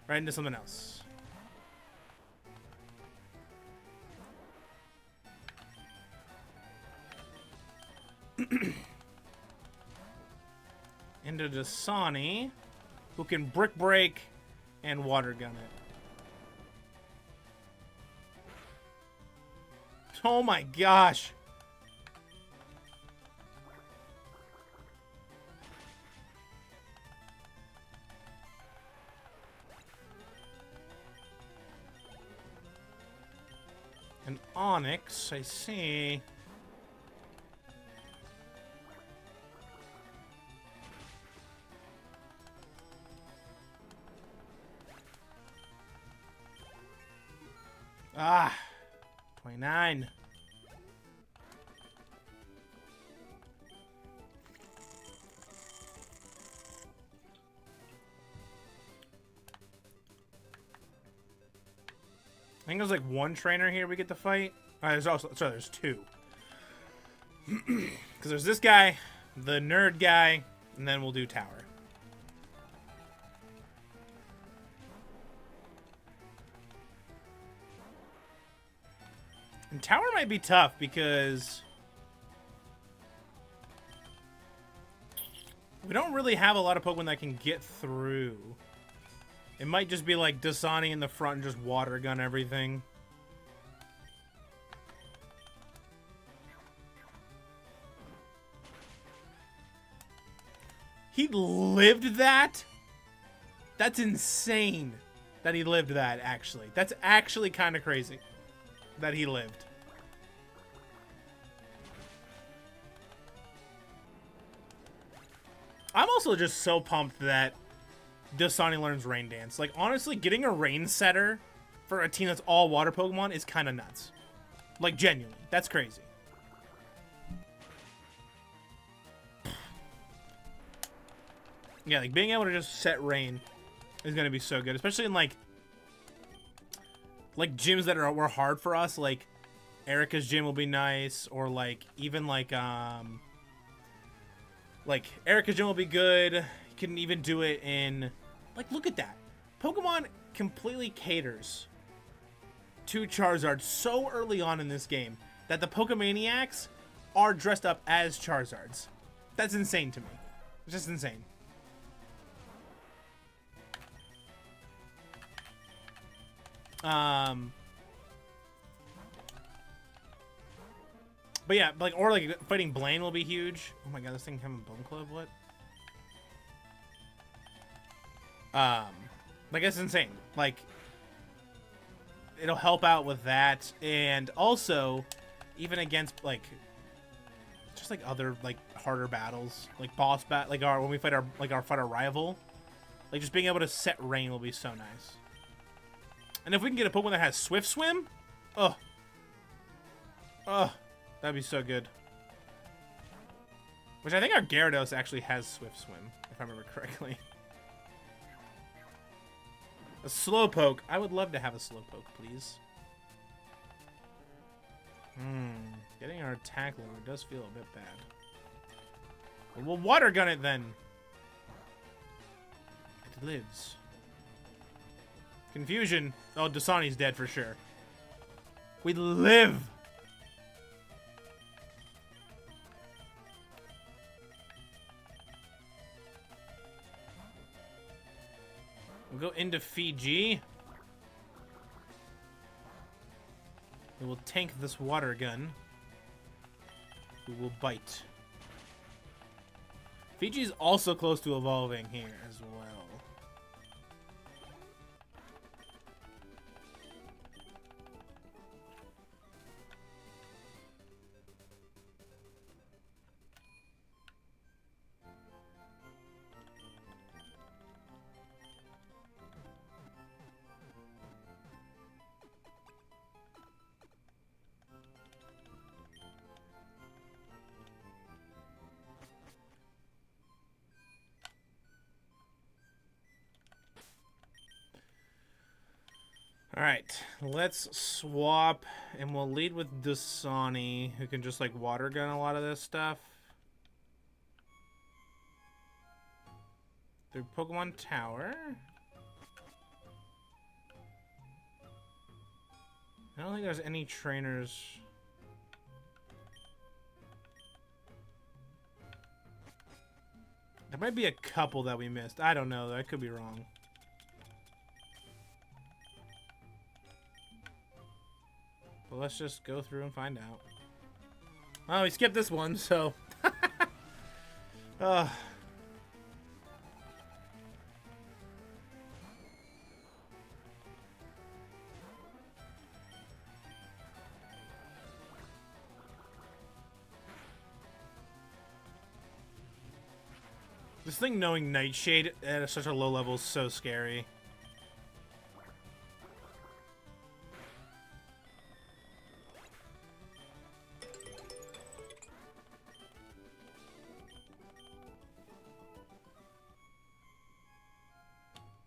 right into something else. Into Dasani, who can Brick Break and Water Gun it. Oh my gosh. An Onyx, I see. Ah, 29. I think there's like 1 trainer here we get to fight. There's also, sorry, there's 2. Because there's this guy, the nerd guy, and then we'll do Tower. And Tower might be tough because we don't really have a lot of Pokemon that can get through. It might just be like Dasani in the front and just water gun everything. He lived that? That's insane that he lived that, actually. That's actually kind of crazy that he lived. I'm also just so pumped that Dasani learns Rain Dance. Like, honestly, getting a Rain Setter for a team that's all water Pokemon is kind of nuts. Like, genuinely. That's crazy. Yeah, like, being able to just set Rain is going to be so good. Especially in, like gyms that were hard for us. Like, Erica's gym will be nice, or like even like Erica's gym will be good. You can even do it in, like, look at that. Pokemon completely caters to Charizard so early on in this game that the Pokemaniacs are dressed up as Charizards. That's insane to me. It's just insane. But yeah, like, or like fighting Blaine will be huge. Oh my god, this thing having Bone Club, what? Like, it's insane. Like, it'll help out with that, and also even against like just like other like harder battles, like boss like our when we fight our rival, like just being able to set rain will be so nice. And if we can get a Pokemon that has Swift Swim, oh, that'd be so good. Which I think our Gyarados actually has Swift Swim, if I remember correctly. A Slowpoke. I would love to have a Slowpoke, please. Getting our attack lower does feel a bit bad. But we'll Water Gun it then. It lives. Confusion. Oh, Dasani's dead for sure. We live. We'll go into Fiji. We will tank this water gun. We will bite. Fiji's also close to evolving here as well. Alright, let's swap, and we'll lead with Dasani, who can just, like, water gun a lot of this stuff. Through Pokemon Tower. I don't think there's any trainers. There might be a couple that we missed. I don't know, though. I could be wrong. But let's just go through and find out. Oh, we skipped this one, so... This thing knowing Nightshade at such a low level is so scary.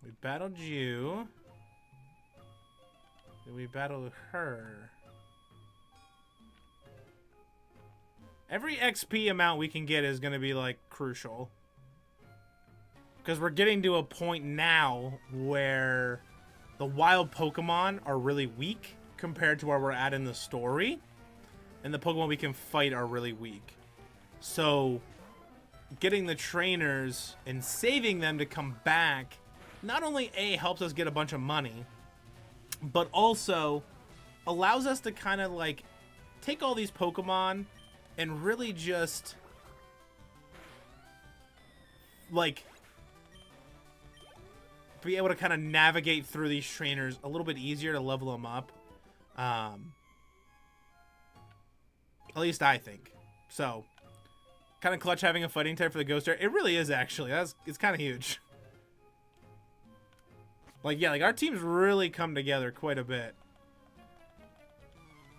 We battled you. Then we battled her. Every XP amount we can get is going to be, like, crucial. Because we're getting to a point now where the wild Pokemon are really weak compared to where we're at in the story. And the Pokemon we can fight are really weak. So, getting the trainers and saving them to come back not only A, helps us get a bunch of money, but also allows us to kind of, like, take all these Pokemon and really just, like, be able to kind of navigate through these trainers a little bit easier to level them up. At least I think. So, kind of clutch having a fighting type for the Ghost Air. It really is, actually. It's kind of huge. Like, yeah, like, our team's really come together quite a bit.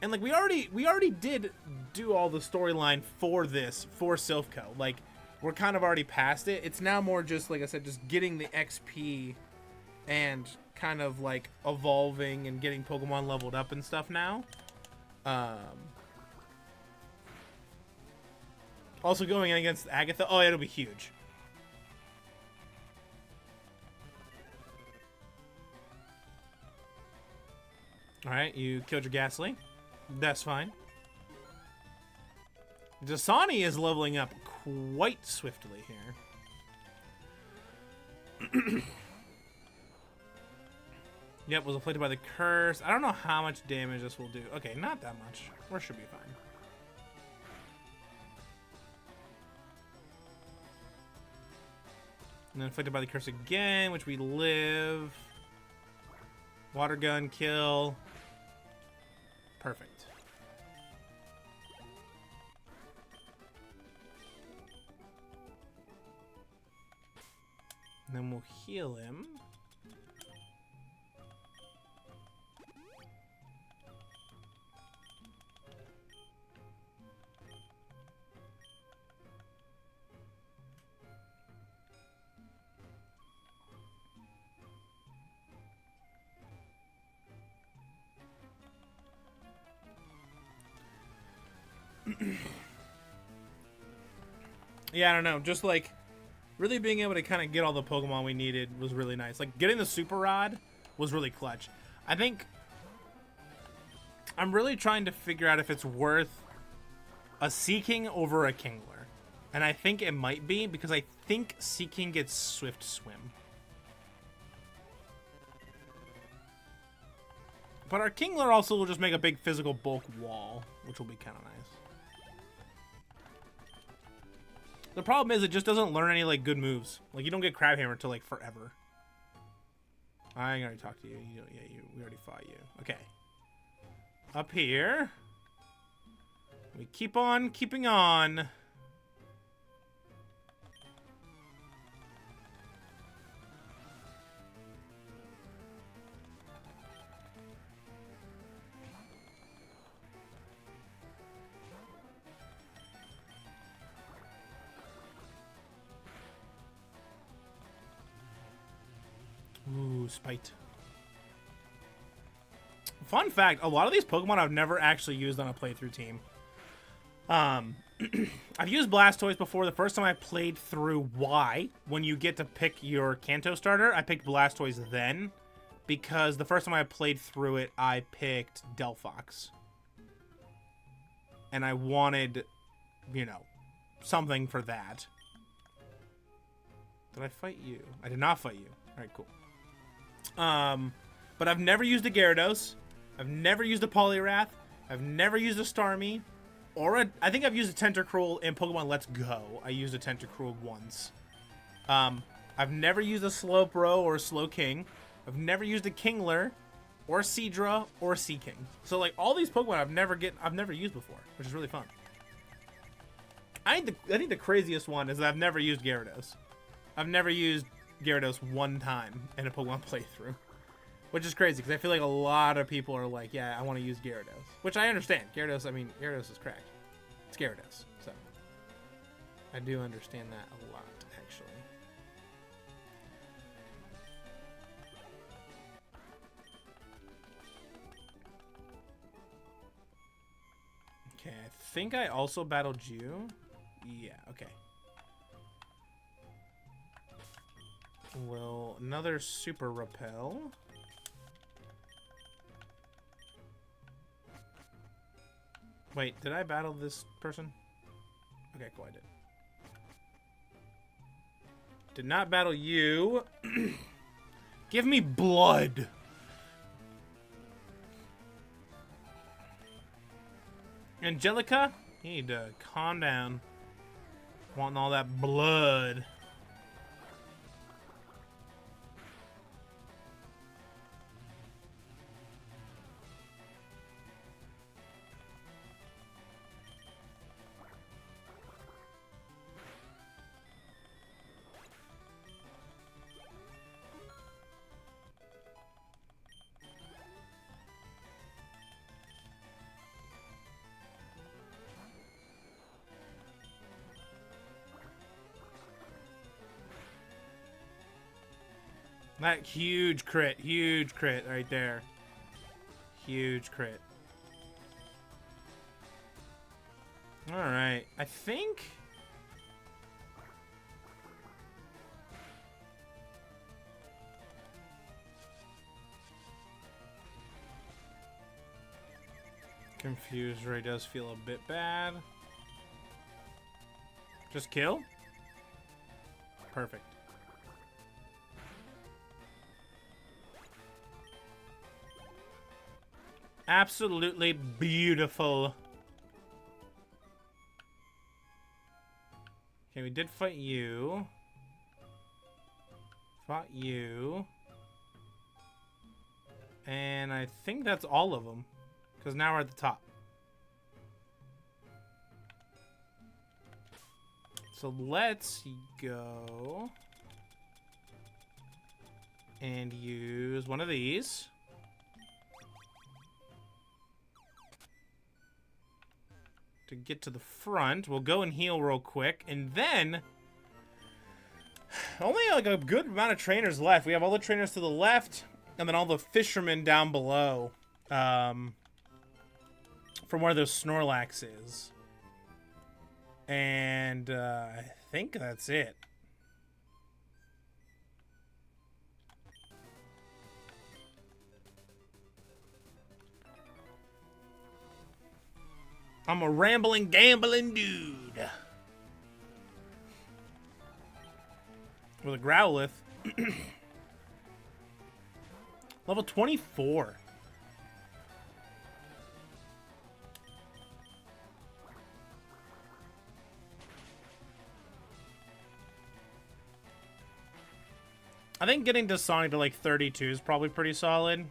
And, like, we already did do all the storyline for this, for Silphco. Like, we're kind of already past it. It's now more just, like I said, just getting the XP and kind of, like, evolving and getting Pokemon leveled up and stuff now. Also going in against Agatha. Oh, it'll be huge. Alright, you killed your Ghastly. That's fine. Dasani is leveling up quite swiftly here. Yep, was afflicted by the curse. I don't know how much damage this will do. Okay, not that much. We should be fine. And then afflicted by the curse again, which we live. Water gun, kill. Perfect. And then we'll heal him. Yeah, I don't know. Just like really being able to kind of get all the Pokemon we needed was really nice. Like getting the Super Rod was really clutch. I think I'm really trying to figure out if it's worth a Seaking over a Kingler. And I think it might be because I think Seaking gets Swift Swim. But our Kingler also will just make a big physical bulk wall, which will be kind of nice. The problem is it just doesn't learn any like good moves. Like you don't get Crab Hammer until like forever. I already talked to you. We already fought you. Okay. Up here. We keep on keeping on. Ooh, Spite. Fun fact, a lot of these Pokemon I've never actually used on a playthrough team. I've used Blastoise before. The first time I played through Y, when you get to pick your Kanto starter, I picked Blastoise then. Because the first time I played through it, I picked Delphox. And I wanted, you know, something for that. Did I fight you? I did not fight you. Alright, cool. But I've never used a Gyarados. I've never used a Poliwrath. I've never used a Starmie. I think I've used a Tentacruel in Pokemon Let's Go. I used a Tentacruel once. I've never used a Slowbro or a Slowking. I've never used a Kingler or a Seadra or a Seaking. So like all these Pokemon I've never used before, which is really fun. I think the craziest one is that I've never used Gyarados. I've never used Gyarados one time in a Pokemon playthrough, which is crazy because I feel like a lot of people are like, yeah, I want to use Gyarados, which I understand. Gyarados is cracked. It's Gyarados, so I do understand that a lot, actually. Okay, I think I also battled you. Yeah, okay. Well, another Super Repel. Wait, did I battle this person? Okay, cool, I did. Did not battle you. Give me blood. Angelica, you need to calm down. Wanting all that blood. That huge crit right there. Huge crit. I think... Confused Ray does feel a bit bad. Just kill? Perfect. Absolutely beautiful. Okay, we did fight you. Fought you. And I think that's all of them. Because now we're at the top. So let's go and use one of these. To get to the front. We'll go and heal real quick. And then... only like a good amount of trainers left. We have all the trainers to the left. And then all the fishermen down below. From where the Snorlax is. And I think that's it. I'm a rambling, gambling dude. With a Growlithe. Level 24. I think getting Dasani to like 32 is probably pretty solid.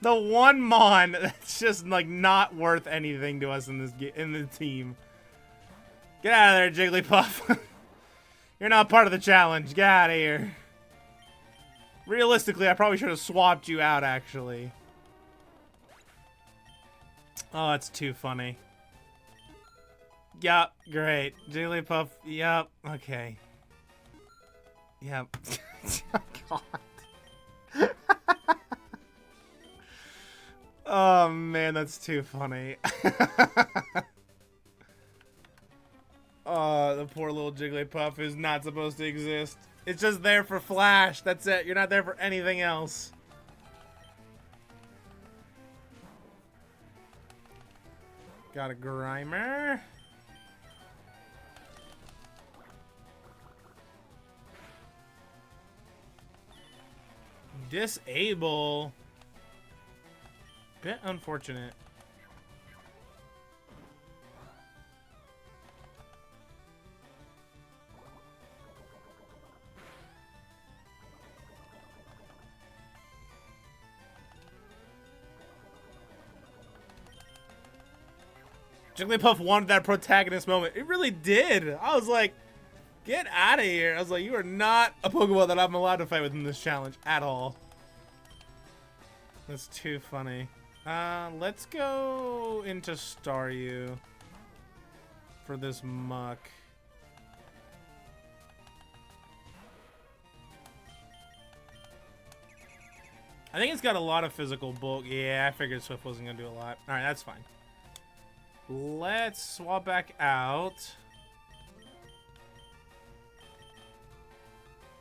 The one Mon that's just like not worth anything to us in this in the team. Get out of there, Jigglypuff. You're not part of the challenge. Get out of here. Realistically, I probably should have swapped you out, actually. Oh, that's too funny. Yup, great. Jigglypuff, yup, okay. Yep. Oh, God. Oh, man, that's too funny. Oh, the poor little Jigglypuff is not supposed to exist. It's just there for Flash. That's it. You're not there for anything else. Got a Grimer. Disable. Bit unfortunate. Jigglypuff wanted that protagonist moment. It really did. I was like, get out of here. I was like, you are not a Pokemon that I'm allowed to fight with in this challenge at all. That's too funny. Let's go into Staryu for this muck. I think it's got a lot of physical bulk. Yeah, I figured Swift wasn't going to do a lot. Alright, that's fine. Let's swap back out.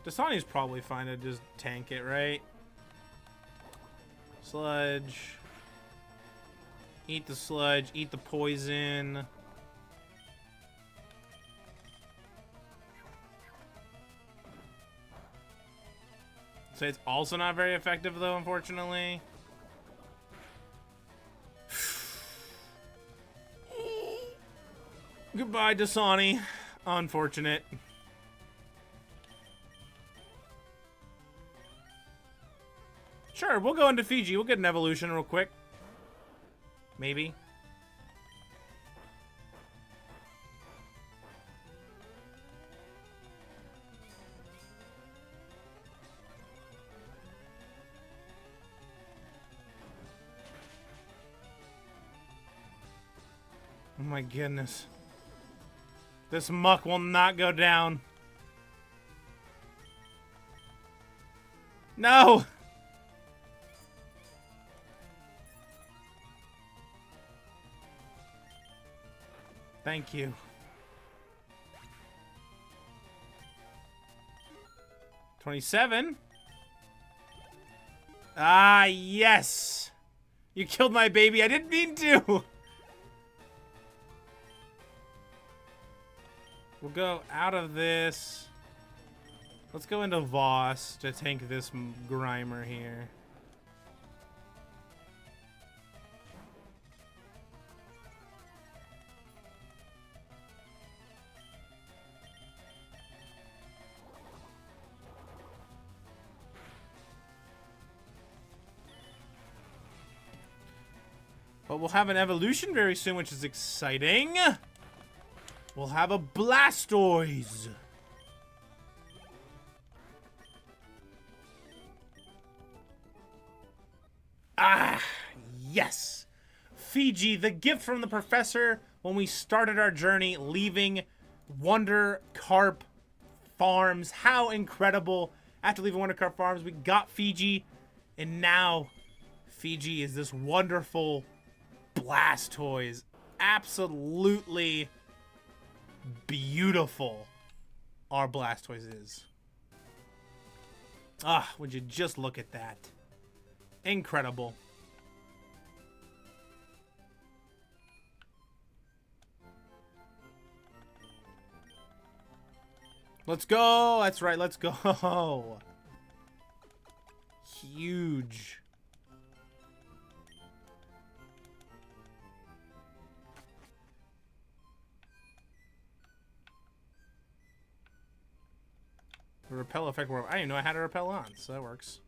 Dasani's probably fine to just tank it, right? Sludge. Eat the sludge. Eat the poison. So it's also not very effective, though, unfortunately. Goodbye, Dasani. Unfortunate. Sure, we'll go into Fiji. We'll get an evolution real quick. Maybe. my goodness. This muck will not go down. No! Thank you. $27. Ah, yes! You killed my baby. I didn't mean to! We'll go out of this. Let's go into Voss to tank this Grimer here. But we'll have an evolution very soon, which is exciting. We'll have a Blastoise. Ah, yes. Fiji, the gift from the professor when we started our journey leaving Wonder Karp Farms. How incredible. After leaving Wonder Karp Farms, we got Fiji. And now Fiji is this wonderful Blastoise. Absolutely beautiful our Blastoise is. Ah, would you just look at that. Incredible. Let's go. That's right. Let's go. Huge. The repel effect. I didn't even know I had a repel on, so that works.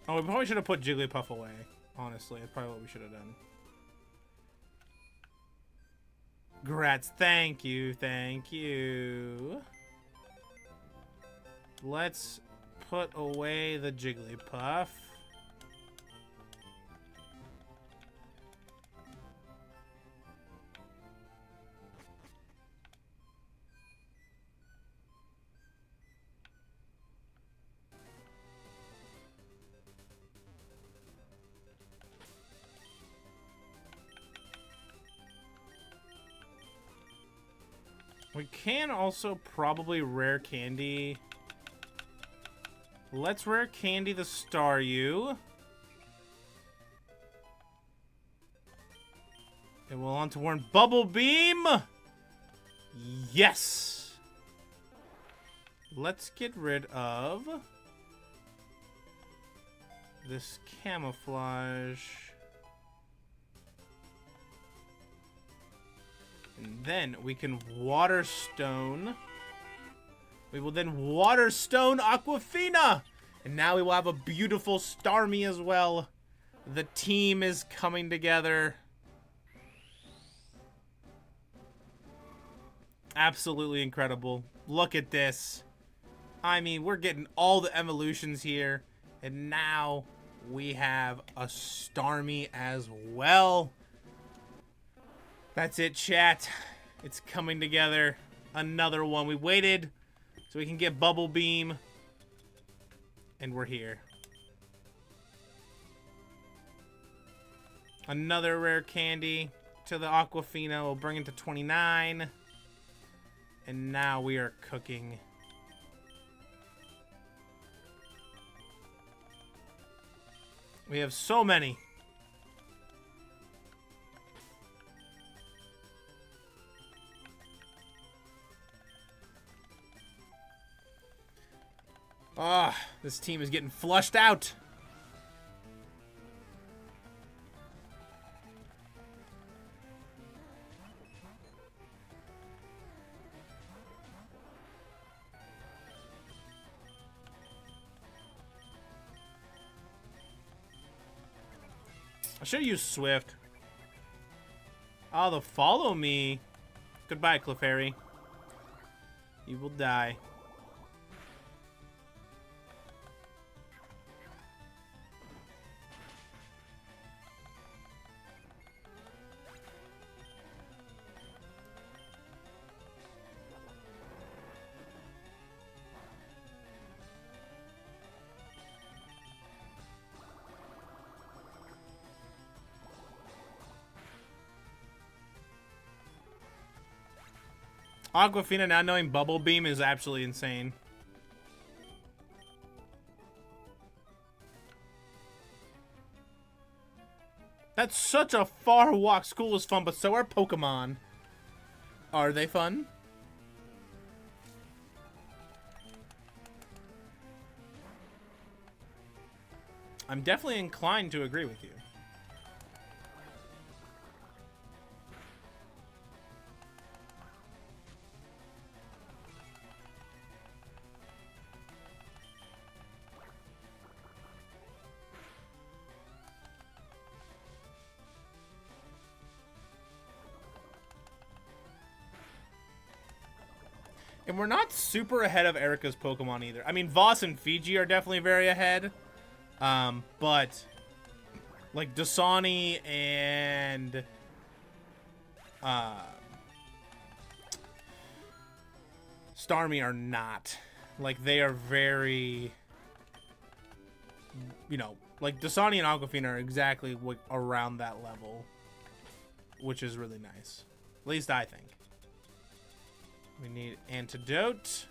Oh, we probably should have put Jigglypuff away. Honestly, that's probably what we should have done. Grats, thank you, thank you. Let's put away the Jigglypuff. We can also probably rare candy. Let's rare candy the Staryu. And we'll on to Warren Bubble Beam. Yes. Let's get rid of this camouflage. And then we can Water Stone. We will then Water Stone Aquafina. And now we will have a beautiful Starmie as well. The team is coming together. Absolutely incredible. Look at this. I mean, we're getting all the evolutions here. And now we have a Starmie as well. That's it, chat. It's coming together. Another one. We waited so we can get Bubble Beam. And we're here. Another rare candy to the Aquafina. We'll bring it to 29. And now we are cooking. We have so many. Ah, this team is getting flushed out. I should use Swift. Oh, they'll follow me. Goodbye, Clefairy. You will die. Aquafina now knowing Bubble Beam is absolutely insane. That's such a far walk. School is fun, but so are Pokemon. Are they fun? I'm definitely inclined to agree with you. And we're not super ahead of Erica's Pokemon either. I mean, Voss and Fiji are definitely very ahead. But like Dasani and Starmie are not. Like, they are very, you know, like Dasani and Aquafina are exactly around that level, which is really nice. At least I think. We need antidote.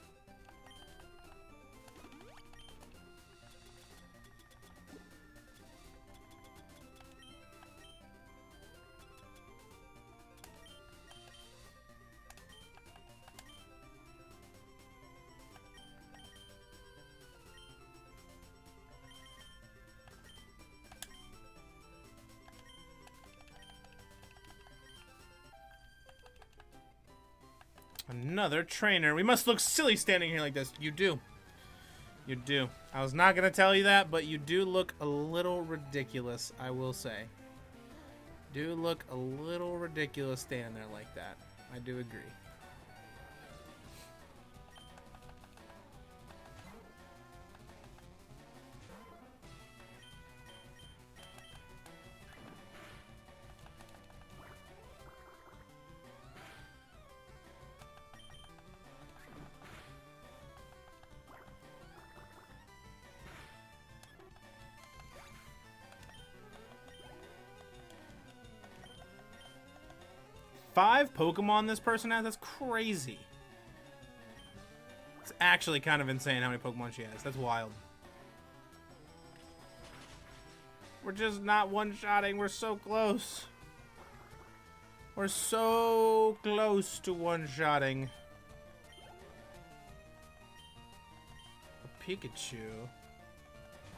Another trainer. We must look silly standing here like this. You do. You do. I was not going to tell you that, but you do look a little ridiculous, I will say. Do look a little ridiculous standing there like that. I do agree. Five Pokemon this person has? That's crazy. It's actually kind of insane how many Pokemon she has. That's wild. We're just not one-shotting. We're so close. We're so close to one-shotting. A Pikachu.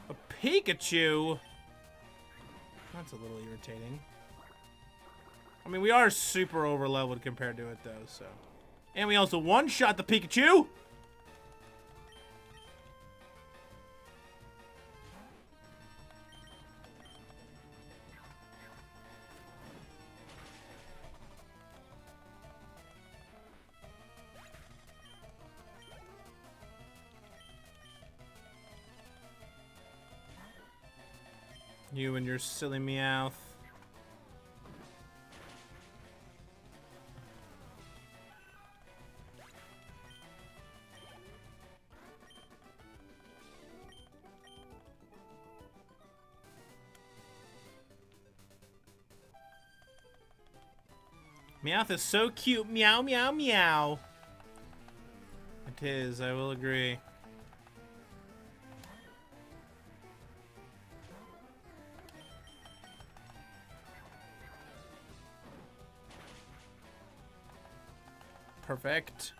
A Pikachu? That's a little irritating. I mean, we are super over-leveled compared to it, though, so. And we also one-shot the Pikachu! You and your silly Meowth. Meowth is so cute. Meow, meow, meow. It is, I will agree. Perfect.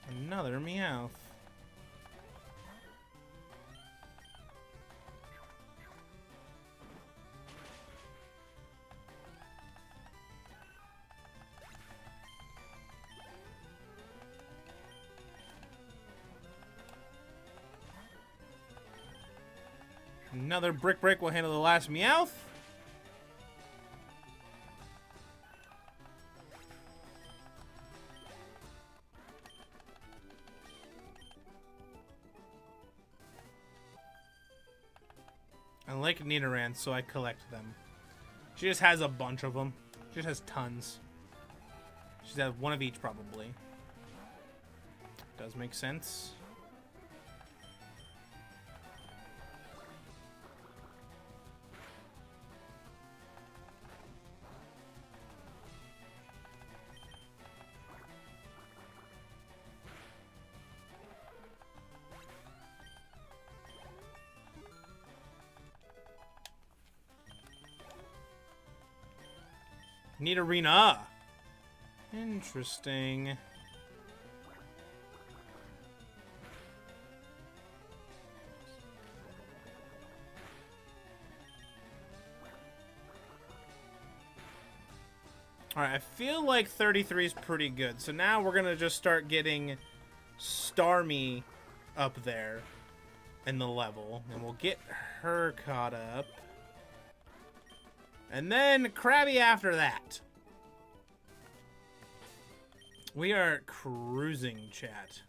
Another Meowth. Another Brick Break will handle the last Meowth. I like Nidoran, so I collect them. She just has a bunch of them. She just has tons. She's has one of each, probably. Does make sense. Need arena. Interesting. Alright, I feel like 33 is pretty good. So now we're going to just start getting Starmie up there in the level. And we'll get her caught up. And then Krabby after that. We are cruising, chat.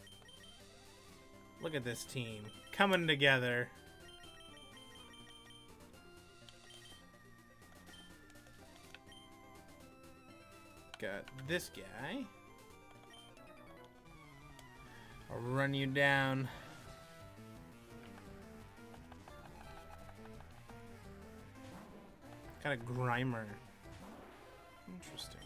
Look at this team coming together. Got this guy. I'll run you down. Got a Grimer. Interesting.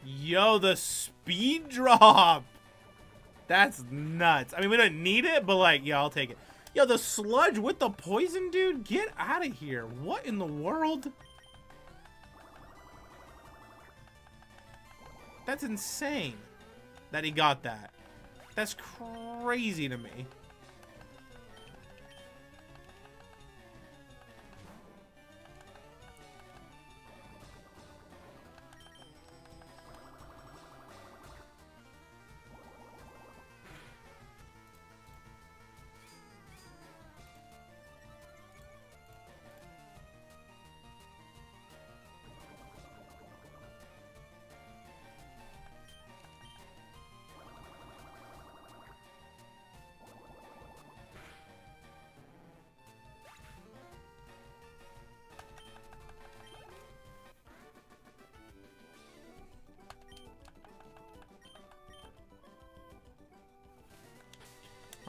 Yo, the speed drop! That's nuts. I mean, we don't need it, but like, yeah, I'll take it. Yo, the sludge with the poison, dude? Get out of here. What in the world? That's insane that he got that. That's crazy to me.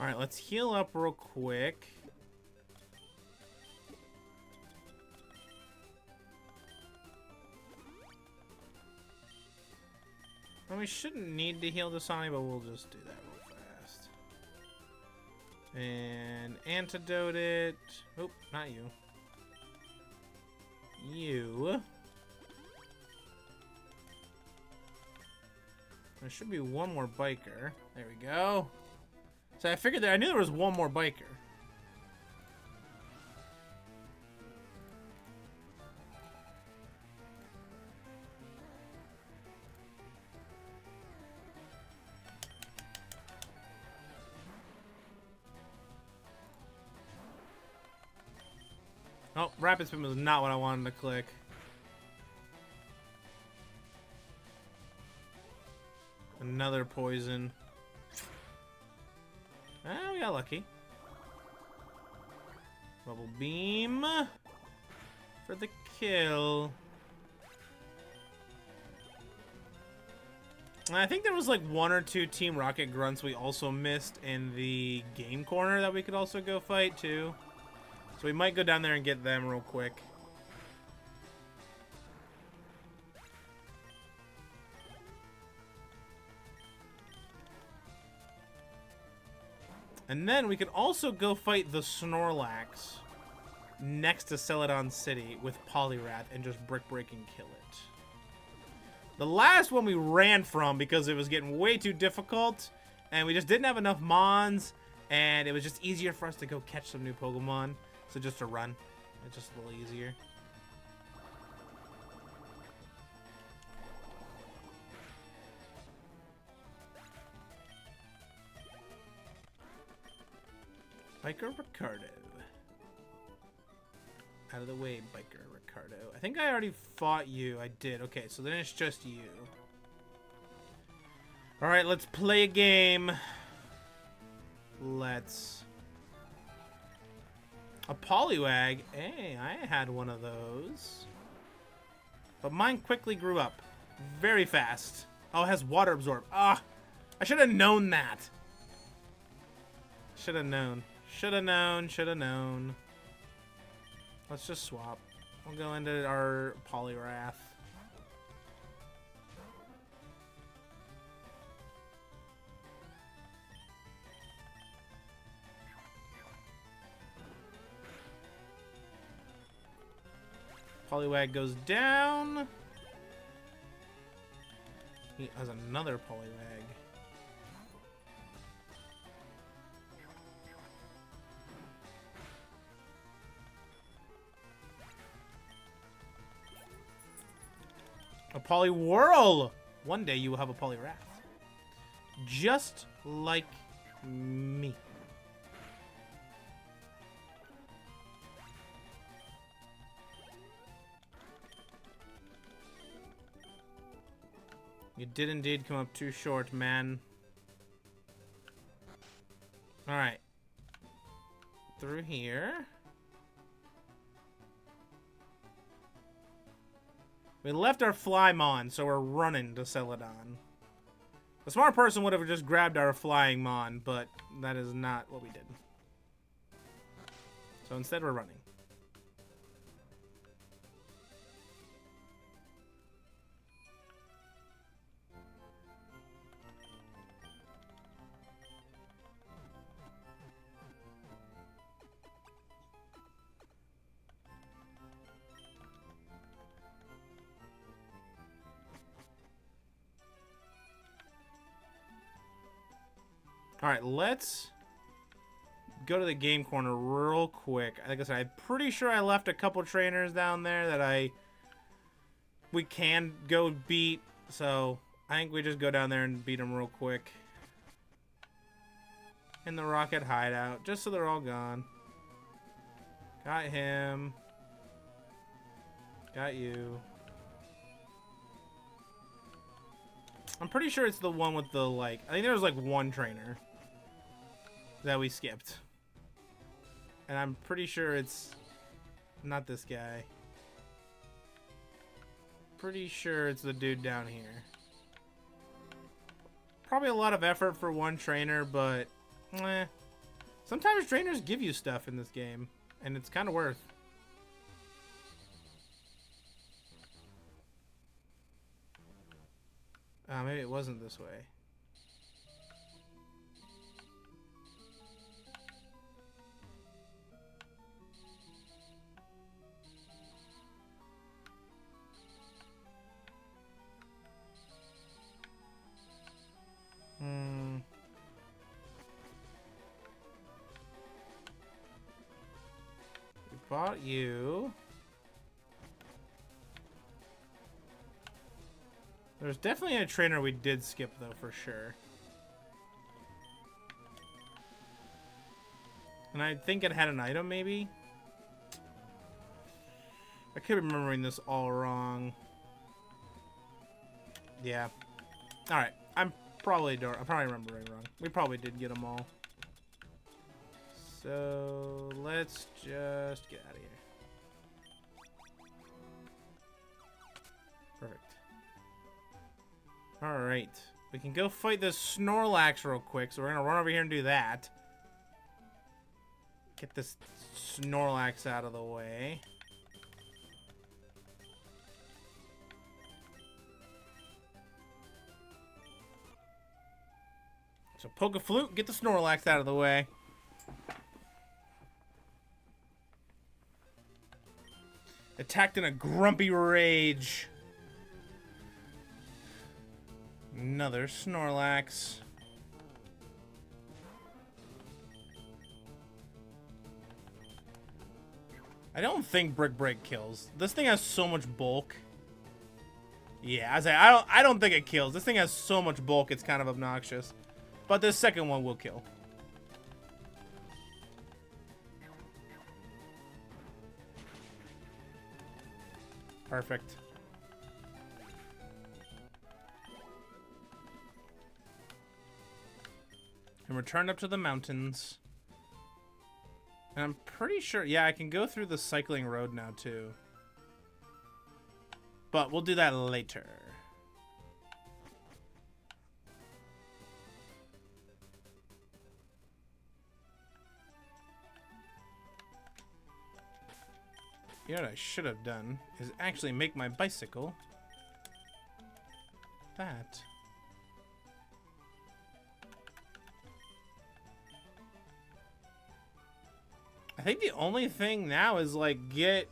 Alright, let's heal up real quick. Well, we shouldn't need to heal Dasani, but we'll just do that real fast. And antidote it. Oh, not you. You. There should be one more biker. There we go. So I figured that I knew there was one more biker. Oh, rapid spin was not what I wanted to click. Another poison. Ah, we got lucky. Bubble beam for the kill. And I think there was like one or two Team Rocket grunts we also missed in the game corner that we could also go fight too. So we might go down there and get them real quick. And then we can also go fight the Snorlax next to Celadon City with Poliwrath and just brick break and kill it. The last one we ran from because it was getting way too difficult and we just didn't have enough Mons and it was just easier for us to go catch some new Pokemon. So just to run. It's just a little easier. Biker Ricardo. Out of the way, Biker Ricardo. I think I already fought you. I did. Okay, so then it's just you. Alright, let's play a game. Let's... A Poliwag. Hey, I had one of those. But mine quickly grew up. Very fast. Oh, it has Water Absorb. Ah! I should have known that. Should have known. Should have known, should have known. Let's just swap. We'll go into our Poliwrath. Poliwag goes down. He has another Poliwag. A Poliwhirl! One day you will have a Poliwrath. Just like me. You did indeed come up too short, man. Alright. Through here. We left our Flymon, so we're running to Celadon. A smart person would have just grabbed our Flying Mon, but that is not what we did. So instead we're running. Alright, let's go to the game corner real quick. Like I said, I'm pretty sure I left a couple trainers down there that we can go beat. So I think we just go down there and beat them real quick. In the rocket hideout, just so they're all gone. Got him. Got you. I'm pretty sure it's the one with the, like, I think there was like one trainer that we skipped. And I'm pretty sure it's not this guy. Pretty sure it's the dude down here. Probably a lot of effort for one trainer, but sometimes trainers give you stuff in this game, and it's kind of worth. Maybe it wasn't this way. We bought you. There's definitely a trainer we did skip, though, for sure. And I think it had an item, maybe? I could be remembering this all wrong. Yeah. Alright. I'm probably remembering wrong. We probably did get them all. So, let's just get out of here. Perfect. Alright. We can go fight this Snorlax real quick, so we're gonna run over here and do that. Get this Snorlax out of the way. So poke a flute, get the Snorlax out of the way. Attacked in a grumpy rage. Another Snorlax. I don't think Brick Break kills. This thing has so much bulk. Yeah, I don't think it kills. This thing has so much bulk, it's kind of obnoxious. But the second one will kill. Perfect. And return up to the mountains. And I'm pretty sure, yeah, I can go through the cycling road now too. But we'll do that later. You know what I should have done is actually make my bicycle that. I think the only thing now is like get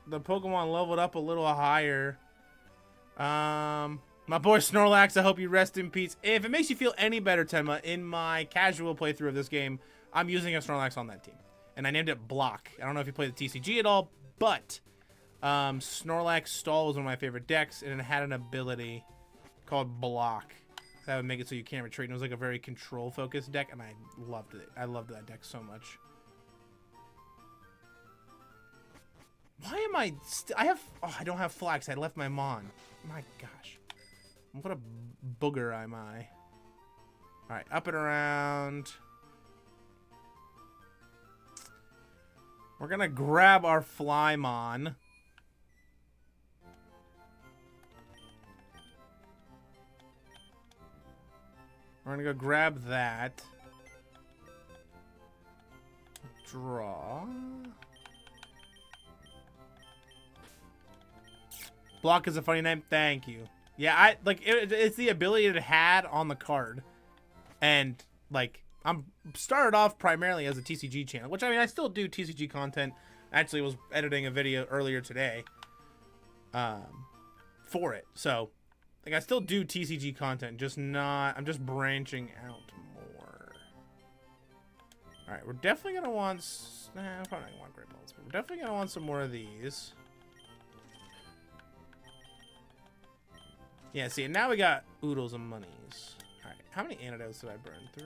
the Pokemon leveled up a little higher. My boy Snorlax, I hope you rest in peace. If it makes you feel any better, Tenma, in my casual playthrough of this game, I'm using a Snorlax on that team. And I named it Block. I don't know if you played the TCG at all, but Snorlax Stall was one of my favorite decks, and it had an ability called Block. That would make it so you can't retreat. And it was like a very control-focused deck, and I loved it. I loved that deck so much. Why am I... I don't have Flax. I left my Mon. My gosh. What a booger am I. Alright, up and around. We're gonna grab our Flymon. We're gonna go grab that. Draw. Block is a funny name. Thank you. Yeah, it's the ability it had on the card. And like I'm started off primarily as a TCG channel, which I mean I still do TCG content. Actually was editing a video earlier today for it. So like I still do TCG content, just not I'm just branching out more. Alright, we're definitely gonna want probably not gonna want Great Balls, but we're definitely gonna want some more of these. Yeah, see, and now we got oodles of monies. Alright, how many antidotes did I burn through?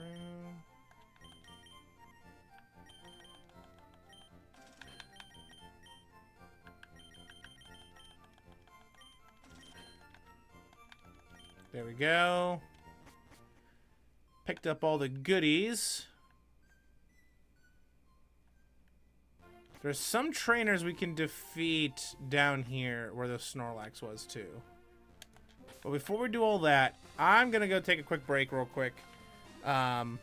There we go. Picked up all the goodies. There's some trainers we can defeat down here where the Snorlax was too. But before we do all that, I'm going to go take a quick break real quick. And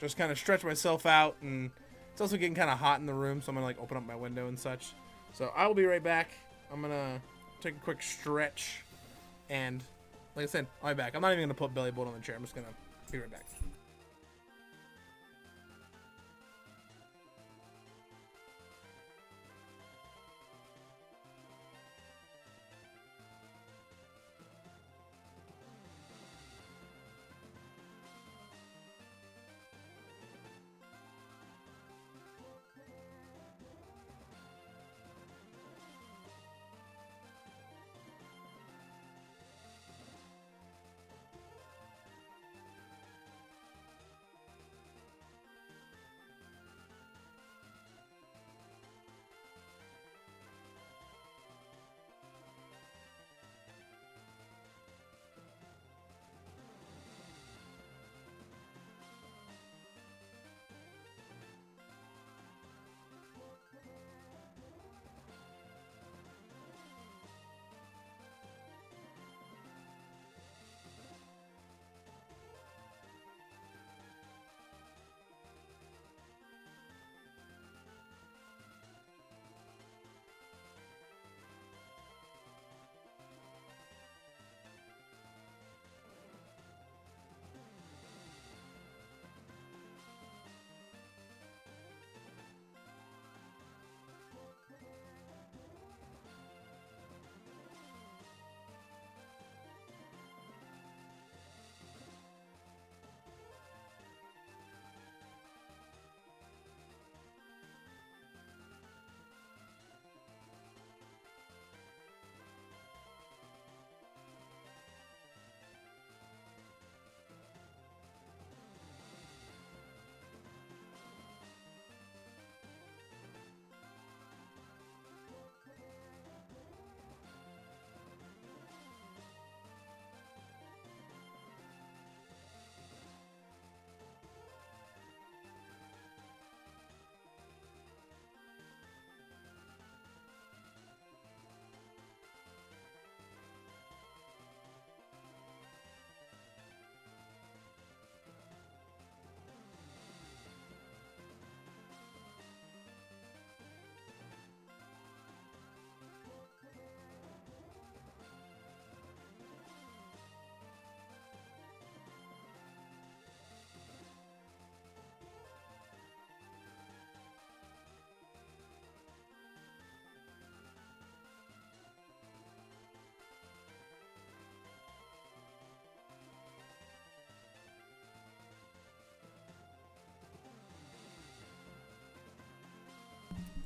just kind of stretch myself out. And it's also getting kind of hot in the room, so I'm going to like open up my window and such. So I will be right back. I'm going to take a quick stretch. And like I said, I'll be back. I'm not even going to put Belly Bolt on the chair. I'm just going to be right back.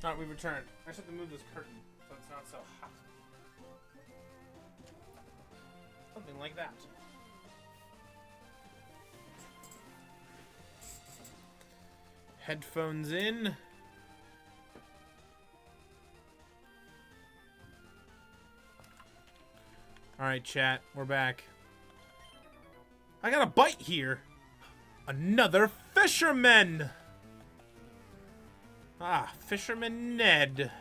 Alright, we returned. I just have to move this curtain so it's not so hot. Something like that. Headphones in. Alright, chat. We're back. I got a bite here. Another fisherman! Ah, Fisherman Ned.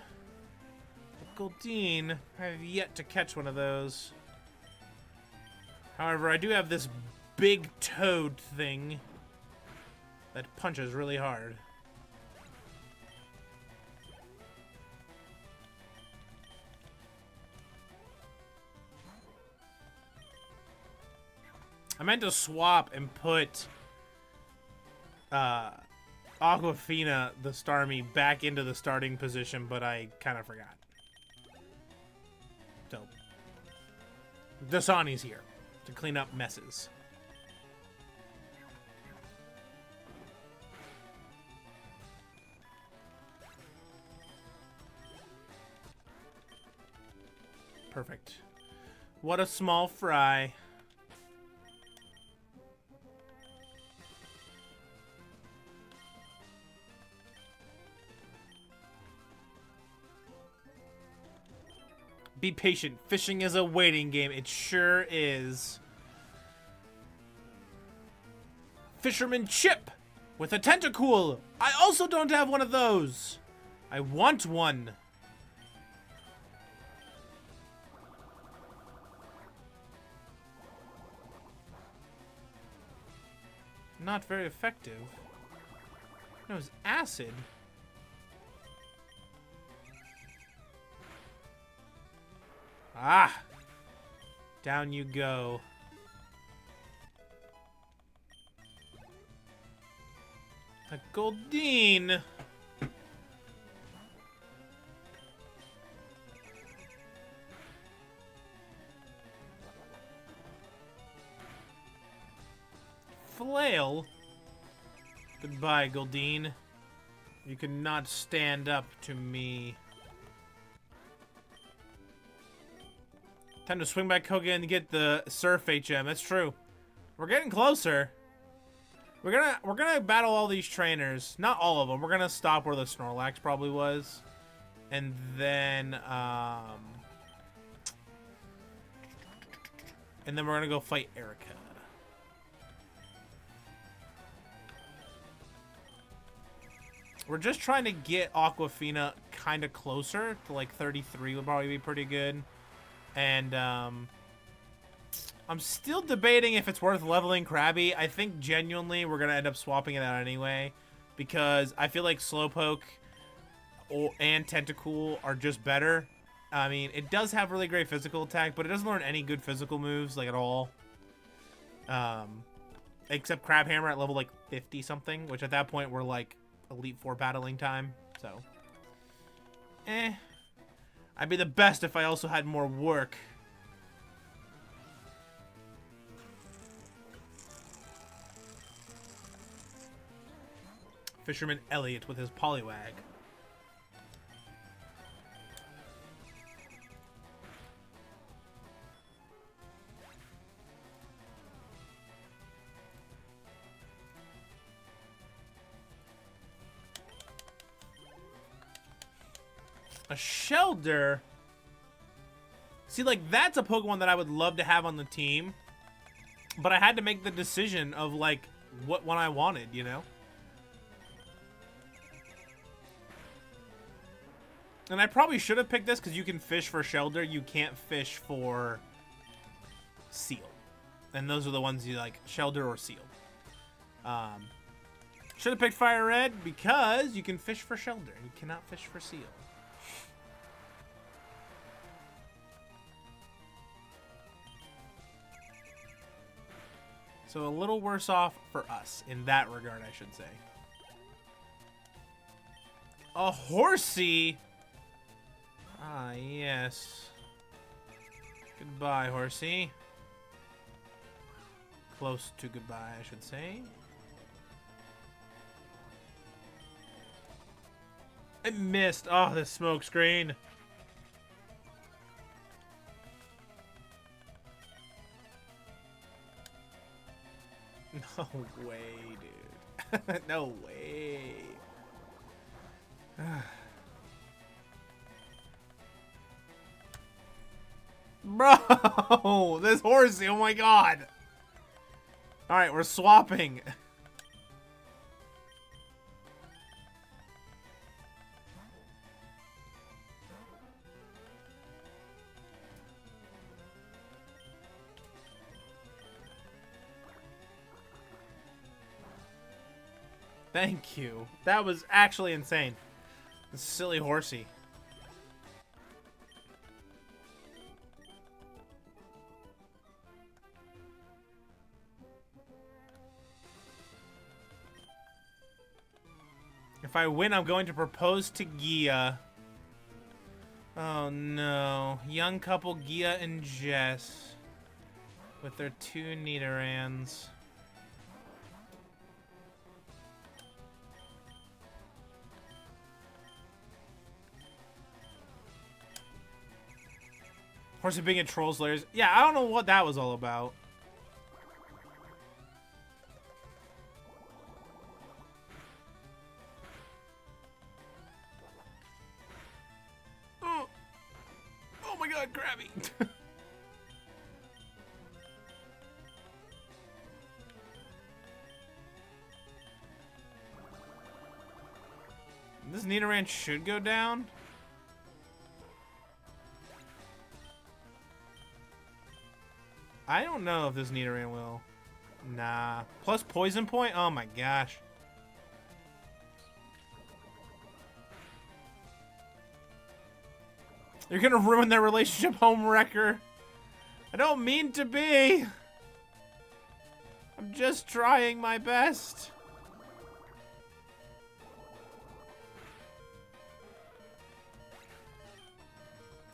Goldine. I have yet to catch one of those. However, I do have this big toad thing that punches really hard. I meant to swap and put Aquafina, the Starmie, back into the starting position, but I kind of forgot. So, Dasani's here to clean up messes. Perfect. What a small fry. Be patient. Fishing is a waiting game. It sure is. Fisherman Chip with a tentacool. I also don't have one of those. I want one. Not very effective. No, it's acid. Ah! Down you go. A Goldine. Flail. Goodbye, Goldine. You cannot stand up to me. Time to swing back Koga and get the Surf HM. That's true. We're getting closer. We're gonna battle all these trainers. Not all of them. We're gonna stop where the Snorlax probably was, and then we're gonna go fight Erica. We're just trying to get Aquafina kind of closer to like 33 would probably be pretty good. And I'm still debating if it's worth leveling Krabby. I think genuinely we're going to end up swapping it out anyway, because I feel like Slowpoke and Tentacool are just better. I mean, it does have really great physical attack, but it doesn't learn any good physical moves, like, at all. Except Crabhammer at level, like, 50 something, which at that point we're, like, Elite Four battling time, so. I'd be the best if I also had more work. Fisherman Elliot with his Poliwag. A Shelder? See, like, that's a Pokemon that I would love to have on the team. But I had to make the decision of, like, what one I wanted, you know? And I probably should have picked this because you can fish for Shelder. You can't fish for Seal. And those are the ones you like, Shelder or Seal. Should have picked Fire Red because you can fish for Shelder. You cannot fish for Seal. So a little worse off for us in that regard, I should say. A Horsey? Ah, yes. Goodbye, Horsey. Close to goodbye, I should say. I missed. Oh, this smoke screen. No way, dude. No way. Bro, this horsey, oh my god. Alright, we're swapping. Thank you. That was actually insane. This silly horsey. If I win, I'm going to propose to Gia. Oh no. Young couple Gia and Jess. With their 2 Nidorans. Horsey being at Troll Slayers. Yeah, I don't know what that was all about. Oh my god, Krabby! This Nidoran should go down. I don't know if this Nidoran will. Nah. Plus Poison Point? Oh my gosh. You're gonna ruin their relationship, Homewrecker. I don't mean to be. I'm just trying my best.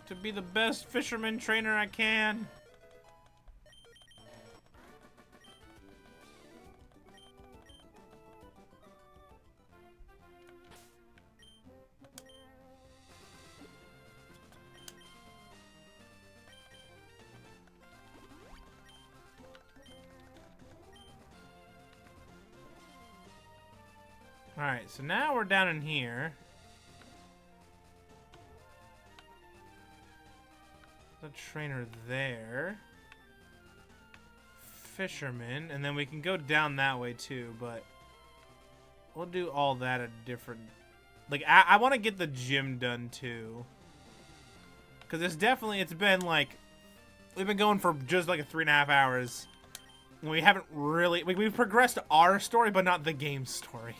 To be the best fisherman trainer I can. Alright, so now we're down in here. The trainer there. Fisherman. And then we can go down that way too, but we'll do all that at different... Like, I want to get the gym done too. Because it's been like... We've been going for just like 3.5 hours. And we haven't really... We've progressed our story, but not the game story.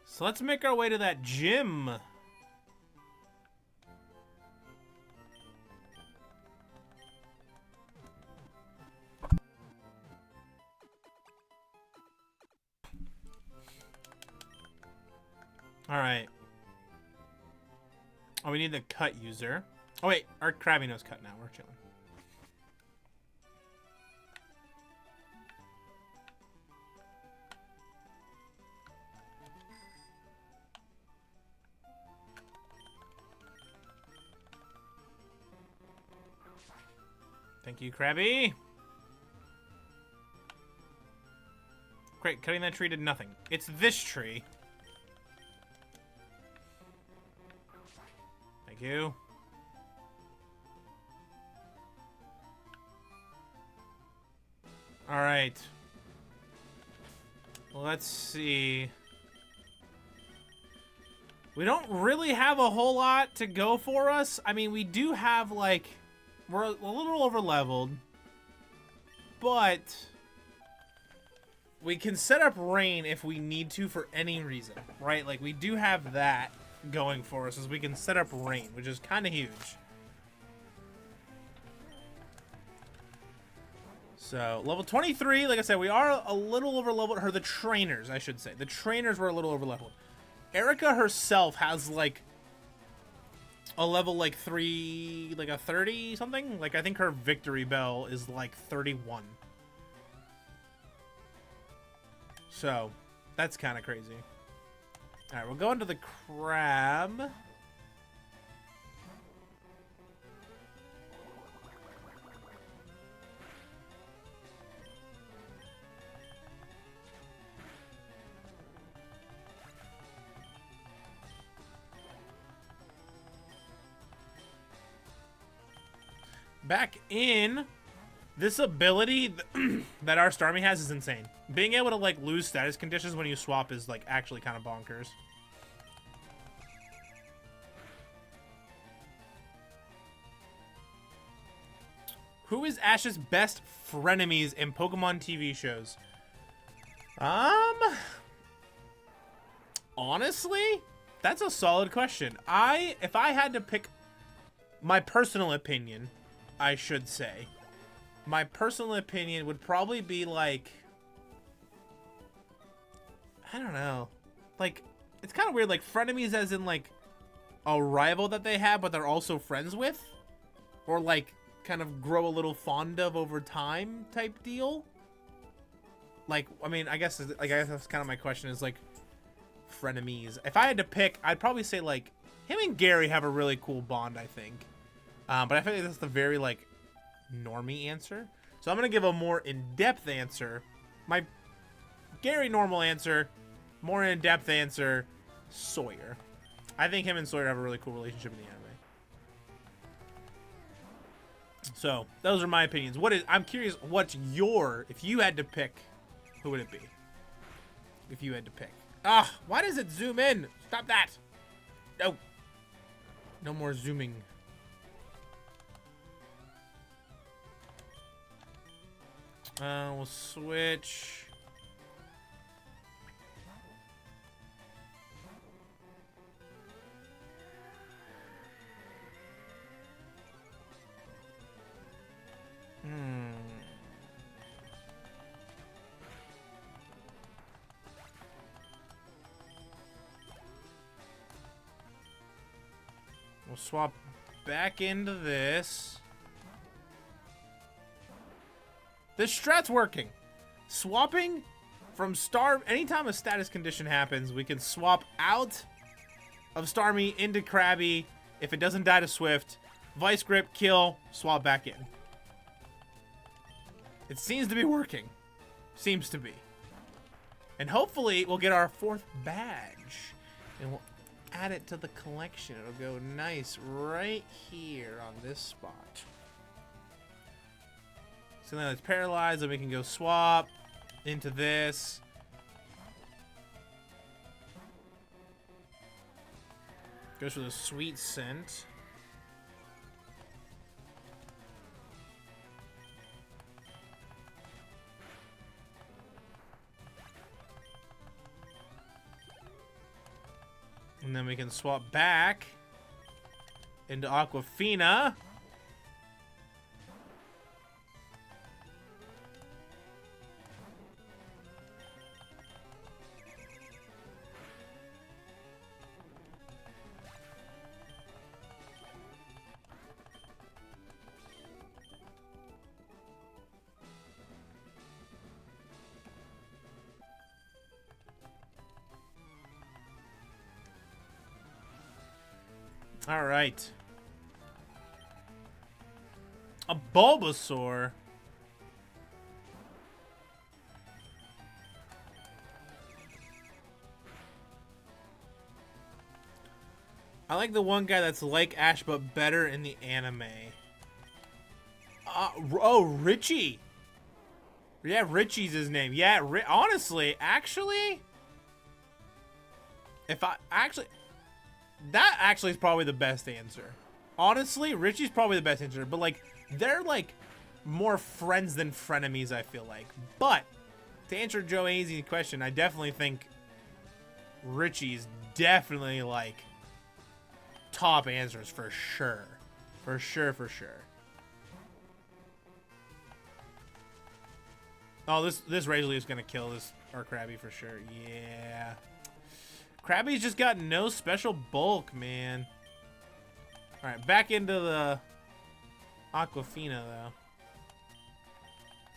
So let's make our way to that gym. Alright. Oh, we need the cut user. Oh wait, our Krabby knows cut now. We're chilling. Thank you, Krabby. Great, cutting that tree did nothing. It's this tree. Thank you. Alright. Let's see. We don't really have a whole lot to go for us. I mean, we do have, like... We're a little over-leveled. But... we can set up rain if we need to for any reason, right? Like, we do have that going for us, as we can set up rain, which is kind of huge. So, level 23, like I said, we are a little over-leveled. Or the trainers, I should say. The trainers were a little over-leveled. Erica herself has, like, a level, like, 3, like, a 30-something? Like, I think her victory bell is, like, 31. So, that's kind of crazy. Alright, we'll go into the crab. Back in, this ability that our Starmie has is insane. Being able to like lose status conditions when you swap is like actually kind of bonkers. Who is Ash's best frenemies in Pokemon TV shows? Honestly, that's a solid question. If I had to pick my personal opinion, I should say, my personal opinion would probably be like, I don't know, like, it's kind of weird, like frenemies as in like a rival that they have but they're also friends with, or like kind of grow a little fond of over time type deal. Like, I mean, I guess that's kind of my question, is like frenemies. If I had to pick, I'd probably say like him and Gary have a really cool bond, I think. But I feel like that's the very, like, normie answer. So I'm going to give a more in-depth answer. My Gary normal answer, more in-depth answer, Sawyer. I think him and Sawyer have a really cool relationship in the anime. So, those are my opinions. I'm curious, what's your, if you had to pick, who would it be? If you had to pick. Ah, why does it zoom in? Stop that. No. No more zooming. We'll switch. We'll swap back into this. This strat's working. Swapping from anytime a status condition happens, we can swap out of Starmie into Krabby. If it doesn't die to Swift, Vice Grip, kill, swap back in. It seems to be working. Seems to be. And hopefully we'll get our 4th badge. And we'll add it to the collection. It'll go nice right here on this spot. So now it's paralyzed, and we can go swap into this. Goes for the sweet scent. And then we can swap back into Aquafina. All right. A Bulbasaur. I like the one guy that's like Ash but better in the anime. Oh, Richie. Yeah, Richie's his name. Yeah, honestly, actually, that actually is probably the best answer. Honestly, Richie's probably the best answer. But, like, they're, like, more friends than frenemies, I feel like. But, to answer Joe Azy's question, I definitely think Richie's definitely, like, top answers for sure. For sure, for sure. Oh, this Razorleaf is going to kill our Krabby for sure. Yeah. Krabby's just got no special bulk, man. Alright, back into the Aquafina, though.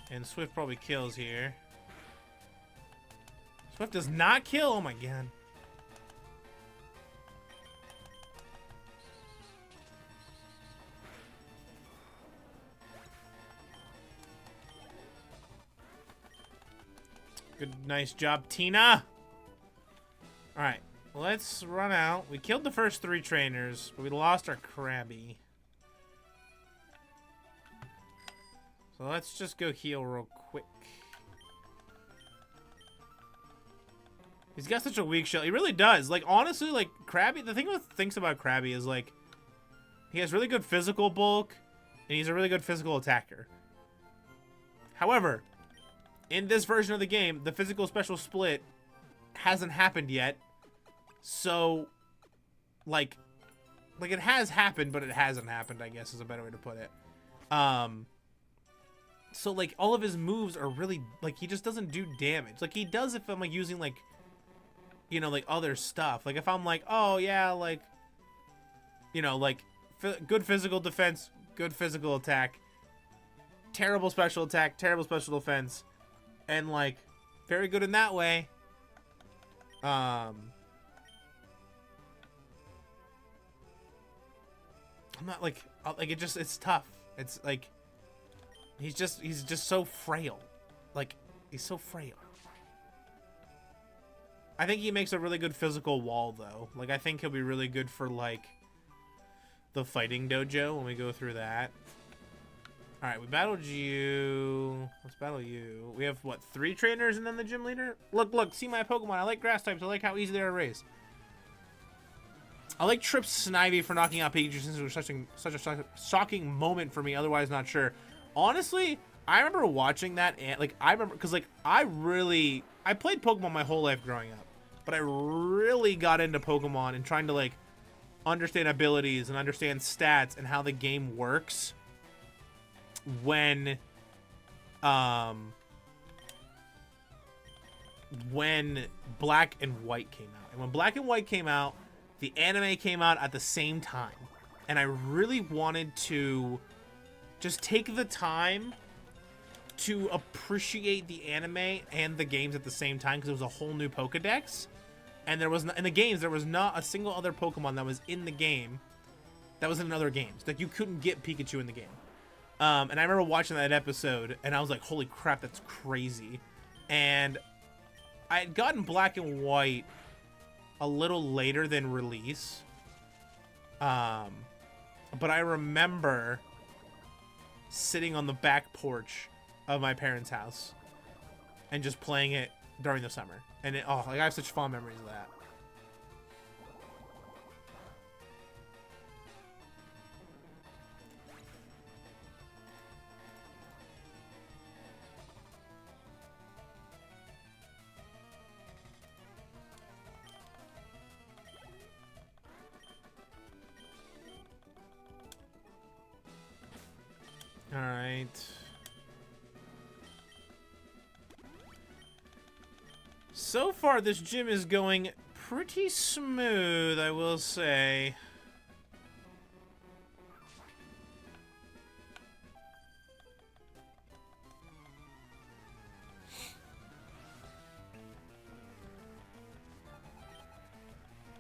And Swift probably kills here. Swift does not kill. Oh my god. Good, nice job, Tina. All right, let's run out. We killed the first 3 trainers, but we lost our Krabby. So let's just go heal real quick. He's got such a weak shell. He really does. Like, honestly, like, Krabby, the thing with things about Krabby is, like, he has really good physical bulk, and he's a really good physical attacker. However, in this version of the game, the physical special split hasn't happened yet. So, like it has happened, but it hasn't happened, I guess is a better way to put it. So, like, all of his moves are really, like, he just doesn't do damage. Like, he does if I'm, like, using, like, you know, like, other stuff. Like, if I'm like, oh, yeah, like, you know, like, good physical defense, good physical attack, terrible special attack, terrible special defense, and, like, very good in that way. I'm not, like, it's tough. It's, like, he's just so frail. Like, he's so frail. I think he makes a really good physical wall, though. Like, I think he'll be really good for, like, the fighting dojo when we go through that. Alright, we battled you. Let's battle you. We have, what, 3 trainers and then the gym leader? Look, see my Pokemon. I like grass types. I like how easy they are to raise. I like Trip Snivy for knocking out Pikachu since it was such a shocking moment for me, otherwise not sure. Honestly, I remember watching that, and, like, I remember, because, like, I played Pokemon my whole life growing up, but I really got into Pokemon and trying to, like, understand abilities and understand stats and how the game works when Black and White came out. And when Black and White came out, the anime came out at the same time. And I really wanted to just take the time to appreciate the anime and the games at the same time, because it was a whole new Pokedex. And there was in the games, there was not a single other Pokemon that was in the game that was in other games. Like, you couldn't get Pikachu in the game. And I remember watching that episode, and I was like, holy crap, that's crazy. And I had gotten Black and White a little later than release. But I remember sitting on the back porch of my parents' house and just playing it during the summer. And it, oh, like, I have such fond memories of that. All right. So far, this gym is going pretty smooth, I will say.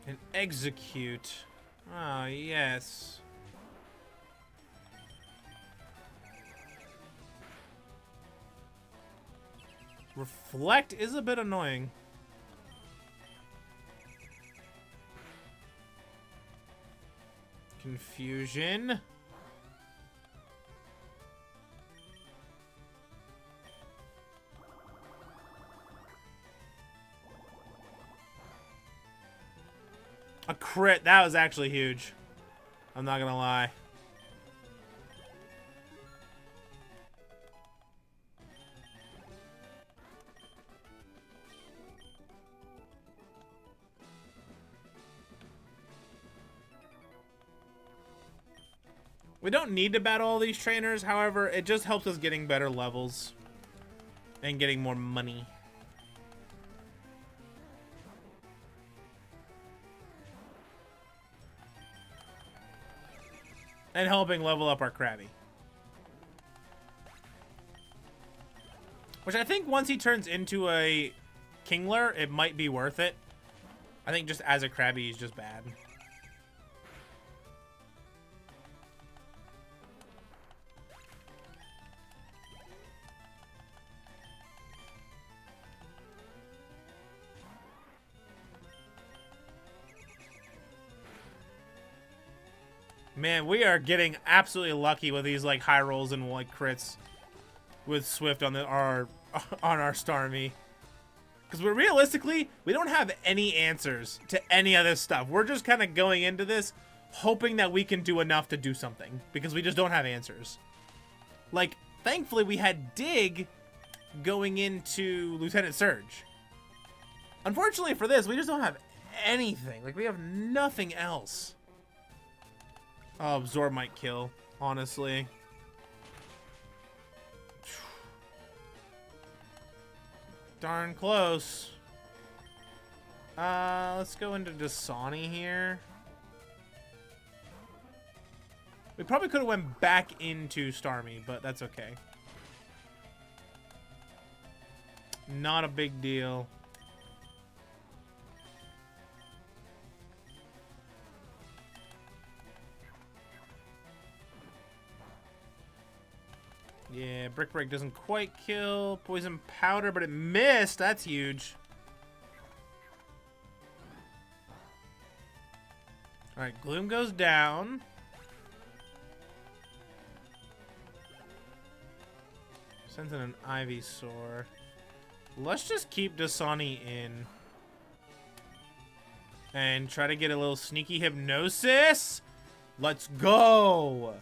And execute. Ah, yes. Reflect is a bit annoying. Confusion. A crit. That was actually huge. I'm not gonna lie. We don't need to battle all these trainers, however, it just helps us getting better levels and getting more money. And helping level up our Krabby. Which I think once he turns into a Kingler, it might be worth it. I think just as a Krabby, he's just bad. Man, we are getting absolutely lucky with these like high rolls and like crits with Swift on our Starmie. Because realistically, we don't have any answers to any of this stuff. We're just kind of going into this hoping that we can do enough to do something. Because we just don't have answers. Like, thankfully we had Dig going into Lieutenant Surge. Unfortunately for this, we just don't have anything. Like, we have nothing else. Oh, Absorb might kill, honestly. Darn close. Let's go into Dasani here. We probably could have went back into Starmie, but that's okay. Not a big deal. Yeah, Brick Break doesn't quite kill. Poison Powder, but it missed. That's huge. Alright, Gloom goes down. Sends in an Ivysaur. Let's just keep Dasani in. And try to get a little sneaky Hypnosis. Let's go!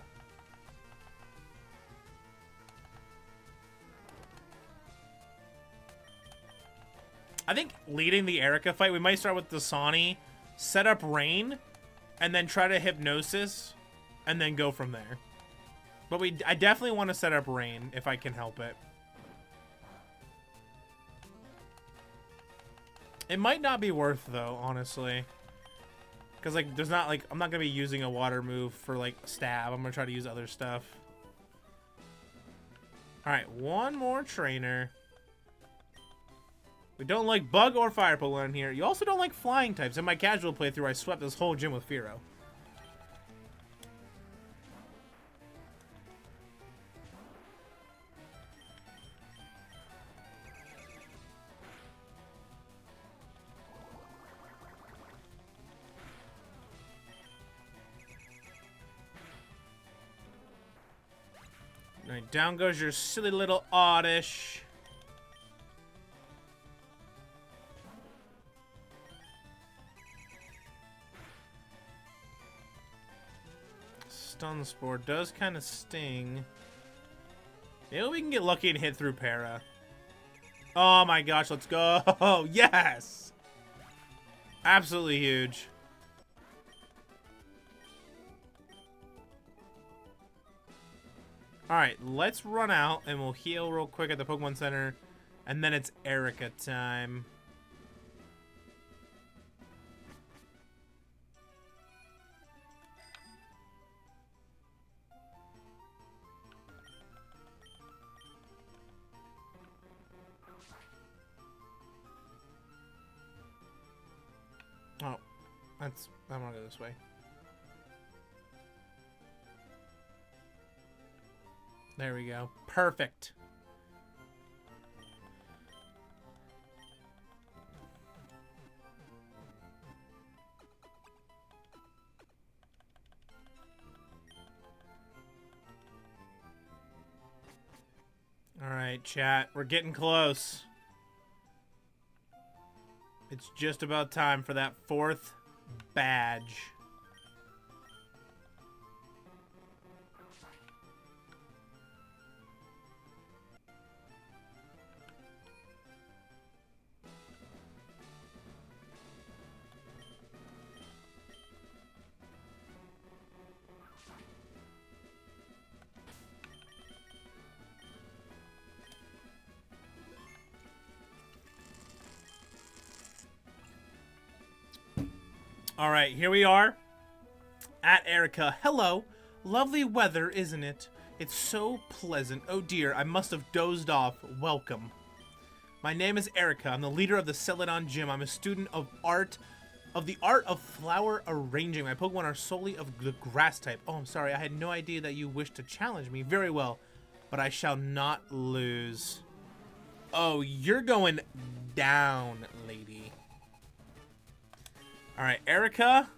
I think leading the Erica fight, we might start with Dasani, set up Rain, and then try to Hypnosis, and then go from there. But I definitely want to set up Rain, if I can help it. It might not be worth, though, honestly. Because, like, there's not, like, I'm not going to be using a water move for, like, Stab. I'm going to try to use other stuff. Alright, one more trainer. We don't like Bug or Fire Pokemon here. You also don't like Flying types. In my casual playthrough, I swept this whole gym with Fearow. Alright, down goes your silly little Oddish. Stun Spore does kind of sting. Maybe we can get lucky and hit through Para. Oh my gosh, let's go. Yes! Absolutely huge. Alright, let's run out and we'll heal real quick at the Pokemon Center. And then it's Erica time. Oh, I'm gonna go this way. There we go. Perfect. All right, chat. We're getting close. It's just about time for that 4th badge. All right, here we are at Erica. Hello. Lovely weather, isn't it? It's so pleasant. Oh dear, I must have dozed off. Welcome. My name is Erica. I'm the leader of the Celadon Gym. I'm a student of the art of flower arranging. My Pokemon are solely of the grass type. Oh, I'm sorry. I had no idea that you wished to challenge me. Very well, but I shall not lose. Oh, you're going down, lady. All right, Erica.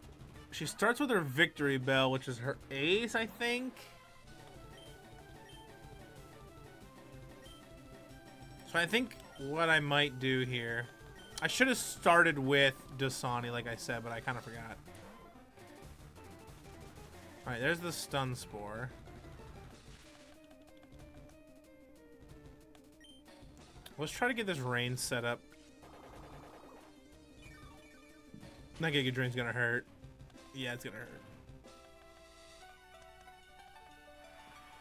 She starts with her victory bell, which is her ace, I think. So I think what I might do here, I should have started with Dasani, like I said, but I kind of forgot. All right, there's the Stun Spore. Let's try to get this rain set up. That Giga Drain's gonna hurt. Yeah, it's gonna hurt.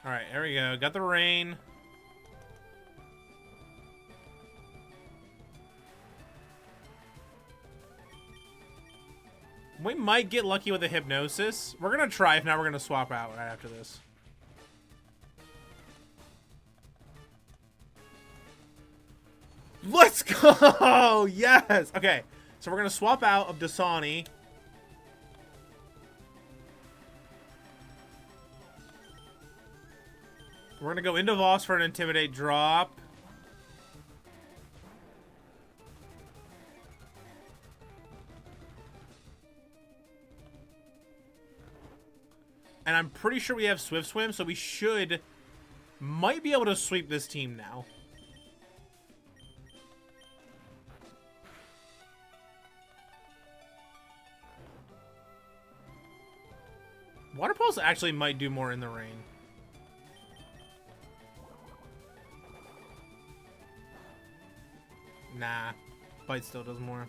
All right, there we go. Got the rain. We might get lucky with a Hypnosis. We're gonna try. If not, we're gonna swap out right after this. Let's go! Yes! Okay, so we're gonna swap out of Dasani. We're gonna go into Voss for an Intimidate drop. And I'm pretty sure we have Swift Swim, so we might be able to sweep this team now. Water Pulse actually might do more in the rain. Nah, Bite still does more.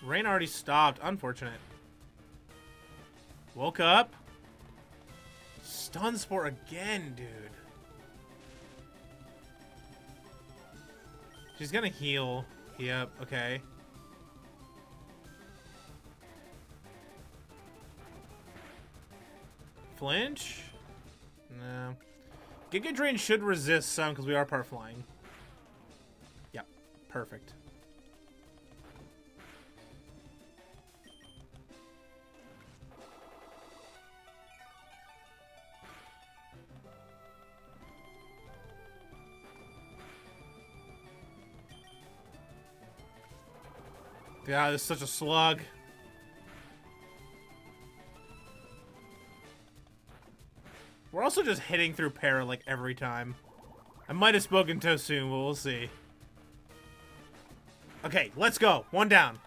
Rain already stopped. Unfortunate. Woke up. Stun Spore again, dude. She's gonna heal. Yep, okay. Flinch? No. Giga Drain should resist some because we are part flying. Yep, perfect. God, this is such a slug. We're also just hitting through Para like every time. I might have spoken too soon, but we'll see. Okay, let's go. One down.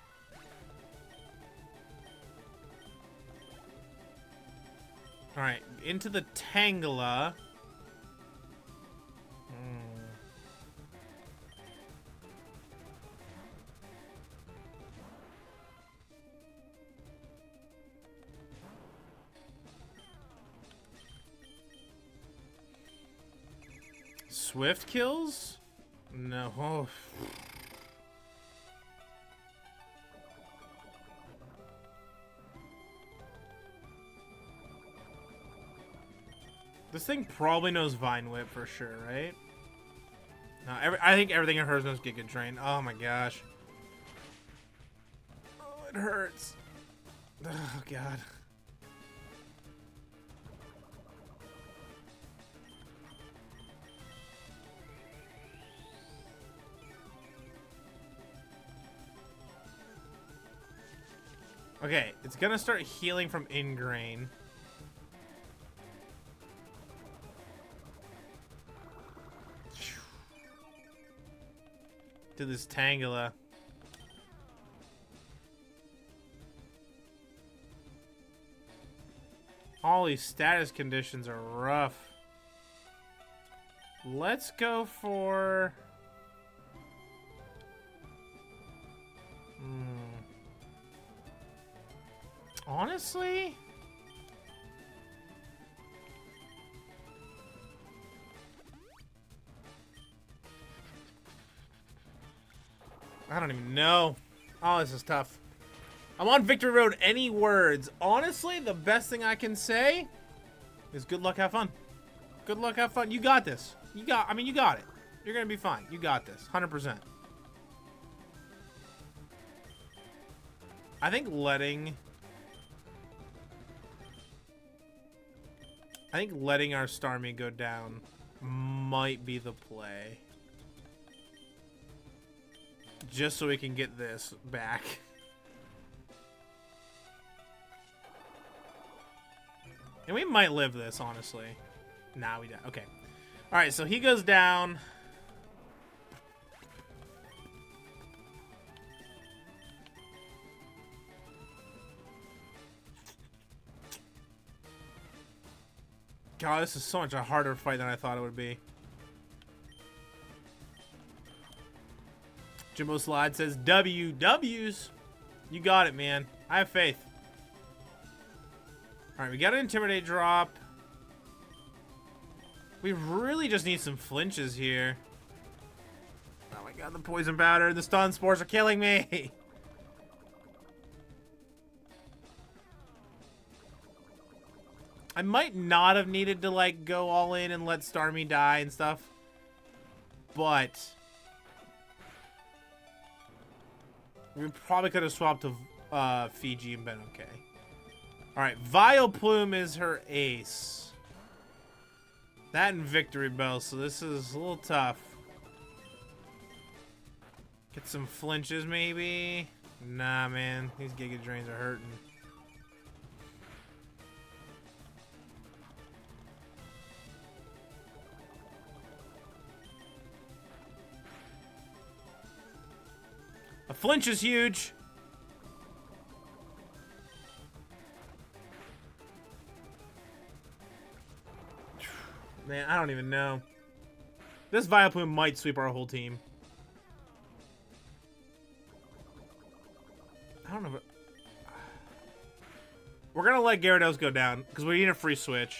Alright, into the Tangela. Swift kills? No. Oh. This thing probably knows Vine Whip for sure, right? No, I think everything in hers knows Giga Drain. Oh my gosh. Oh, it hurts. Oh god. Okay, it's gonna start healing from Ingrain. To this Tangela. All these status conditions are rough. Let's go for... Honestly? I don't even know. Oh, this is tough. I'm on Victory Road. Any words? Honestly, the best thing I can say is good luck, have fun. Good luck, have fun. You got this. You got it. You're gonna be fine. You got this. 100%. I think letting our Starmie go down might be the play. Just so we can get this back. And we might live this, honestly. Nah, we don't. Okay. Alright, so he goes down. God, this is so much a harder fight than I thought it would be. Jimbo Slide says, W's. You got it, man. I have faith. Alright, we got an Intimidate drop. We really just need some flinches here. Oh my god, the Poison Powder and the Stun Spores are killing me. I might not have needed to, like, go all in and let Starmie die and stuff. But we probably could have swapped to Fiji and been okay. Alright, Vileplume is her ace. That and Victory Bell, so this is a little tough. Get some flinches, maybe? Nah, man. These Giga Drains are hurting. A flinch is huge. Man, I don't even know. This Vileplume might sweep our whole team. I don't know. But we're going to let Gyarados go down because we need a free switch.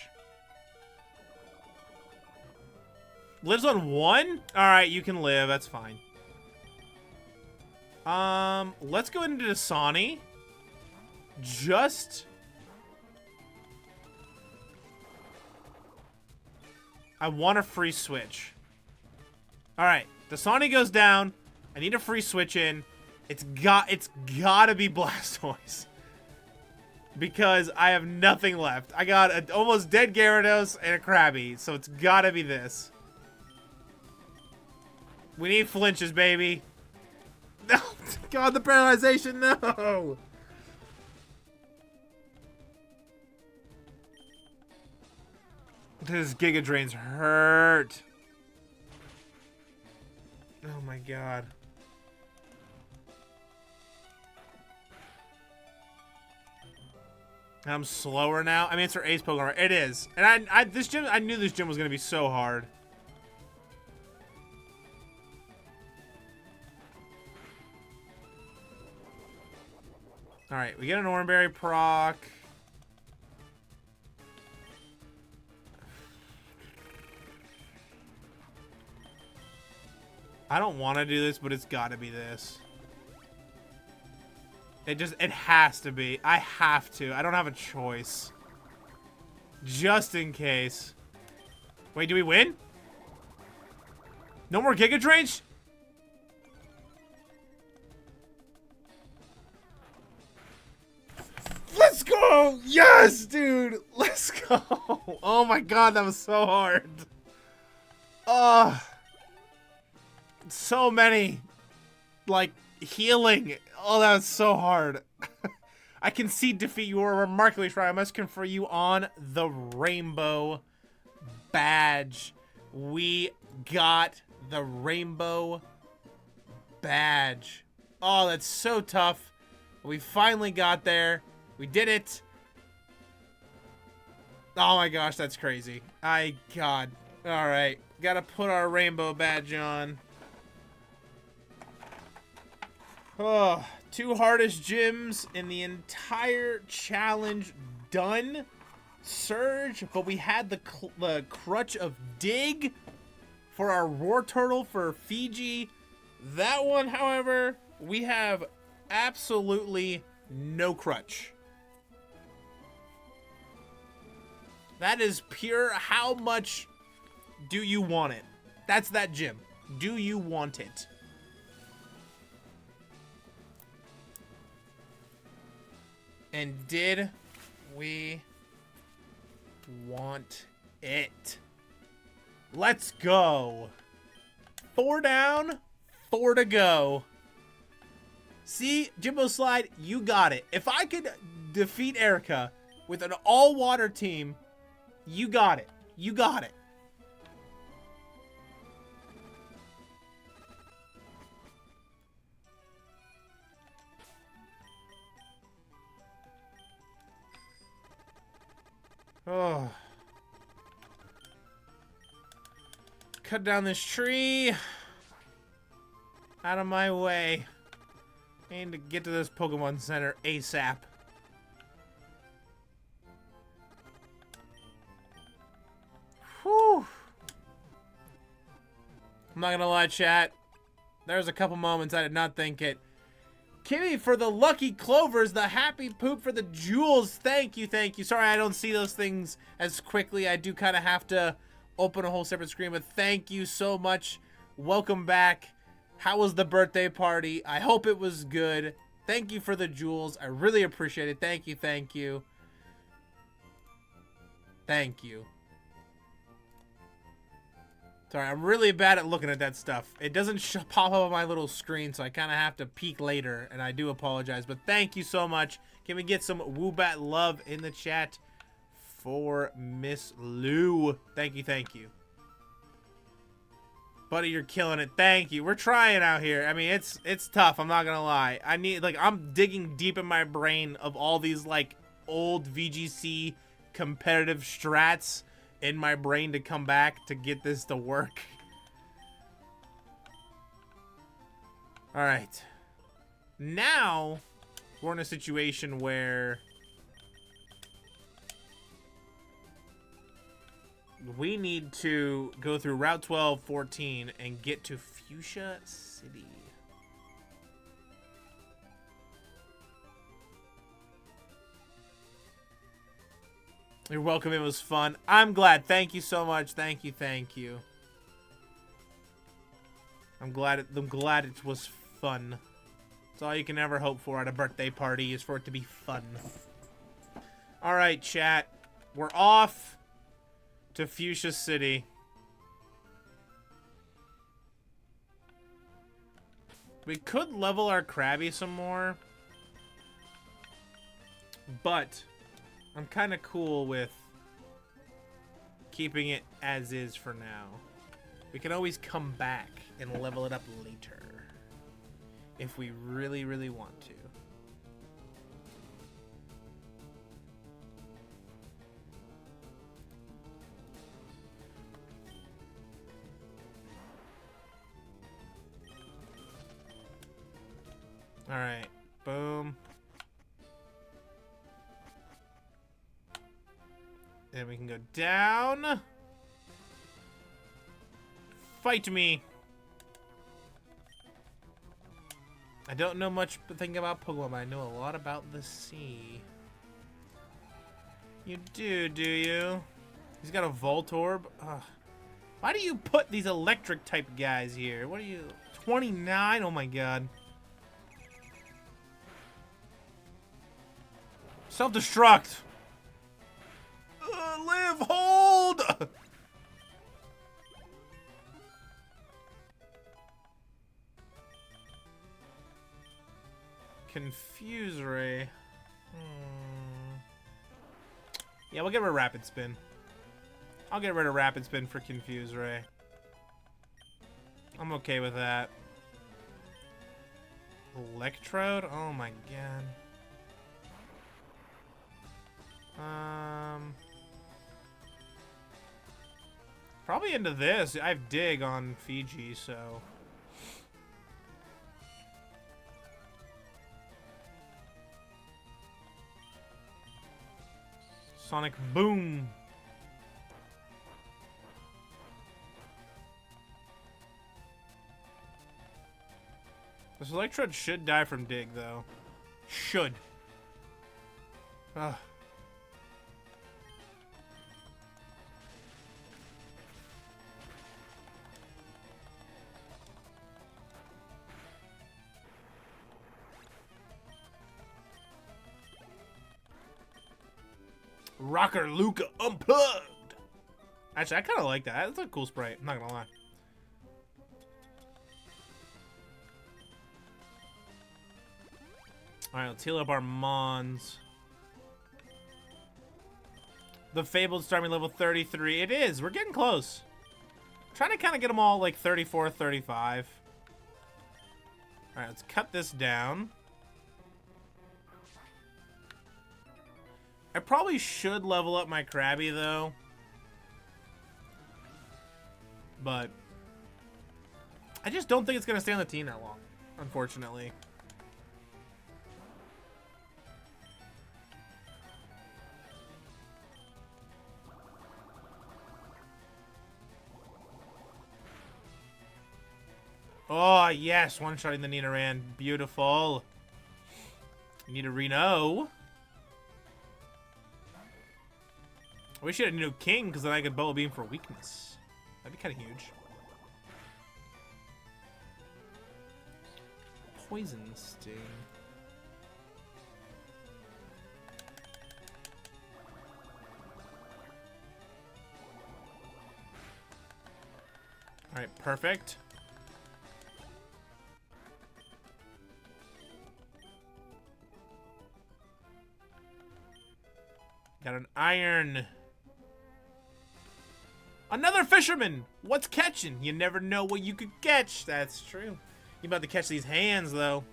Lives on 1? Alright, you can live. That's fine. Let's go into Dasani. I want a free switch. Alright, Dasani goes down. I need a free switch in. It's gotta be Blastoise. Because I have nothing left. I got an almost dead Gyarados and a Krabby, so it's gotta be this. We need flinches, baby. No, God, the paralyzation, no! This Giga Drains hurt. Oh my god. I'm slower now. I mean, it's her ace Pokemon. It is. And I knew this gym was gonna be so hard. Alright, we get an Oranberry proc. I don't want to do this, but it's got to be this. It has to be. I have to. I don't have a choice. Just in case. Wait, do we win? No more Giga Drains? Let's go! Yes, dude! Let's go! Oh my god, that was so hard. So many, like, healing. Oh, that was so hard. I concede defeat. You were remarkably strong. I must confer you on the Rainbow Badge. We got the Rainbow Badge. Oh, that's so tough. We finally got there. We did it. Oh my gosh, that's crazy. God. All right. Gotta put our Rainbow Badge on. Oh, 2 hardest gyms in the entire challenge done. Surge, but we had the crutch of Dig for our Roar Turtle for Fiji. That one, however, we have absolutely no crutch. That is pure how much Do you want it? That's that gym. Do you want it? And did we want it? Let's go. 4 down, 4 to go. See, Jimbo Slide, you got it. If I could defeat Erica with an all-water team, you got it. You got it. Oh. Cut down this tree. Out of my way. I need to get to this Pokemon Center ASAP. Whew. I'm not gonna lie, chat. There's a couple moments I did not think it. Kimmy for the lucky clovers, the happy poop for the jewels. Thank you, thank you. Sorry I don't see those things as quickly. I do kind of have to open a whole separate screen, but thank you so much. Welcome back. How was the birthday party? I hope it was good. Thank you for the jewels. I really appreciate it. Thank you, thank you. Thank you. Sorry, I'm really bad at looking at that stuff. It doesn't pop up on my little screen, so I kind of have to peek later, and I do apologize. But thank you so much. Can we get some Woobat love in the chat for Miss Lou? Thank you, thank you. Buddy, you're killing it. Thank you. We're trying out here. I mean, it's tough. I'm not gonna lie. I need, like, I'm digging deep in my brain of all these, like, old VGC competitive strats in my brain to come back to get this to work. All right. Now we're in a situation where we need to go through Route 12, 14, and get to Fuchsia City. You're welcome. It was fun. I'm glad. Thank you so much. Thank you. Thank you. I'm glad it was fun. That's all you can ever hope for at a birthday party, is for it to be fun. All right, chat. We're off to Fuchsia City. We could level our Krabby some more, but I'm kind of cool with keeping it as is for now. We can always come back and level it up later if we really, really want to. All right, boom. Then we can go down. Fight me. I don't know much thing about Pokemon, but I know a lot about the sea. You do you? He's got a Voltorb. Ugh. Why do you put these electric type guys here? What are you, 29? Oh my god. Self-destruct. Live, hold. Confuse Ray. Yeah, we'll get rid of Rapid Spin. I'll get rid of Rapid Spin for Confuse Ray. I'm okay with that. Electrode? Oh my god. Probably into this. I have Dig on Fiji, so. Sonic Boom. This Electrode should die from Dig, though. Should. Ugh. Rocker Luca Unplugged. Actually, I kind of like that. That's a cool sprite. I'm not gonna lie. Alright, let's heal up our Mons. The Fabled Starmie level 33. It is. We're getting close. Trying to kind of get them all like 34, 35. Alright, let's cut this down. I probably should level up my Krabby, though. But I just don't think it's going to stay on the team that long, unfortunately. Oh, yes. One-shotting the Nidoran. Beautiful. Nidorino. I wish you had a new king, because then I could Bubble Beam for weakness. That'd be kind of huge. Poison Sting. Alright, perfect. Got an iron. Another fisherman! What's catching? You never know what you could catch. That's true. You about to catch these hands, though.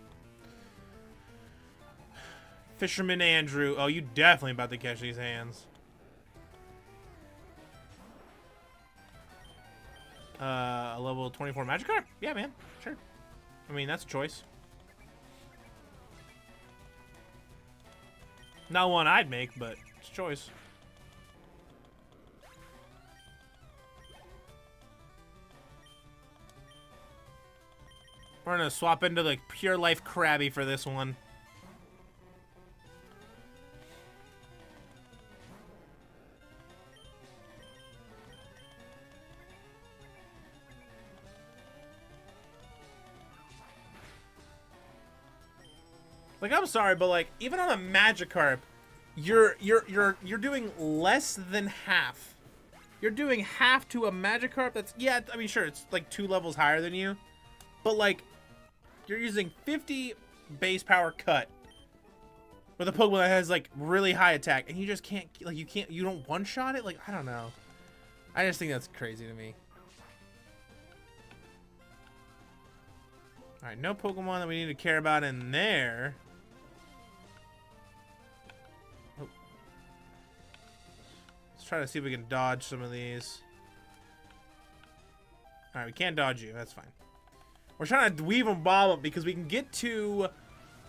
Fisherman Andrew. Oh, you definitely about to catch these hands. A level 24 Magikarp? Yeah, man. Sure. I mean, that's a choice. Not one I'd make, but it's a choice. We're gonna swap into the Pure Life Krabby for this one. Like, I'm sorry, but like, even on a Magikarp, you're doing less than half. You're doing half to a Magikarp that's, yeah, I mean, sure, it's like 2 levels higher than you, but like, you're using 50 base power cut with a Pokemon that has like really high attack, and you just can't, like, you don't one-shot it? Like, I don't know. I just think that's crazy to me. Alright, no Pokemon that we need to care about in there. Oh. Let's try to see if we can dodge some of these. Alright, we can't dodge you. That's fine. We're trying to weave and bob them because we can get to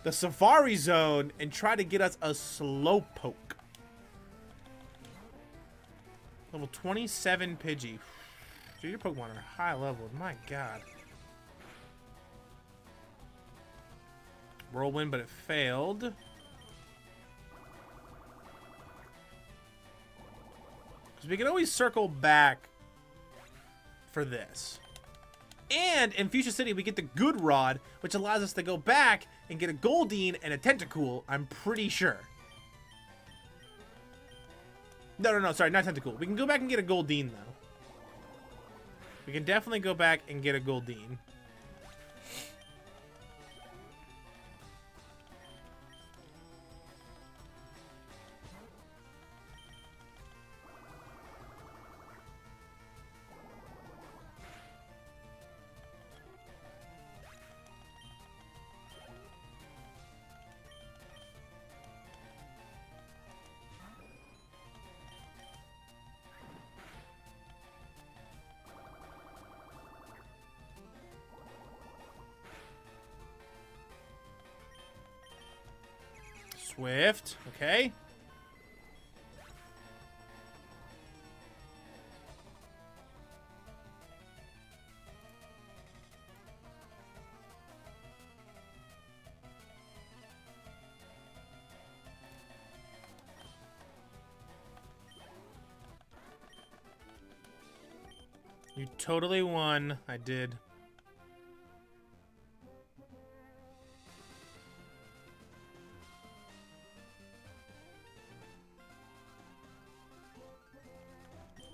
the Safari Zone and try to get us a Slowpoke. Level 27 Pidgey. Dude, your Pokemon are high level. My god. Whirlwind, but it failed. Because we can always circle back for this. And in Fuchsia City, we get the Good Rod, which allows us to go back and get a Goldeen and a Tentacool, I'm pretty sure. No, sorry, not Tentacool. We can go back and get a Goldeen, though. We can definitely go back and get a Goldeen. Swift, okay. You totally won. I did.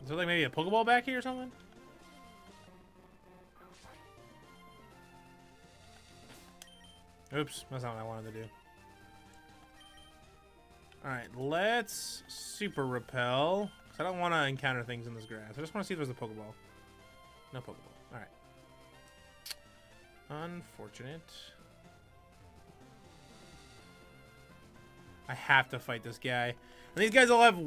Is there like maybe a Pokeball back here or something? Oops, that's not what I wanted to do. Alright, let's Super Repel. Because I don't want to encounter things in this grass. I just want to see if there's a Pokeball. No Pokeball. Alright. Unfortunate. I have to fight this guy. And these guys all have...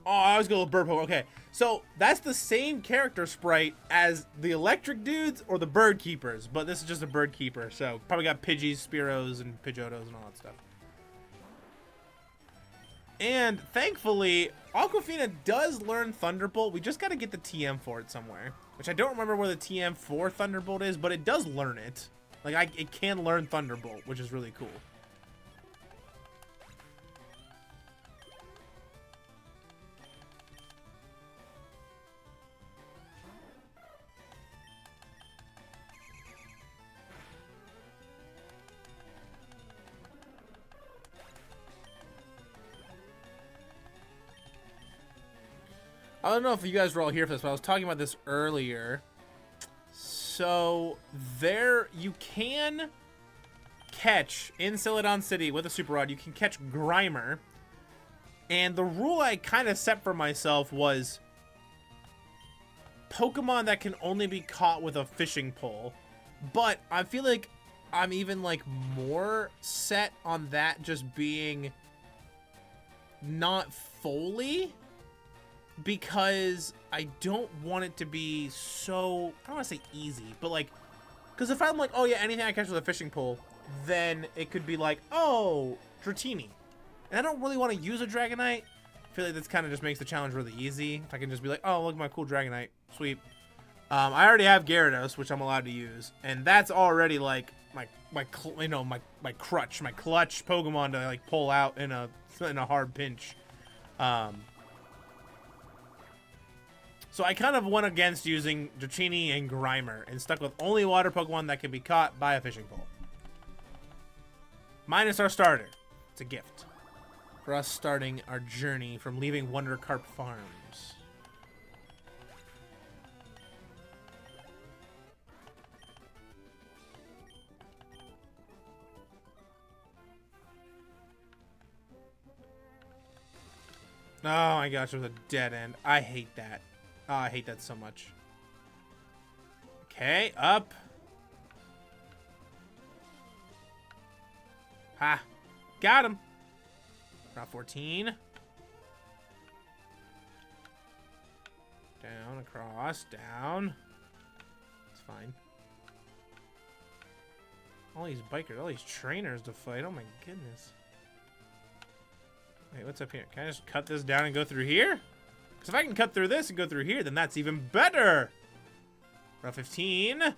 Oh, I always go with bird Pokemon. Okay, so that's the same character sprite as the electric dudes or the bird keepers, but this is just a bird keeper, so probably got Pidgeys, Spearows, and Pidgeotos and all that stuff. And thankfully, Aquafina does learn Thunderbolt. We just got to get the TM for it somewhere, which I don't remember where the TM for Thunderbolt is, but it does learn it. Like, it can learn Thunderbolt, which is really cool. I don't know if you guys were all here for this, but I was talking about this earlier. So, you can catch, in Celadon City with a Super Rod, you can catch Grimer. And the rule I kind of set for myself was Pokemon that can only be caught with a fishing pole. But I feel like I'm even, like, more set on that just being not fully, because I don't want it to be so, I don't want to say easy, but like, because if I'm like, oh yeah, anything I catch with a fishing pole, then it could be like, oh, Dratini. And I don't really want to use a Dragonite. I feel like this kind of just makes the challenge really easy. If I can just be like, oh, look at my cool Dragonite. Sweet. I already have Gyarados, which I'm allowed to use. And that's already like my crutch, my clutch Pokemon to like pull out in a hard pinch. So I kind of went against using Dratini and Grimer and stuck with only water Pokemon that can be caught by a fishing pole. Minus our starter. It's a gift for us starting our journey from leaving Wonder Karp Farms. Oh my gosh, there's a dead end. I hate that. Oh, I hate that so much. Okay, up. Ha. Got him. Route 14. Down, across, down. It's fine. All these bikers, all these trainers to fight. Oh my goodness. Wait, what's up here? Can I just cut this down and go through here? Because if I can cut through this and go through here, then that's even better. Route 15. Let's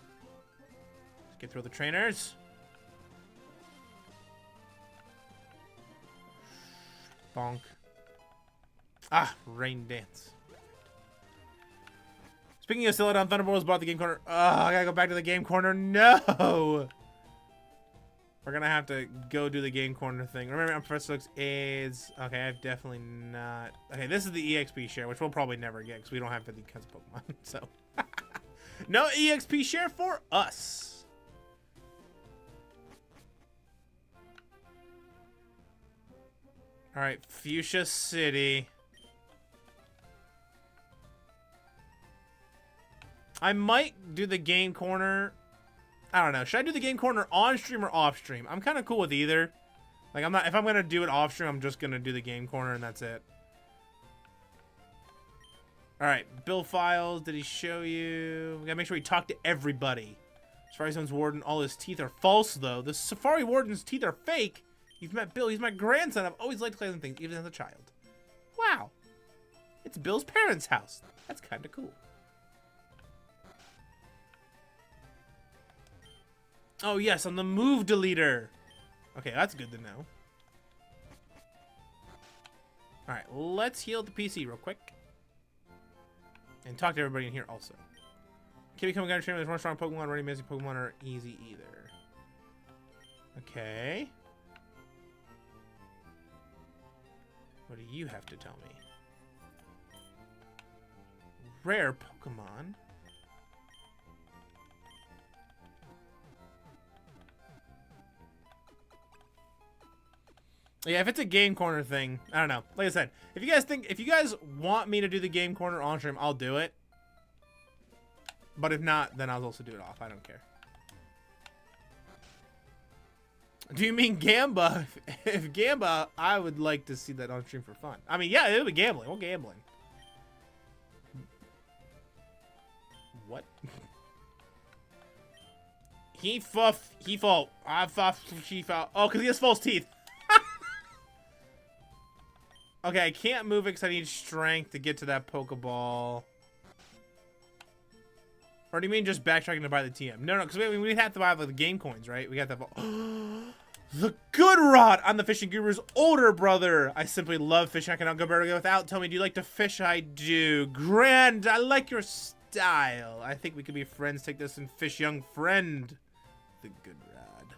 get through the trainers. Bonk. Ah, Rain Dance. Speaking of Celadon, Thunderbolts bought the game corner. Oh, I gotta go back to the game corner. No! We're gonna have to go do the game corner thing. Remember, I'm Professor Oak's AIDS. Okay, I've definitely not. Okay, this is the EXP share, which we'll probably never get because we don't have 50 kinds of Pokemon. So, no EXP share for us. All right, Fuchsia City. I might do the game corner. I don't know. Should I do the game corner on stream or off stream? I'm kind of cool with either. Like, I'm not. If I'm gonna do it off stream, I'm just gonna do the game corner and that's it. All right, Bill Files. Did he show you? We gotta make sure we talk to everybody. Safari Zone's warden. All his teeth are false, though. The Safari warden's teeth are fake. You've met Bill. He's my grandson. I've always liked claiming things, even as a child. Wow. It's Bill's parents' house. That's kind of cool. Oh, yes, I'm the move deleter. Okay, that's good to know. All right, let's heal the PC real quick. And talk to everybody in here also. Can't become a guy trainer with more strong Pokemon. Already amazing Pokemon are easy either. Okay. What do you have to tell me? rare Pokemon. Yeah, if it's a game corner thing, I don't know. Like I said, if you guys want me to do the game corner on stream, I'll do it. But if not, then I'll also do it off. I don't care. Do you mean Gamba? If Gamba, I would like to see that on stream for fun. I mean, yeah, it'll be gambling. We'll gambling. What? He fall. I fuff. She fall. Oh, because he has false teeth. Okay, I can't move it because I need strength to get to that Pokeball. Or do you mean just backtracking to buy the TM? No, because we'd have to buy the game coins, right? We got that. The Good Rod! I'm the fishing guru's older brother. I simply love fishing. I cannot go better without. Tell me, do you like to fish? I do. Grand, I like your style. I think we could be friends. Take this and fish, young friend. The Good Rod.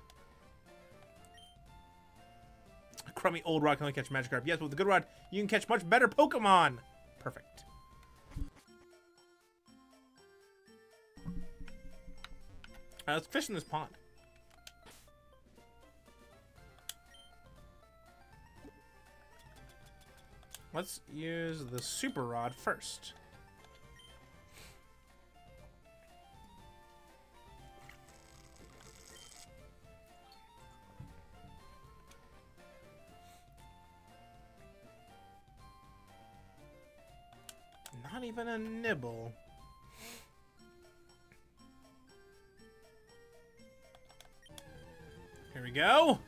A crummy old rod can only catch Magikarp. Yes, but with the Good Rod, you can catch much better Pokemon. Perfect. Alright, let's fish in this pond. Let's use the Super Rod first. Not even a nibble. Here we go.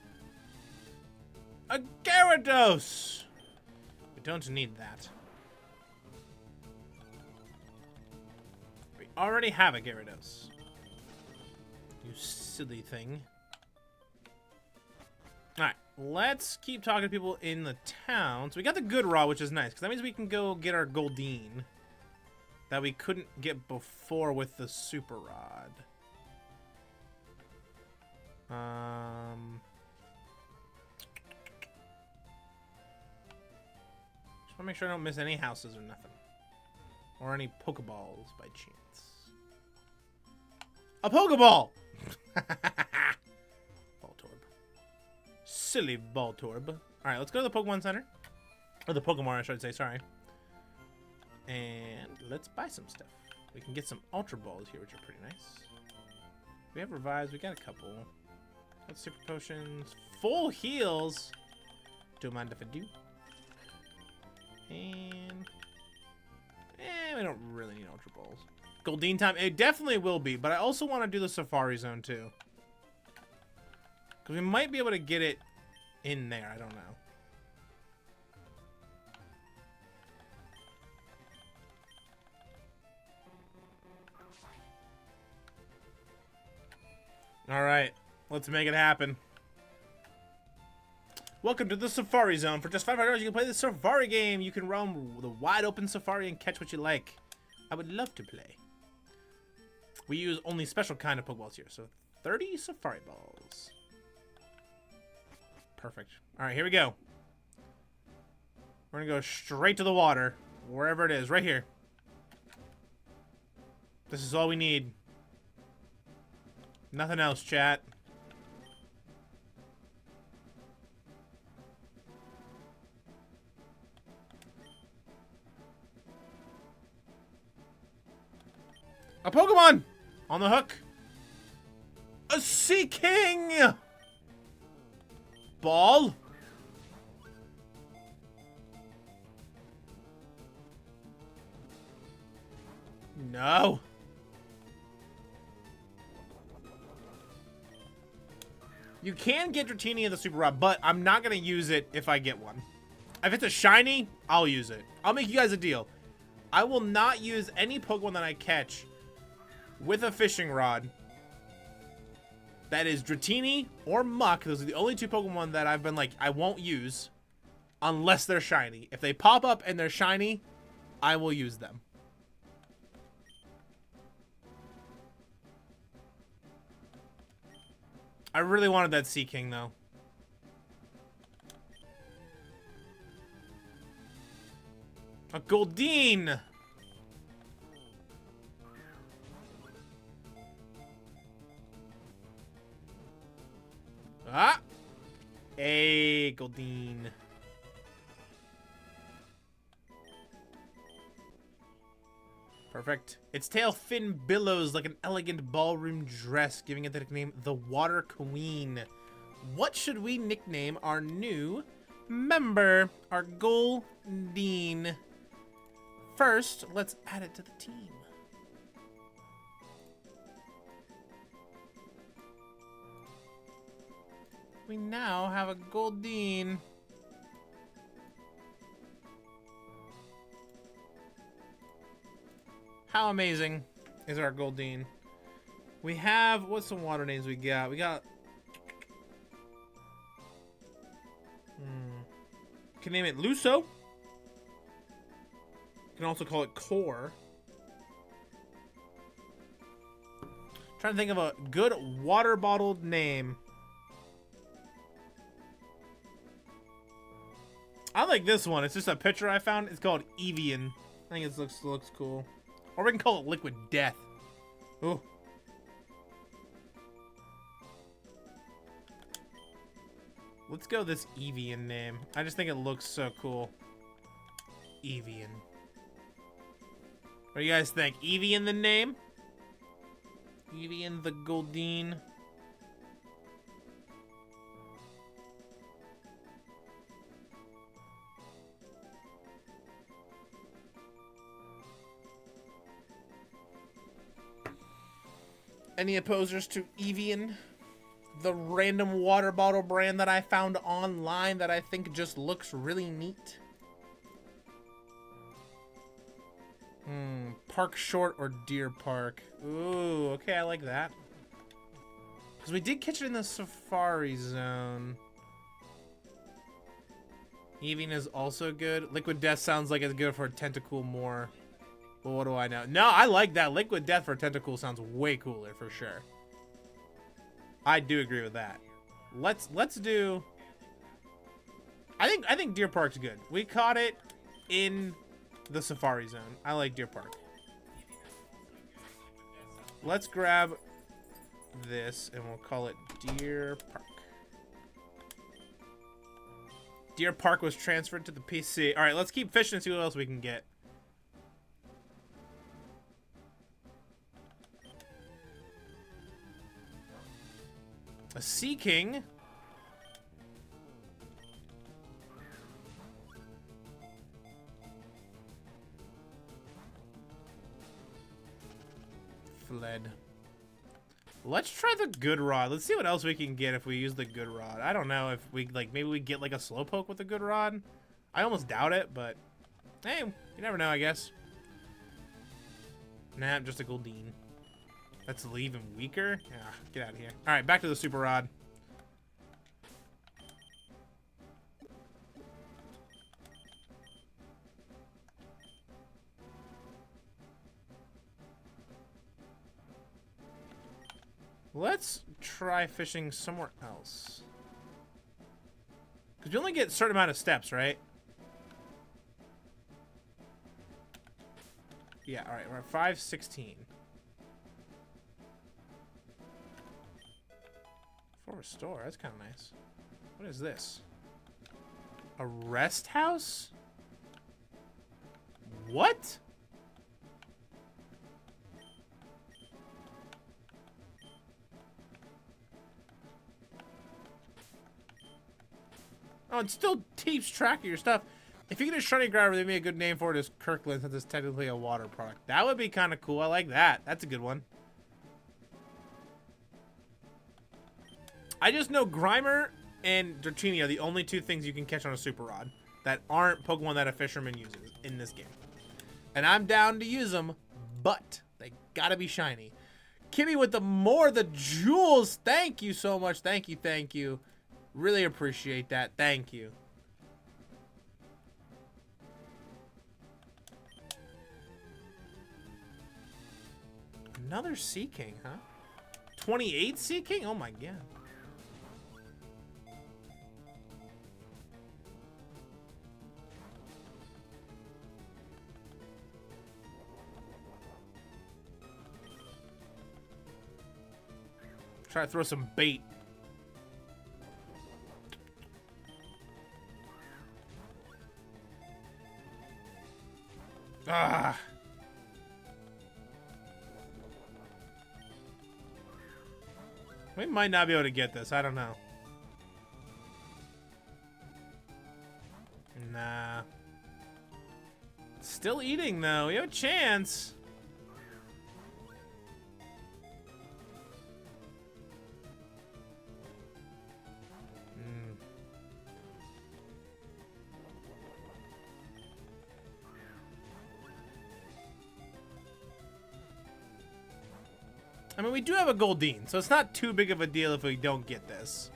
A Gyarados. We don't need that. We already have a Gyarados. You silly thing. Alright, let's keep talking to people in the town. So we got the Good Rod, which is nice, because that means we can go get our Goldeen that we couldn't get before with the Super Rod. Just want to make sure I don't miss any houses or nothing. Or any Pokeballs by chance. A Pokeball! Voltorb. Silly Voltorb. Alright, let's go to the Pokemon Center. Or the Pokemon, I should say, sorry. And let's buy some stuff. We can get some Ultra Balls here, which are pretty nice. We have Revives, we got a couple. Let's Super Potions. Full heals! Don't mind if I do. And... we don't really need Ultra Balls. Goldeen time. It definitely will be, but I also want to do the Safari Zone, too. Because we might be able to get it in there. I don't know. Alright. Let's make it happen. Welcome to the Safari Zone. For just $500, you can play the Safari game. You can roam the wide open safari and catch what you like. I would love to play. We use only special kind of Pokeballs here. So 30 Safari Balls. Perfect. Alright, here we go. We're going to go straight to the water. Wherever it is. Right here. This is all we need. Nothing else, chat. A Pokemon! On the hook. A Sea King! Ball? No. You can get Dratini in the Super Rod, but I'm not going to use it if I get one. If it's a shiny, I'll use it. I'll make you guys a deal. I will not use any Pokemon that I catch with a fishing rod that is Dratini or Muck. Those are the only two Pokemon that I've been like, I won't use unless they're shiny. If they pop up and they're shiny, I will use them. I really wanted that Sea King, though. A Goldeen! Ah! Hey, Goldeen. Perfect. Its tail fin billows like an elegant ballroom dress, giving it the nickname the Water Queen. What should we nickname our new member, our Goldeen? First, let's add it to the team. We now have a Goldeen. How amazing is our Goldeen? We have, what's some water names we got? We got, can name it Luso. Can also call it Core. Trying to think of a good water bottled name. I like this one. It's just a picture I found. It's called Evian. I think it looks cool. Or we can call it Liquid Death. Ooh. Let's go this Evian name. I just think it looks so cool. Evian. What do you guys think? Evian the name? Evian the Goldeen. Any opposers to Evian? The random water bottle brand that I found online that I think just looks really neat. Park Short or Deer Park? Ooh, okay, I like that. Because we did catch it in the Safari Zone. Evian is also good. Liquid Death sounds like it's good for a Tentacool more. Well, what do I know? No, I like that. Liquid Death for Tentacool sounds way cooler for sure. I do agree with that. Let's do. I think Deer Park's good. We caught it in the Safari Zone. I like Deer Park. Let's grab this and we'll call it Deer Park. Deer Park was transferred to the PC. All right, let's keep fishing and see what else we can get. A Sea King. Fled. Let's try the good rod. Let's see what else we can get if we use the good rod. I don't know if we, like, maybe we get, like, a Slowpoke with the good rod. I almost doubt it, but, hey, you never know, I guess. Nah, just a Goldeen. That's even weaker? Yeah, get out of here. All right, back to the Super Rod. Let's try fishing somewhere else. Because you only get a certain amount of steps, right? Yeah, all right, we're at 516. For a store, that's kind of nice. What is this? A rest house? What? Oh, it still keeps track of your stuff. If you get a shiny grabber, they'd be a good name for it is Kirkland, since it's technically a water product. That would be kind of cool. I like that. That's a good one. I just know Grimer and Dratini are the only two things you can catch on a Super Rod that aren't Pokemon that a fisherman uses in this game. And I'm down to use them, but they gotta be shiny. Kimmy with the jewels. Thank you so much. Thank you, thank you. Really appreciate that. Thank you. Another Sea King, huh? 28 Sea King? Oh my god. Try to throw some bait. Ah. We might not be able to get this. I don't know. Nah. Still eating, though. We have a chance. I mean, we do have a Goldeen, so it's not too big of a deal if we don't get this.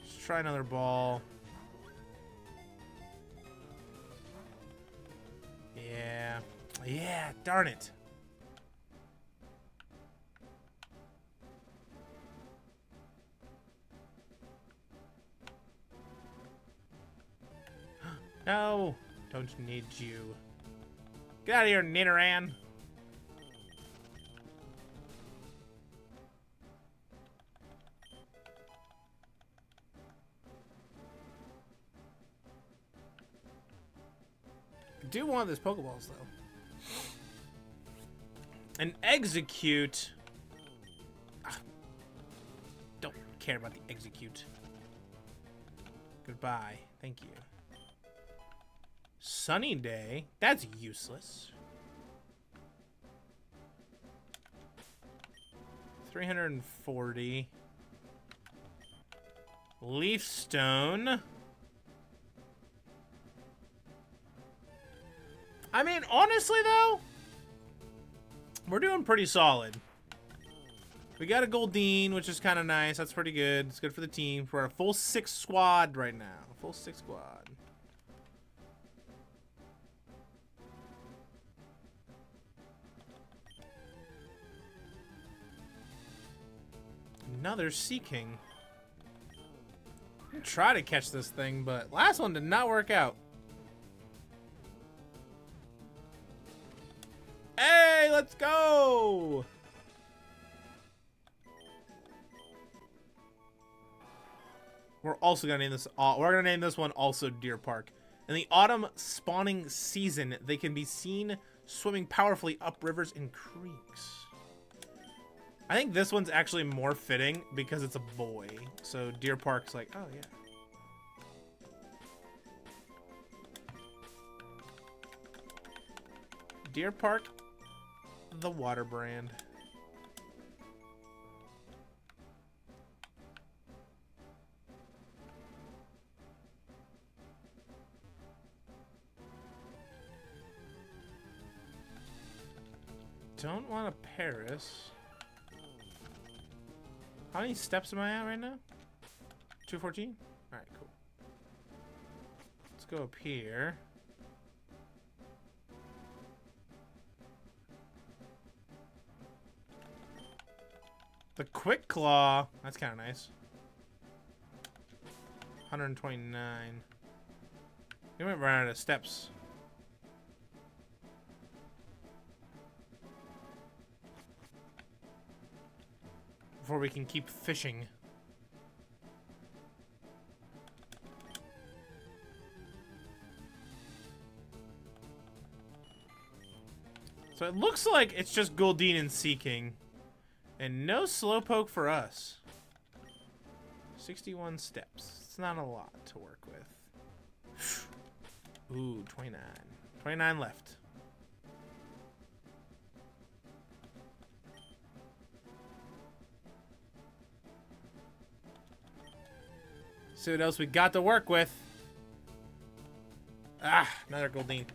Let's try another ball. Yeah. Yeah, darn it. No, don't need you. Get out of here, Nidoran. I do want this Pokeballs, though. An Execute. Don't care about the Execute. Goodbye. Thank you. Sunny Day? That's useless. 340. Leaf Stone. I mean, honestly, though, we're doing pretty solid. We got a Goldeen, which is kind of nice. That's pretty good. It's good for the team. We're a full 6 squad right now. Full 6 squad. Another Sea King. I'm gonna try to catch this thing, but last one did not work out. Hey, let's go! We're also gonna name this. We're gonna name this one also Deer Park. In the autumn spawning season, they can be seen swimming powerfully up rivers and creeks. I think this one's actually more fitting because it's a boy. So Deer Park's like, oh yeah. Deer Park, the water brand. Don't want a Paris. How many steps am I at right now? 214? Alright, cool. Let's go up here. The Quick Claw. That's kind of nice. 129. We might run out of steps. Before we can keep fishing. So it looks like it's just Goldeen and Sea King. And no Slowpoke for us. 61 steps. It's not a lot to work with. Ooh, 29. 29 left. See what else we got to work with. Ah, another Goldeen.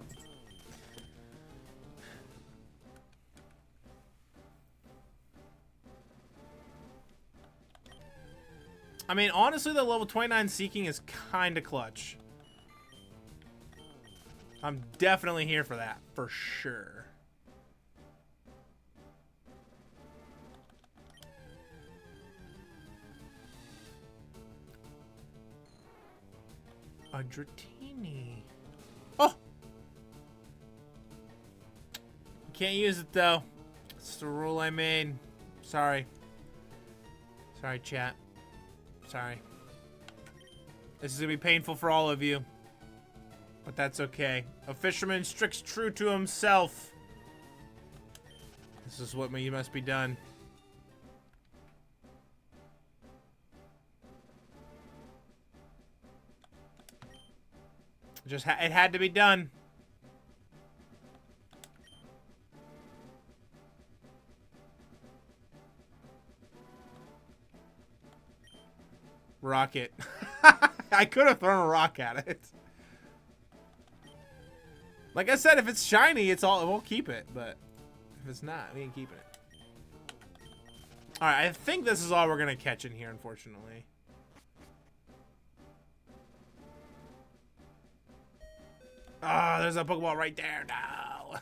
I mean, honestly, the level 29 Seeking is kind of clutch. I'm definitely here for that, for sure. A Dratini. Oh! Can't use it, though. It's the rule I made. Sorry. Sorry, chat. Sorry. This is gonna be painful for all of you. But that's okay. A fisherman sticks true to himself. This is what must be done. It had to be done. Rocket. I could have thrown a rock at it. Like I said, if it's shiny, we'll keep it. But if it's not, we ain't keeping it. All right, I think this is all we're gonna catch in here, unfortunately. Oh, there's a Pokeball right there. No. All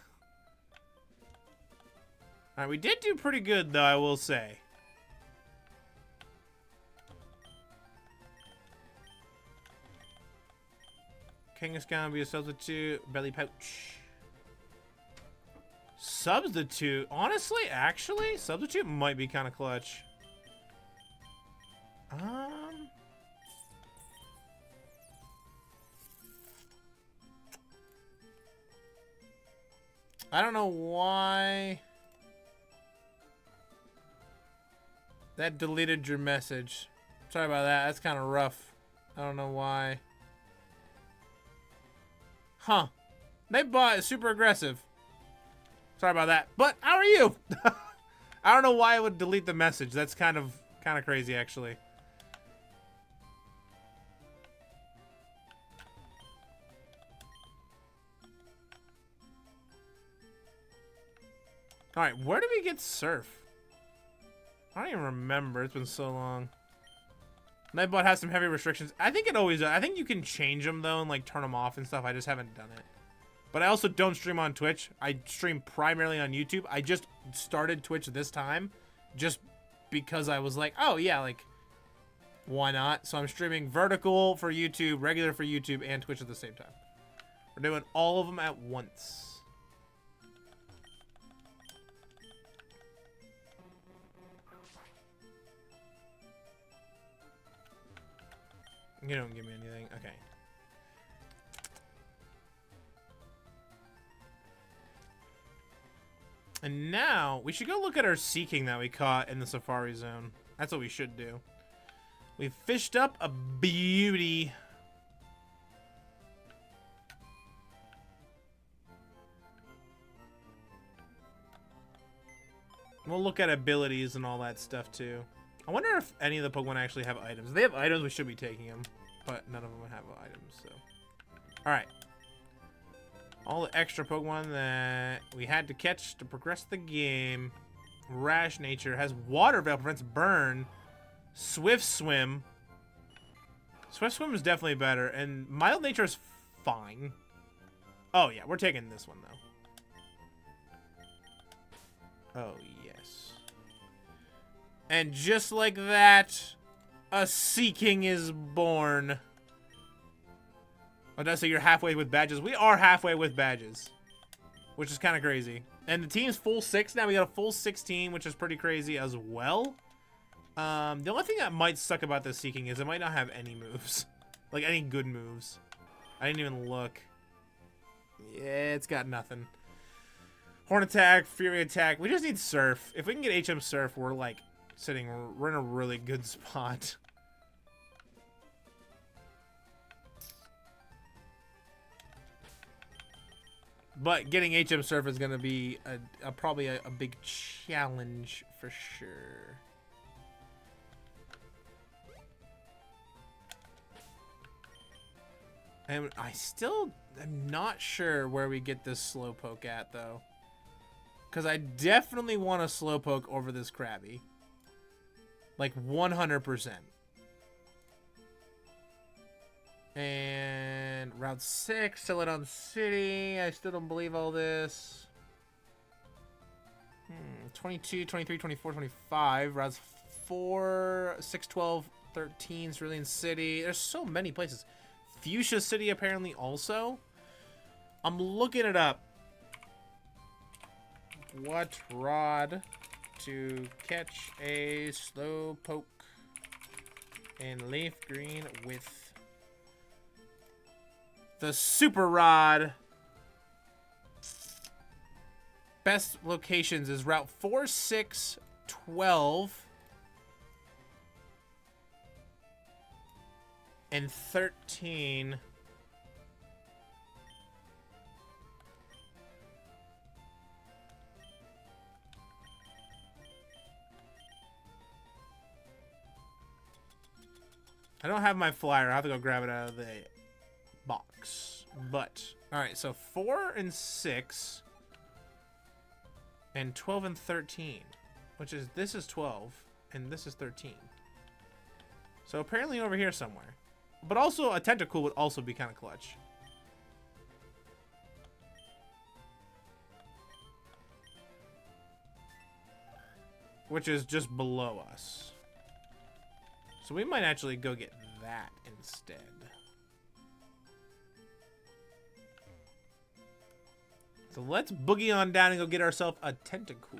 right, we did do pretty good, though, I will say. King is gonna be a substitute. Belly pouch. Substitute? Honestly, actually, substitute might be kind of clutch. I don't know why that deleted your message. Sorry about that. That's kind of rough. I don't know why. Huh. Nightbot is super aggressive. Sorry about that. But how are you? I don't know why I would delete the message. That's kind of crazy, actually. Alright, where did we get Surf? I don't even remember. It's been so long. Nightbot has some heavy restrictions. I think it always does. I think you can change them, though, and, like, turn them off and stuff. I just haven't done it. But I also don't stream on Twitch. I stream primarily on YouTube. I just started Twitch this time just because I was like, oh, yeah, like, why not? So I'm streaming vertical for YouTube, regular for YouTube, and Twitch at the same time. We're doing all of them at once. You don't give me anything. Okay. And now, we should go look at our Seeking that we caught in the Safari Zone. That's what we should do. We fished up a beauty. We'll look at abilities and all that stuff, too. I wonder if any of the Pokemon actually have items. If they have items, we should be taking them. But none of them have items, so. Alright. All the extra Pokemon that we had to catch to progress the game. Rash Nature. Has Water Veil. Prevents burn. Swift Swim. Swift Swim is definitely better. And Mild Nature is fine. Oh, yeah. We're taking this one, though. Oh, yes. And just like that, a Seeking is born. Oh, did I say you're halfway with badges? We are halfway with badges, which is kind of crazy. And the team's full 6 now. We got a full 16, which is pretty crazy as well. The only thing that might suck about this Seeking is it might not have any moves. Like, any good moves. I didn't even look. Yeah, it's got nothing. Horn Attack, Fury Attack. We just need Surf. If we can get HM Surf, we're, like, we're in a really good spot. But getting HM Surf is going to be probably a big challenge for sure. And I still am not sure where we get this Slowpoke at, though. Because I definitely want a Slowpoke over this Krabby. Like, 100%. And Route 6, Celadon City. I still don't believe all this. 22, 23, 24, 25. Routes 4, 6, 12, 13. Cerulean City. There's so many places. Fuchsia City, apparently, also. I'm looking it up. What rod to catch a Slowpoke? And LeafGreen with the Super Rod. Best locations is Route 4, 6, 12, and 13. I don't have my flyer. I have to go grab it out of the box. But, alright, so 4 and 6. And 12 and 13. Which is, this is 12. And this is 13. So apparently over here somewhere. But also, a Tentacool would also be kind of clutch. Which is just below us. So we might actually go get that instead. So let's boogie on down and go get ourselves a Tentacool.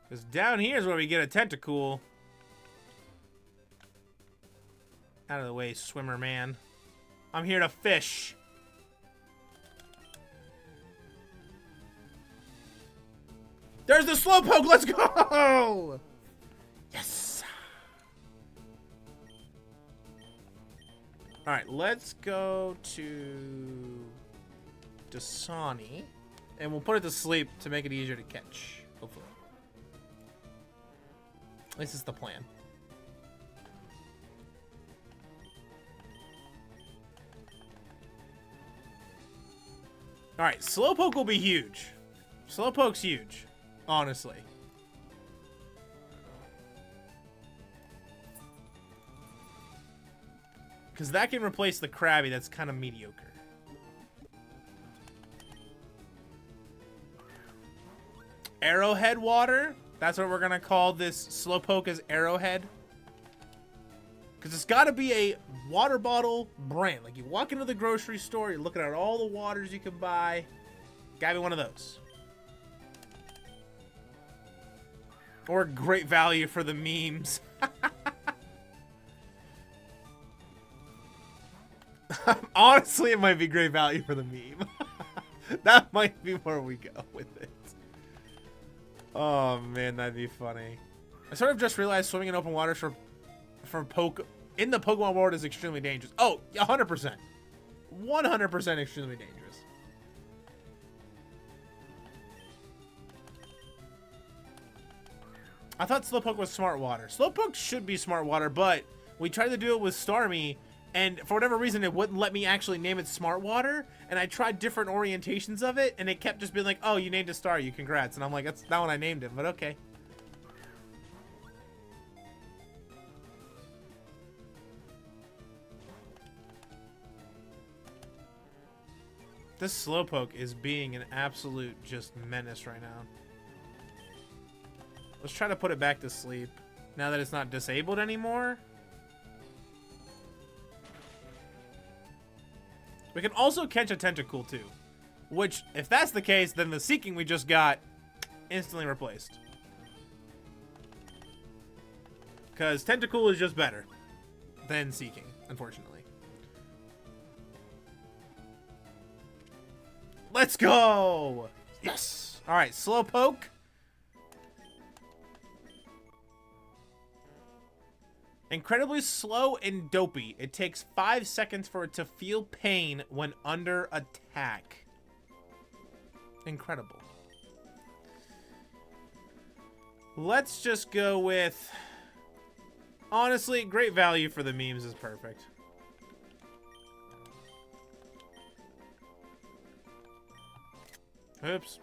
Because down here is where we get a Tentacool. Out of the way, swimmer man. I'm here to fish. There's the Slowpoke! Let's go! Yes! Alright, let's go to Dasani. And we'll put it to sleep to make it easier to catch. Hopefully. At least it's the plan. Alright, Slowpoke will be huge. Slowpoke's huge. Honestly. Because that can replace the Krabby that's kind of mediocre. Arrowhead water? That's what we're going to call this Slowpoke, is Arrowhead. Because it's got to be a water bottle brand. Like, you walk into the grocery store, you're looking at all the waters you can buy. Gotta be one of those. Or great value for the memes. Honestly, it might be great value for the meme. That might be where we go with it. Oh man, that'd be funny. I sort of just realized swimming in open waters in the Pokemon world is extremely dangerous. Oh, 100%. 100% extremely dangerous. I thought Slowpoke was Smart Water. Slowpoke should be Smart Water, but we tried to do it with Starmie, and for whatever reason, it wouldn't let me actually name it Smart Water, and I tried different orientations of it, and it kept just being like, oh, you named a star, you congrats. And I'm like, that's not when I named it, but okay. This Slowpoke is being an absolute just menace right now. Let's try to put it back to sleep now that it's not disabled anymore. We can also catch a Tentacool too, which, if that's the case, then the Seeking we just got instantly replaced. Because Tentacool is just better than Seeking, unfortunately. Let's go! Yes! Alright, Slowpoke. Incredibly slow and dopey. It takes 5 seconds for it to feel pain when under attack. Incredible. Let's just go with... Honestly, great value for the memes is perfect. Oops.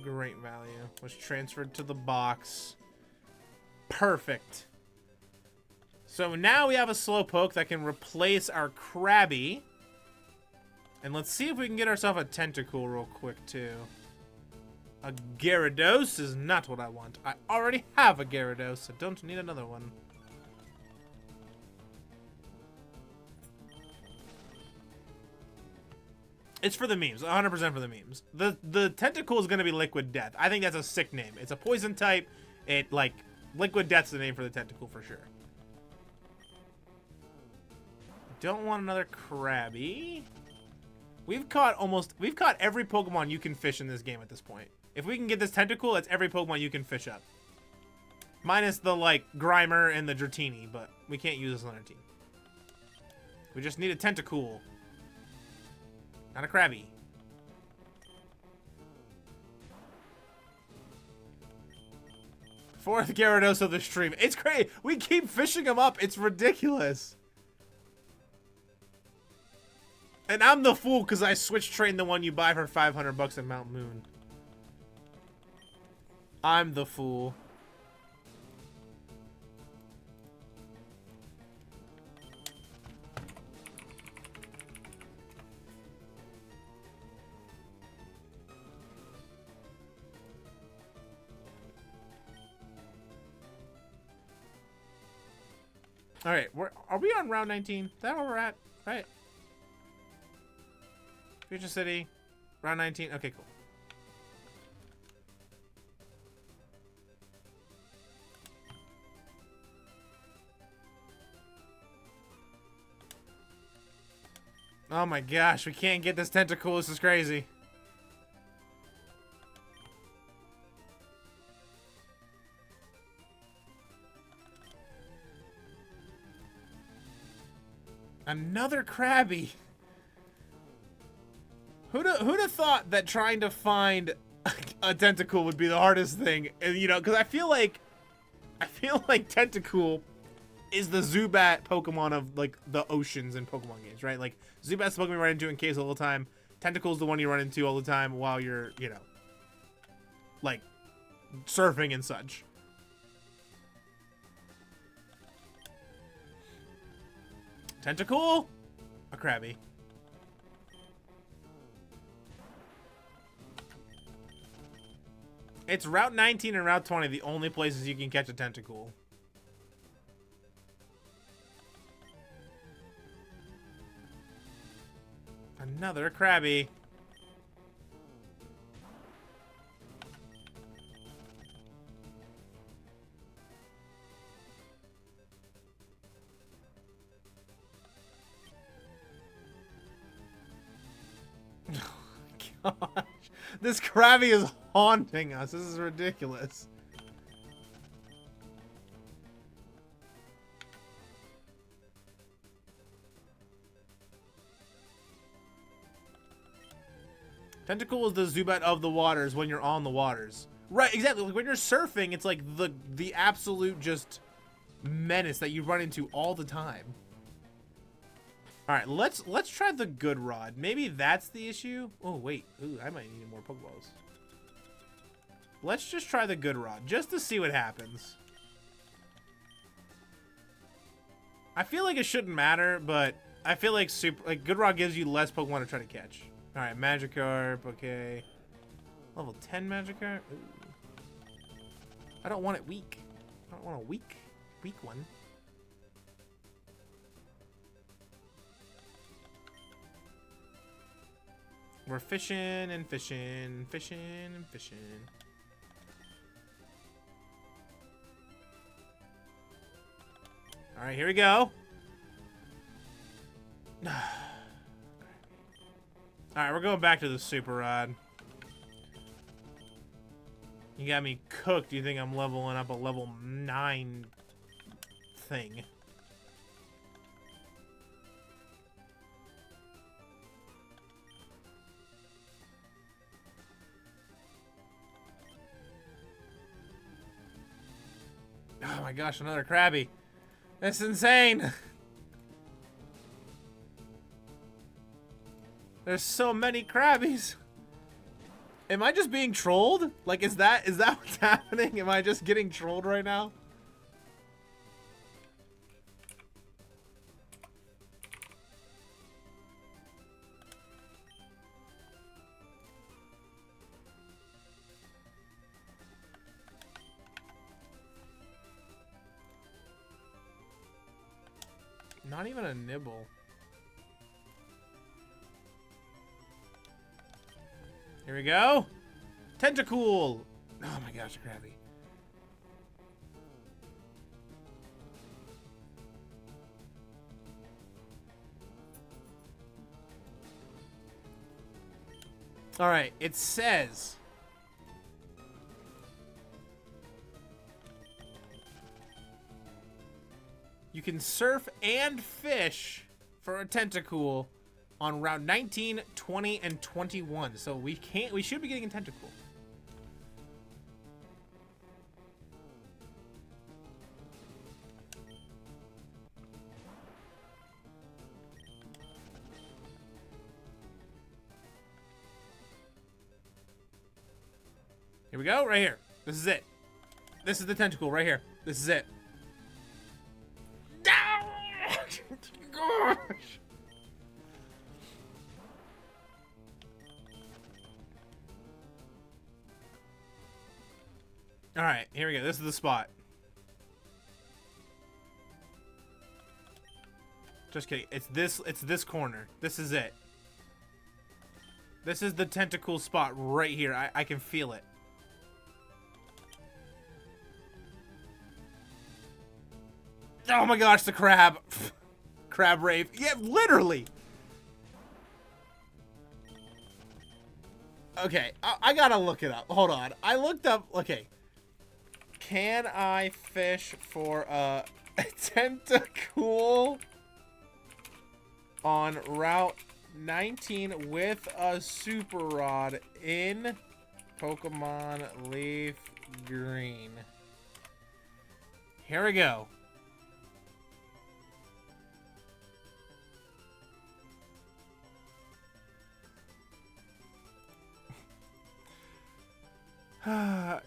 Great value. Was transferred to the box. Perfect. So now we have a Slowpoke that can replace our Krabby. And let's see if we can get ourselves a Tentacool real quick, too. A Gyarados is not what I want. I already have a Gyarados, so don't need another one. It's for the memes, 100% for the memes. The Tentacool is gonna be Liquid Death. I think that's a sick name. It's a poison type. It like Liquid Death's the name for the Tentacool for sure. Don't want another Krabby. We've caught every Pokemon you can fish in this game at this point. If we can get this Tentacool, that's every Pokemon you can fish up. Minus the like Grimer and the Dratini, but we can't use this on our team. We just need a Tentacool. Not a Krabby. Fourth Gyarados of the stream. It's great. We keep fishing them up. It's ridiculous. And I'm the fool because I switch trained the one you buy for 500 bucks at Mount Moon. I'm the fool. All right, are we on round 19? Is that where we're at? Right. Future City, round 19. Okay, cool. Oh my gosh, we can't get this Tentacool. This is crazy. Another Krabby. Who'd have thought that trying to find a Tentacool would be the hardest thing? And, you know, because I feel like Tentacool is the Zubat Pokemon of like the oceans in Pokemon games, right? Like Zubat's the Pokemon you run into in caves all the time. Tentacool's the one you run into all the time while you're, you know, like surfing and such. Tentacool? A Krabby. It's Route 19 and Route 20, the only places you can catch a Tentacool. Another Krabby. Oh, gosh. This Krabby is haunting us. This is ridiculous. Tentacool is the Zubat of the waters when you're on the waters. Right, exactly. Like when you're surfing, it's like the absolute just menace that you run into all the time. All right, let's try the Good Rod. Maybe that's the issue. Oh wait, ooh, I might need more Pokeballs. Let's just try the Good Rod just to see what happens. I feel like it shouldn't matter, but I feel like Good Rod gives you less Pokemon to try to catch. All right, Magikarp, okay. Level 10 Magikarp. Ooh. I don't want it weak. I don't want a weak one. We're fishing and fishing, fishing and fishing. All right, here we go. All right, we're going back to the Super Rod. You got me cooked. You think I'm leveling up a level 9 thing? Oh my gosh, another Krabby. That's insane. There's so many Krabbies. Am I just being trolled? Like, is that what's happening? Am I just getting trolled right now? Not even a nibble. Here we go. Tentacool. Oh my gosh, Krabby. All right, it says you can surf and fish for a Tentacool on Route 19, 20, and 21. So we should be getting a Tentacool. Here we go, right here. This is it. This is the Tentacool right here. This is it. Gosh. All right, here we go. This is the spot. Just kidding. It's this corner. This is it. This is the Tentacool spot right here. I can feel it. Oh my gosh, the crab. Crab rave. Yeah, literally. Okay, I gotta look it up. Hold on. I looked up. Okay. Can I fish for a Tentacool on Route 19 with a super rod in Pokemon Leaf Green? Here we go.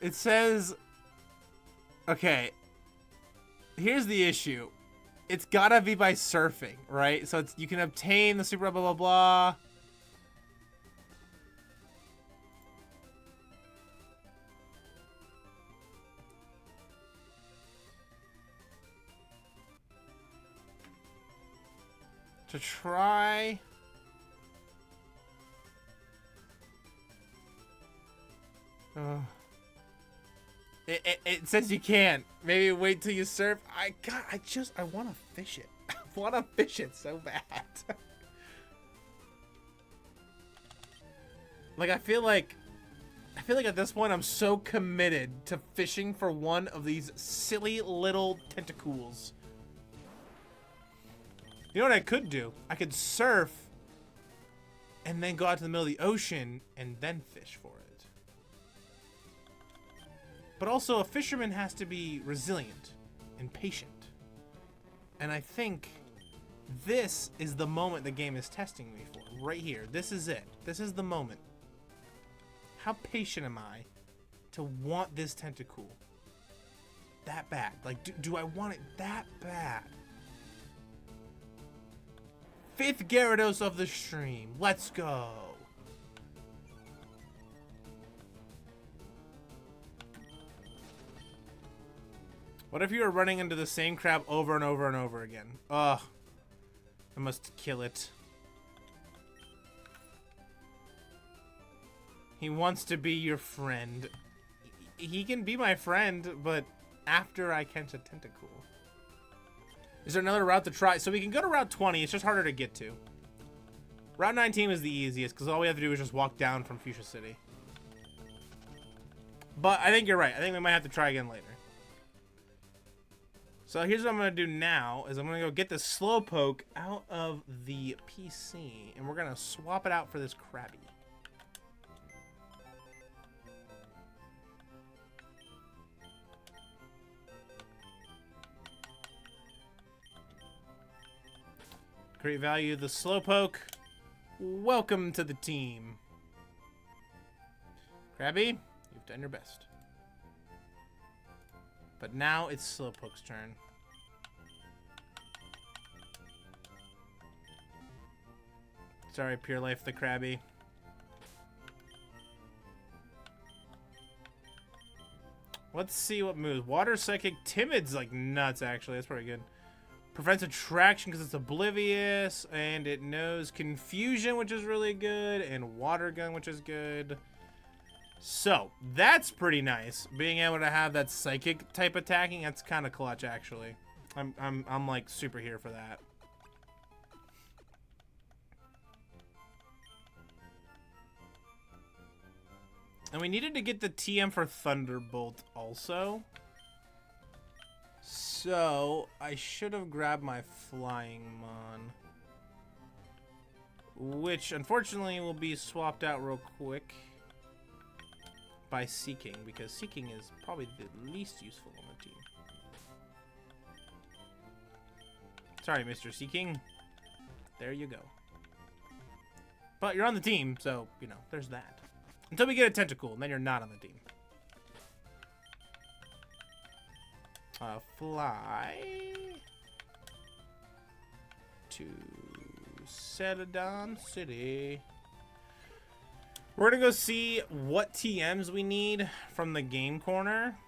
It says, okay, here's the issue. It's gotta be by surfing, right? So you can obtain the super blah, blah, blah. To try... It says you can't. Maybe wait till you surf. I want to fish it. I want to fish it so bad. Like, I feel like at this point I'm so committed to fishing for one of these silly little Tentacools. You know what I could do? I could surf and then go out to the middle of the ocean and then fish for it. But also, a fisherman has to be resilient and patient. And I think this is the moment the game is testing me for. Right here. This is it. This is the moment. How patient am I to want this Tentacool that bad? Like, do I want it that bad? 5th Gyarados of the stream. Let's go. What if you were running into the same crab over and over and over again? Ugh. I must kill it. He wants to be your friend. He can be my friend, but after I catch a Tentacool. Is there another route to try? So we can go to Route 20. It's just harder to get to. Route 19 is the easiest, because all we have to do is just walk down from Fuchsia City. But I think you're right. I think we might have to try again later. So here's what I'm going to do now, is I'm going to go get the Slowpoke out of the PC, and we're going to swap it out for this Krabby. Great value, the Slowpoke. Welcome to the team. Krabby, you've done your best. But now it's Slowpoke's turn. Sorry, Pure Life the Krabby. Let's see what moves. Water Psychic Timid's like nuts, actually. That's pretty good. Prevents attraction because it's oblivious, and it knows confusion, which is really good, and water gun, which is good. So that's pretty nice. Being able to have that psychic type attacking, that's kind of clutch actually. I'm like super here for that. And we needed to get the TM for Thunderbolt also. So, I should have grabbed my Flying Mon. Which, unfortunately, will be swapped out real quick by Seeking, because Seeking is probably the least useful on the team. Sorry, Mr. Seeking. There you go. But you're on the team, so, you know, there's that. Until we get a Tentacool, and then you're not on the team. Fly to Celadon City. We're gonna go see what TMs we need from the game corner.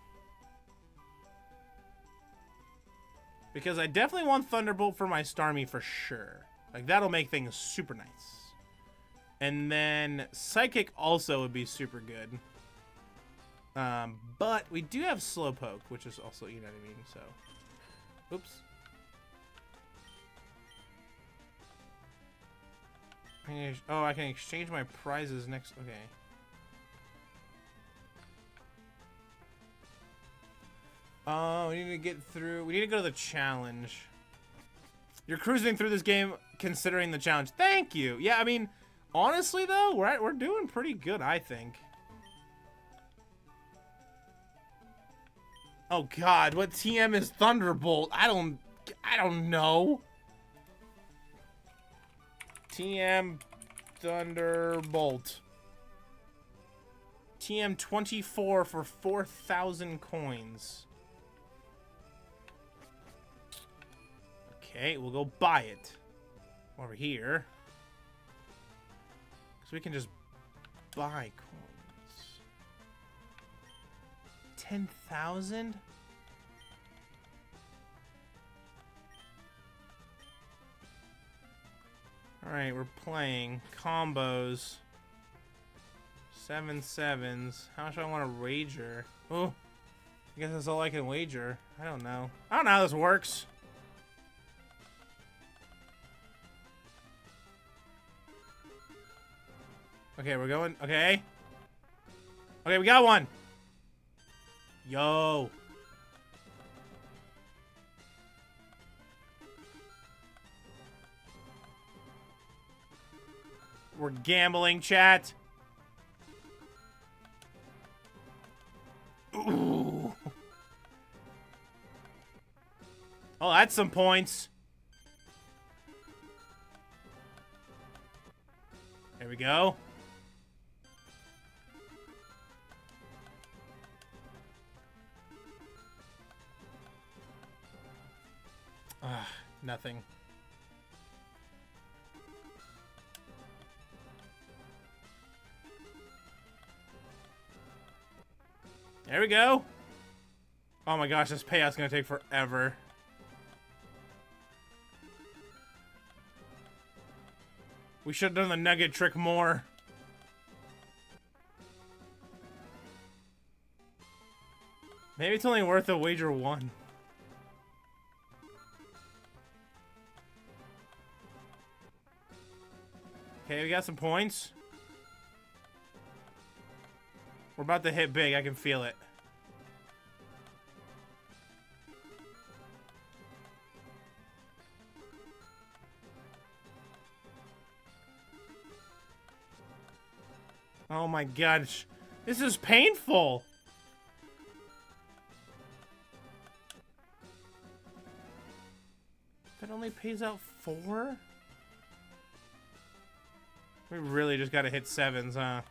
Because I definitely want Thunderbolt for my Starmie for sure. Like, that'll make things super nice. And then Psychic also would be super good. But we do have Slowpoke, which is also, you know what I mean, so. Oops. Oh, I can exchange my prizes next. Okay. Oh, we need to get through. We need to go to the challenge. You're cruising through this game considering the challenge. Thank you. Yeah, I mean, honestly, though, we're doing pretty good, I think. Oh God, what TM is Thunderbolt? I don't know. TM Thunderbolt. TM 24 for 4,000 coins. Okay, we'll go buy it. Over here. Because we can just buy coins. 10,000? Alright, we're playing combos. 7 sevens. How much do I want to wager? Oh, I guess that's all I can wager. I don't know. I don't know how this works. Okay, we're going. Okay. Okay, we got one. Yo. We're gambling, chat. Ooh. Oh, that's some points. There we go. Nothing. There we go. Oh my gosh, this payout's gonna take forever. We should have done the nugget trick more. Maybe it's only worth a wager one. Okay, we got some points. We're about to hit big. I can feel it. Oh my gosh. This is painful. That only pays out 4? We really just gotta hit 7s, huh?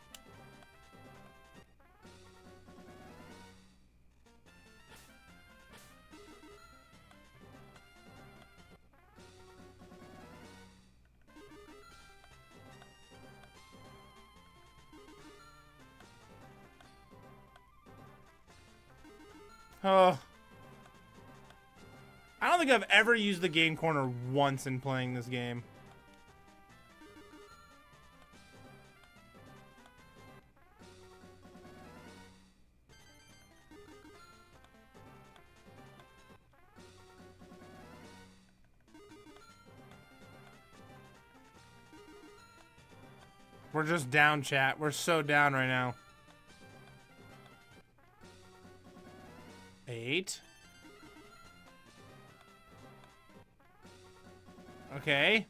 Oh. I don't don't think I've ever used the game corner once in playing this game. We're just down, chat. We're so down right now. 8. Okay.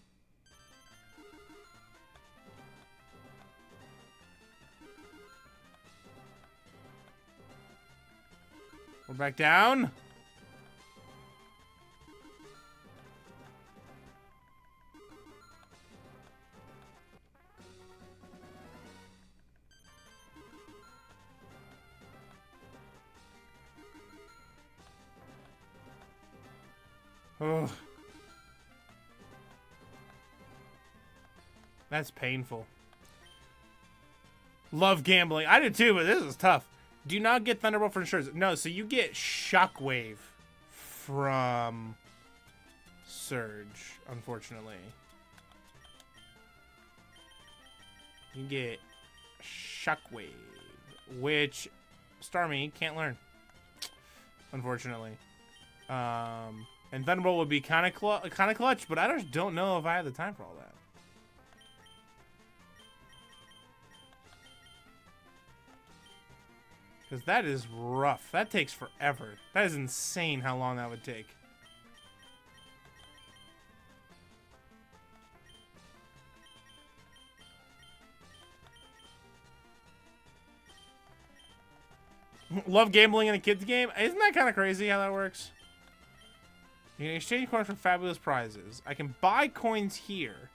We're back down. Ugh. That's painful. Love gambling. I did too, but this is tough. Do not get Thunderbolt for insurance. No, so you get Shockwave from Surge, unfortunately. You get Shockwave, which Starmie can't learn, unfortunately. And Thunderbolt would be kind of clutch, but I just don't know if I have the time for all that. Because that is rough. That takes forever. That is insane how long that would take. Love gambling in a kid's game? Isn't that kind of crazy how that works? You can exchange coins for fabulous prizes. I can buy coins here.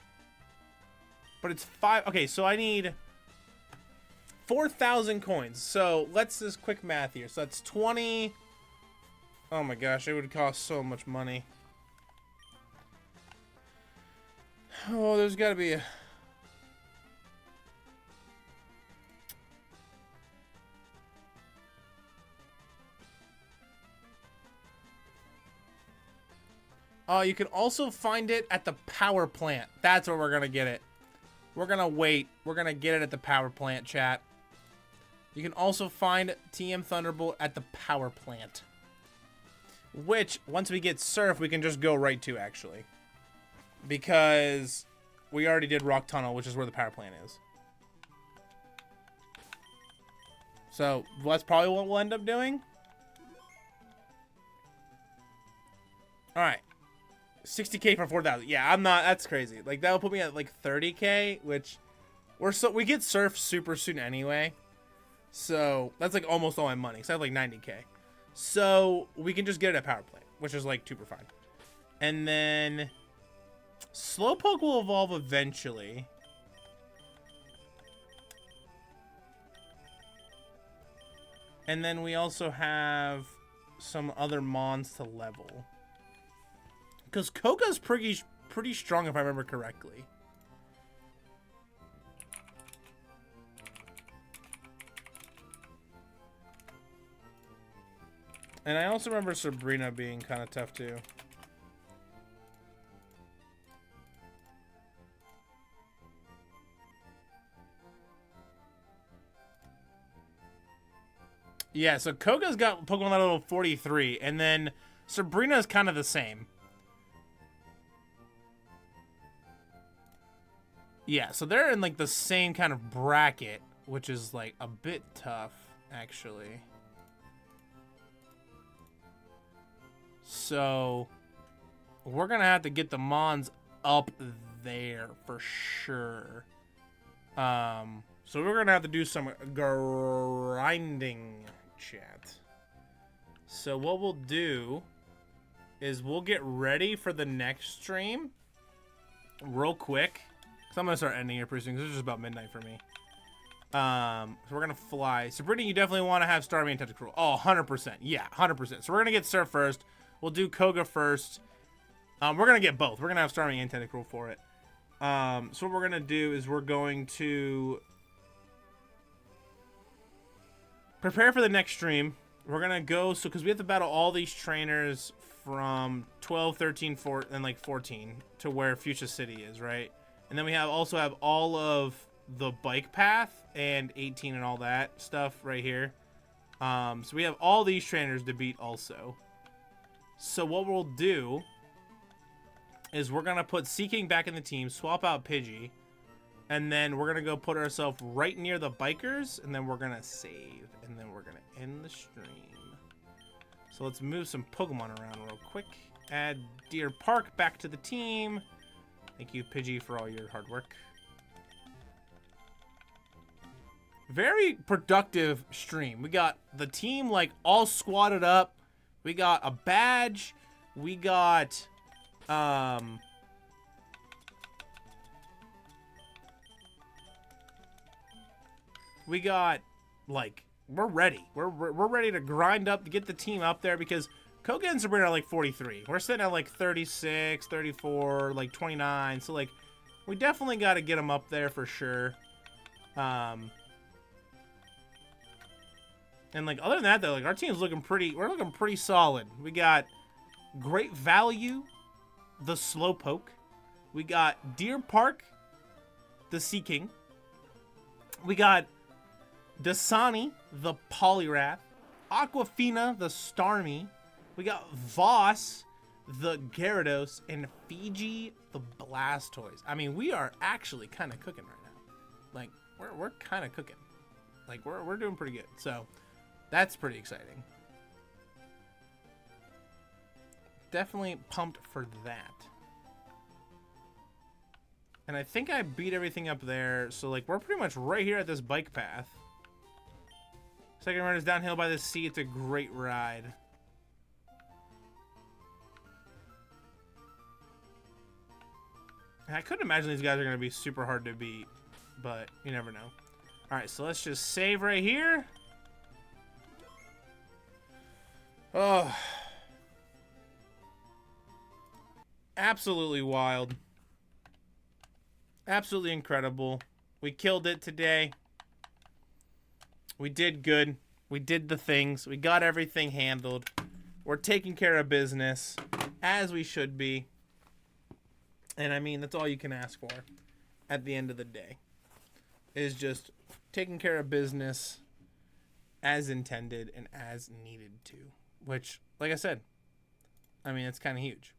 But it's 5... Okay, so I need 4,000 coins. So let's just quick math here. So that's 20... Oh my gosh, it would cost so much money. Oh, there's got to be a... You can also find it at the power plant. That's where we're going to get it. We're going to wait. We're going to get it at the power plant, chat. You can also find TM Thunderbolt at the power plant. Which, once we get Surf, we can just go right to, actually. Because we already did Rock Tunnel, which is where the power plant is. So, that's probably what we'll end up doing. Alright. 60k for 4,000. Yeah, I'm not. That's crazy. Like, that'll put me at like 30k, which we get Surf super soon anyway. So that's like almost all my money. So I have like 90k. So we can just get it at power plant, which is like super fine. And then Slowpoke will evolve eventually. And then we also have some other mons to level. Because Koga's pretty strong, if I remember correctly. And I also remember Sabrina being kind of tough, too. Yeah, so Koga's got Pokemon level 43, and then Sabrina's kind of the same. Yeah, so they're in like the same kind of bracket, which is like a bit tough, actually. So we're gonna have to get the Mons up there for sure. So we're gonna have to do some grinding, chat. So what we'll do is we'll get ready for the next stream real quick. So I'm gonna start ending here pretty soon because it's just about midnight for me. So we're gonna fly. Sabrina, you definitely want to have Starmie and Tentacruel. Oh, 100%. Yeah, 100%. So we're gonna get Surf first. We'll do Koga first. We're gonna get both. We're gonna have Starmie and Tentacruel for it. So what we're gonna do is we're going to prepare for the next stream. we're going to go, so because we have to battle all these trainers from 12, 13, 14, and like 14 to where Fuchsia City is, right? And then we also have all of the bike path and 18 and all that stuff right here. So we have all these trainers to beat also. So what we'll do is we're going to put Seeking back in the team, swap out Pidgey, and then we're going to go put ourselves right near the bikers, and then we're going to save, and then we're going to end the stream. So let's move some Pokemon around real quick. Add Deer Park back to the team. Thank you, Pidgey, for all your hard work. Very productive stream. We got the team like all squatted up. We got a badge. We got like we're ready. We're ready to grind up to get the team up there because Koga and Sabrina are like 43. We're sitting at like 36, 34, like 29. So like we definitely got to get them up there for sure. And like other than that though, like our team's looking pretty, we're looking pretty solid. We got Great Value, the Slowpoke. We got Deer Park, the Seeking. We got Dasani, the Poliwrath. Aquafina, the Starmie. We got Voss, the Gyarados, and Fiji, the Blastoise. I mean, we are actually kind of cooking right now. Like we're kind of cooking. Like we're doing pretty good. So that's pretty exciting. Definitely pumped for that. And I think I beat everything up there. So like we're pretty much right here at this bike path. Second ride is downhill by the sea. It's a great ride. And I couldn't imagine these guys are going to be super hard to beat. But you never know. Alright, so let's just save right here. Oh. Absolutely wild. Absolutely incredible. We killed it today. We did good. We did the things. We got everything handled. We're taking care of business as we should be. And I mean, that's all you can ask for at the end of the day. Is just taking care of business as intended and as needed to. Which, like I said, I mean, it's kind of huge.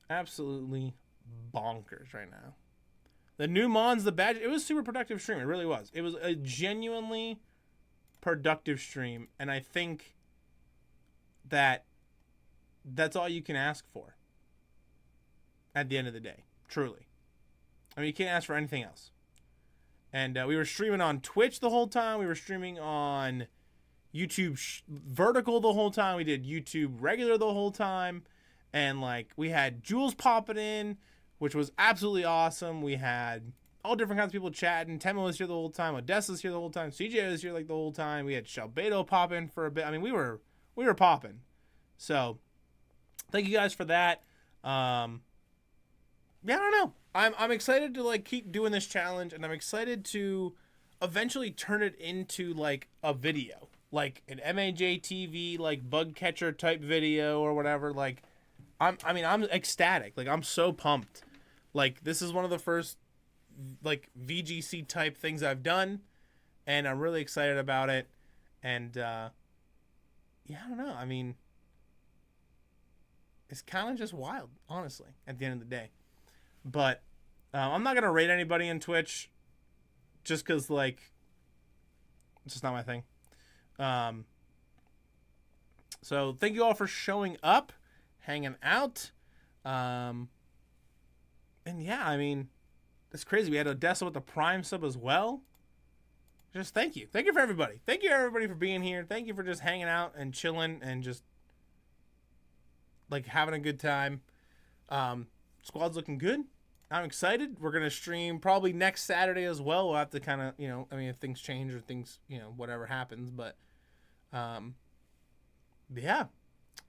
Absolutely bonkers right now. The new Mons, the badge, it was a super productive stream. It really was. It was a genuinely productive stream. And I think that that's all you can ask for at the end of the day. Truly. I mean, you can't ask for anything else. And we were streaming on Twitch the whole time. We were streaming on YouTube vertical the whole time. We did YouTube regular the whole time. And like we had Jules popping in, which was absolutely awesome. We had all different kinds of people chatting. Temo was here the whole time. Odessa's here the whole time. CJ was here like the whole time. We had Shalbedo pop in for a bit. I mean, we were popping. So thank you guys for that. Yeah, I don't know. I'm excited to like keep doing this challenge, and I'm excited to eventually turn it into like a video, like an MAJ TV like bug catcher type video or whatever. Like I'm ecstatic. Like I'm so pumped. Like this is one of the first like VGC type things I've done, and I'm really excited about it. And yeah, I don't know. I mean, it's kind of just wild, honestly, at the end of the day. But I'm not gonna rate anybody in Twitch, just because like it's just not my thing. So thank you all for showing up, hanging out. And yeah, I mean, it's crazy. We had Odessa with the Prime sub as well. Just thank you. Thank you for everybody. Thank you everybody for being here. Thank you for just hanging out and chilling and just like having a good time. Squad's looking good. I'm excited. We're going to stream probably next Saturday as well. We'll have to kind of, I mean, if things change or things, whatever happens. But Yeah.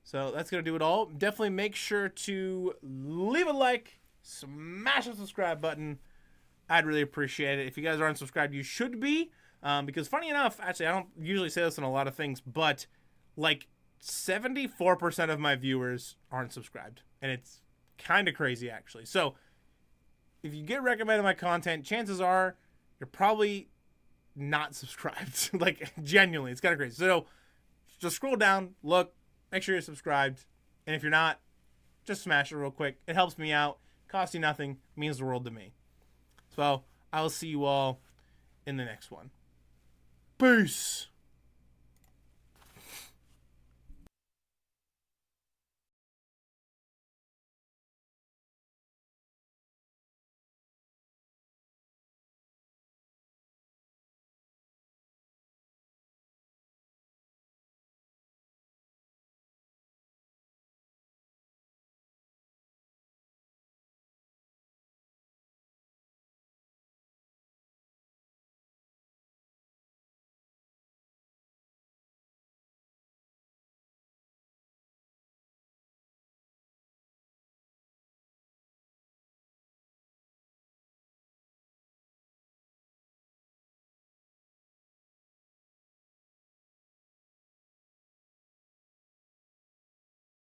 So that's going to do it all. Definitely make sure to leave a like, smash the subscribe button. I'd really appreciate it. If you guys aren't subscribed, you should be. Because funny enough, actually, I don't usually say this on a lot of things, but like 74% of my viewers aren't subscribed. And it's kind of crazy, actually. So if you get recommended my content, chances are you're probably not subscribed. Like, genuinely, it's kind of crazy. So just scroll down, look, make sure you're subscribed. And if you're not, just smash it real quick. It helps me out. Costs you nothing. Means the world to me. So I will see you all in the next one. Peace.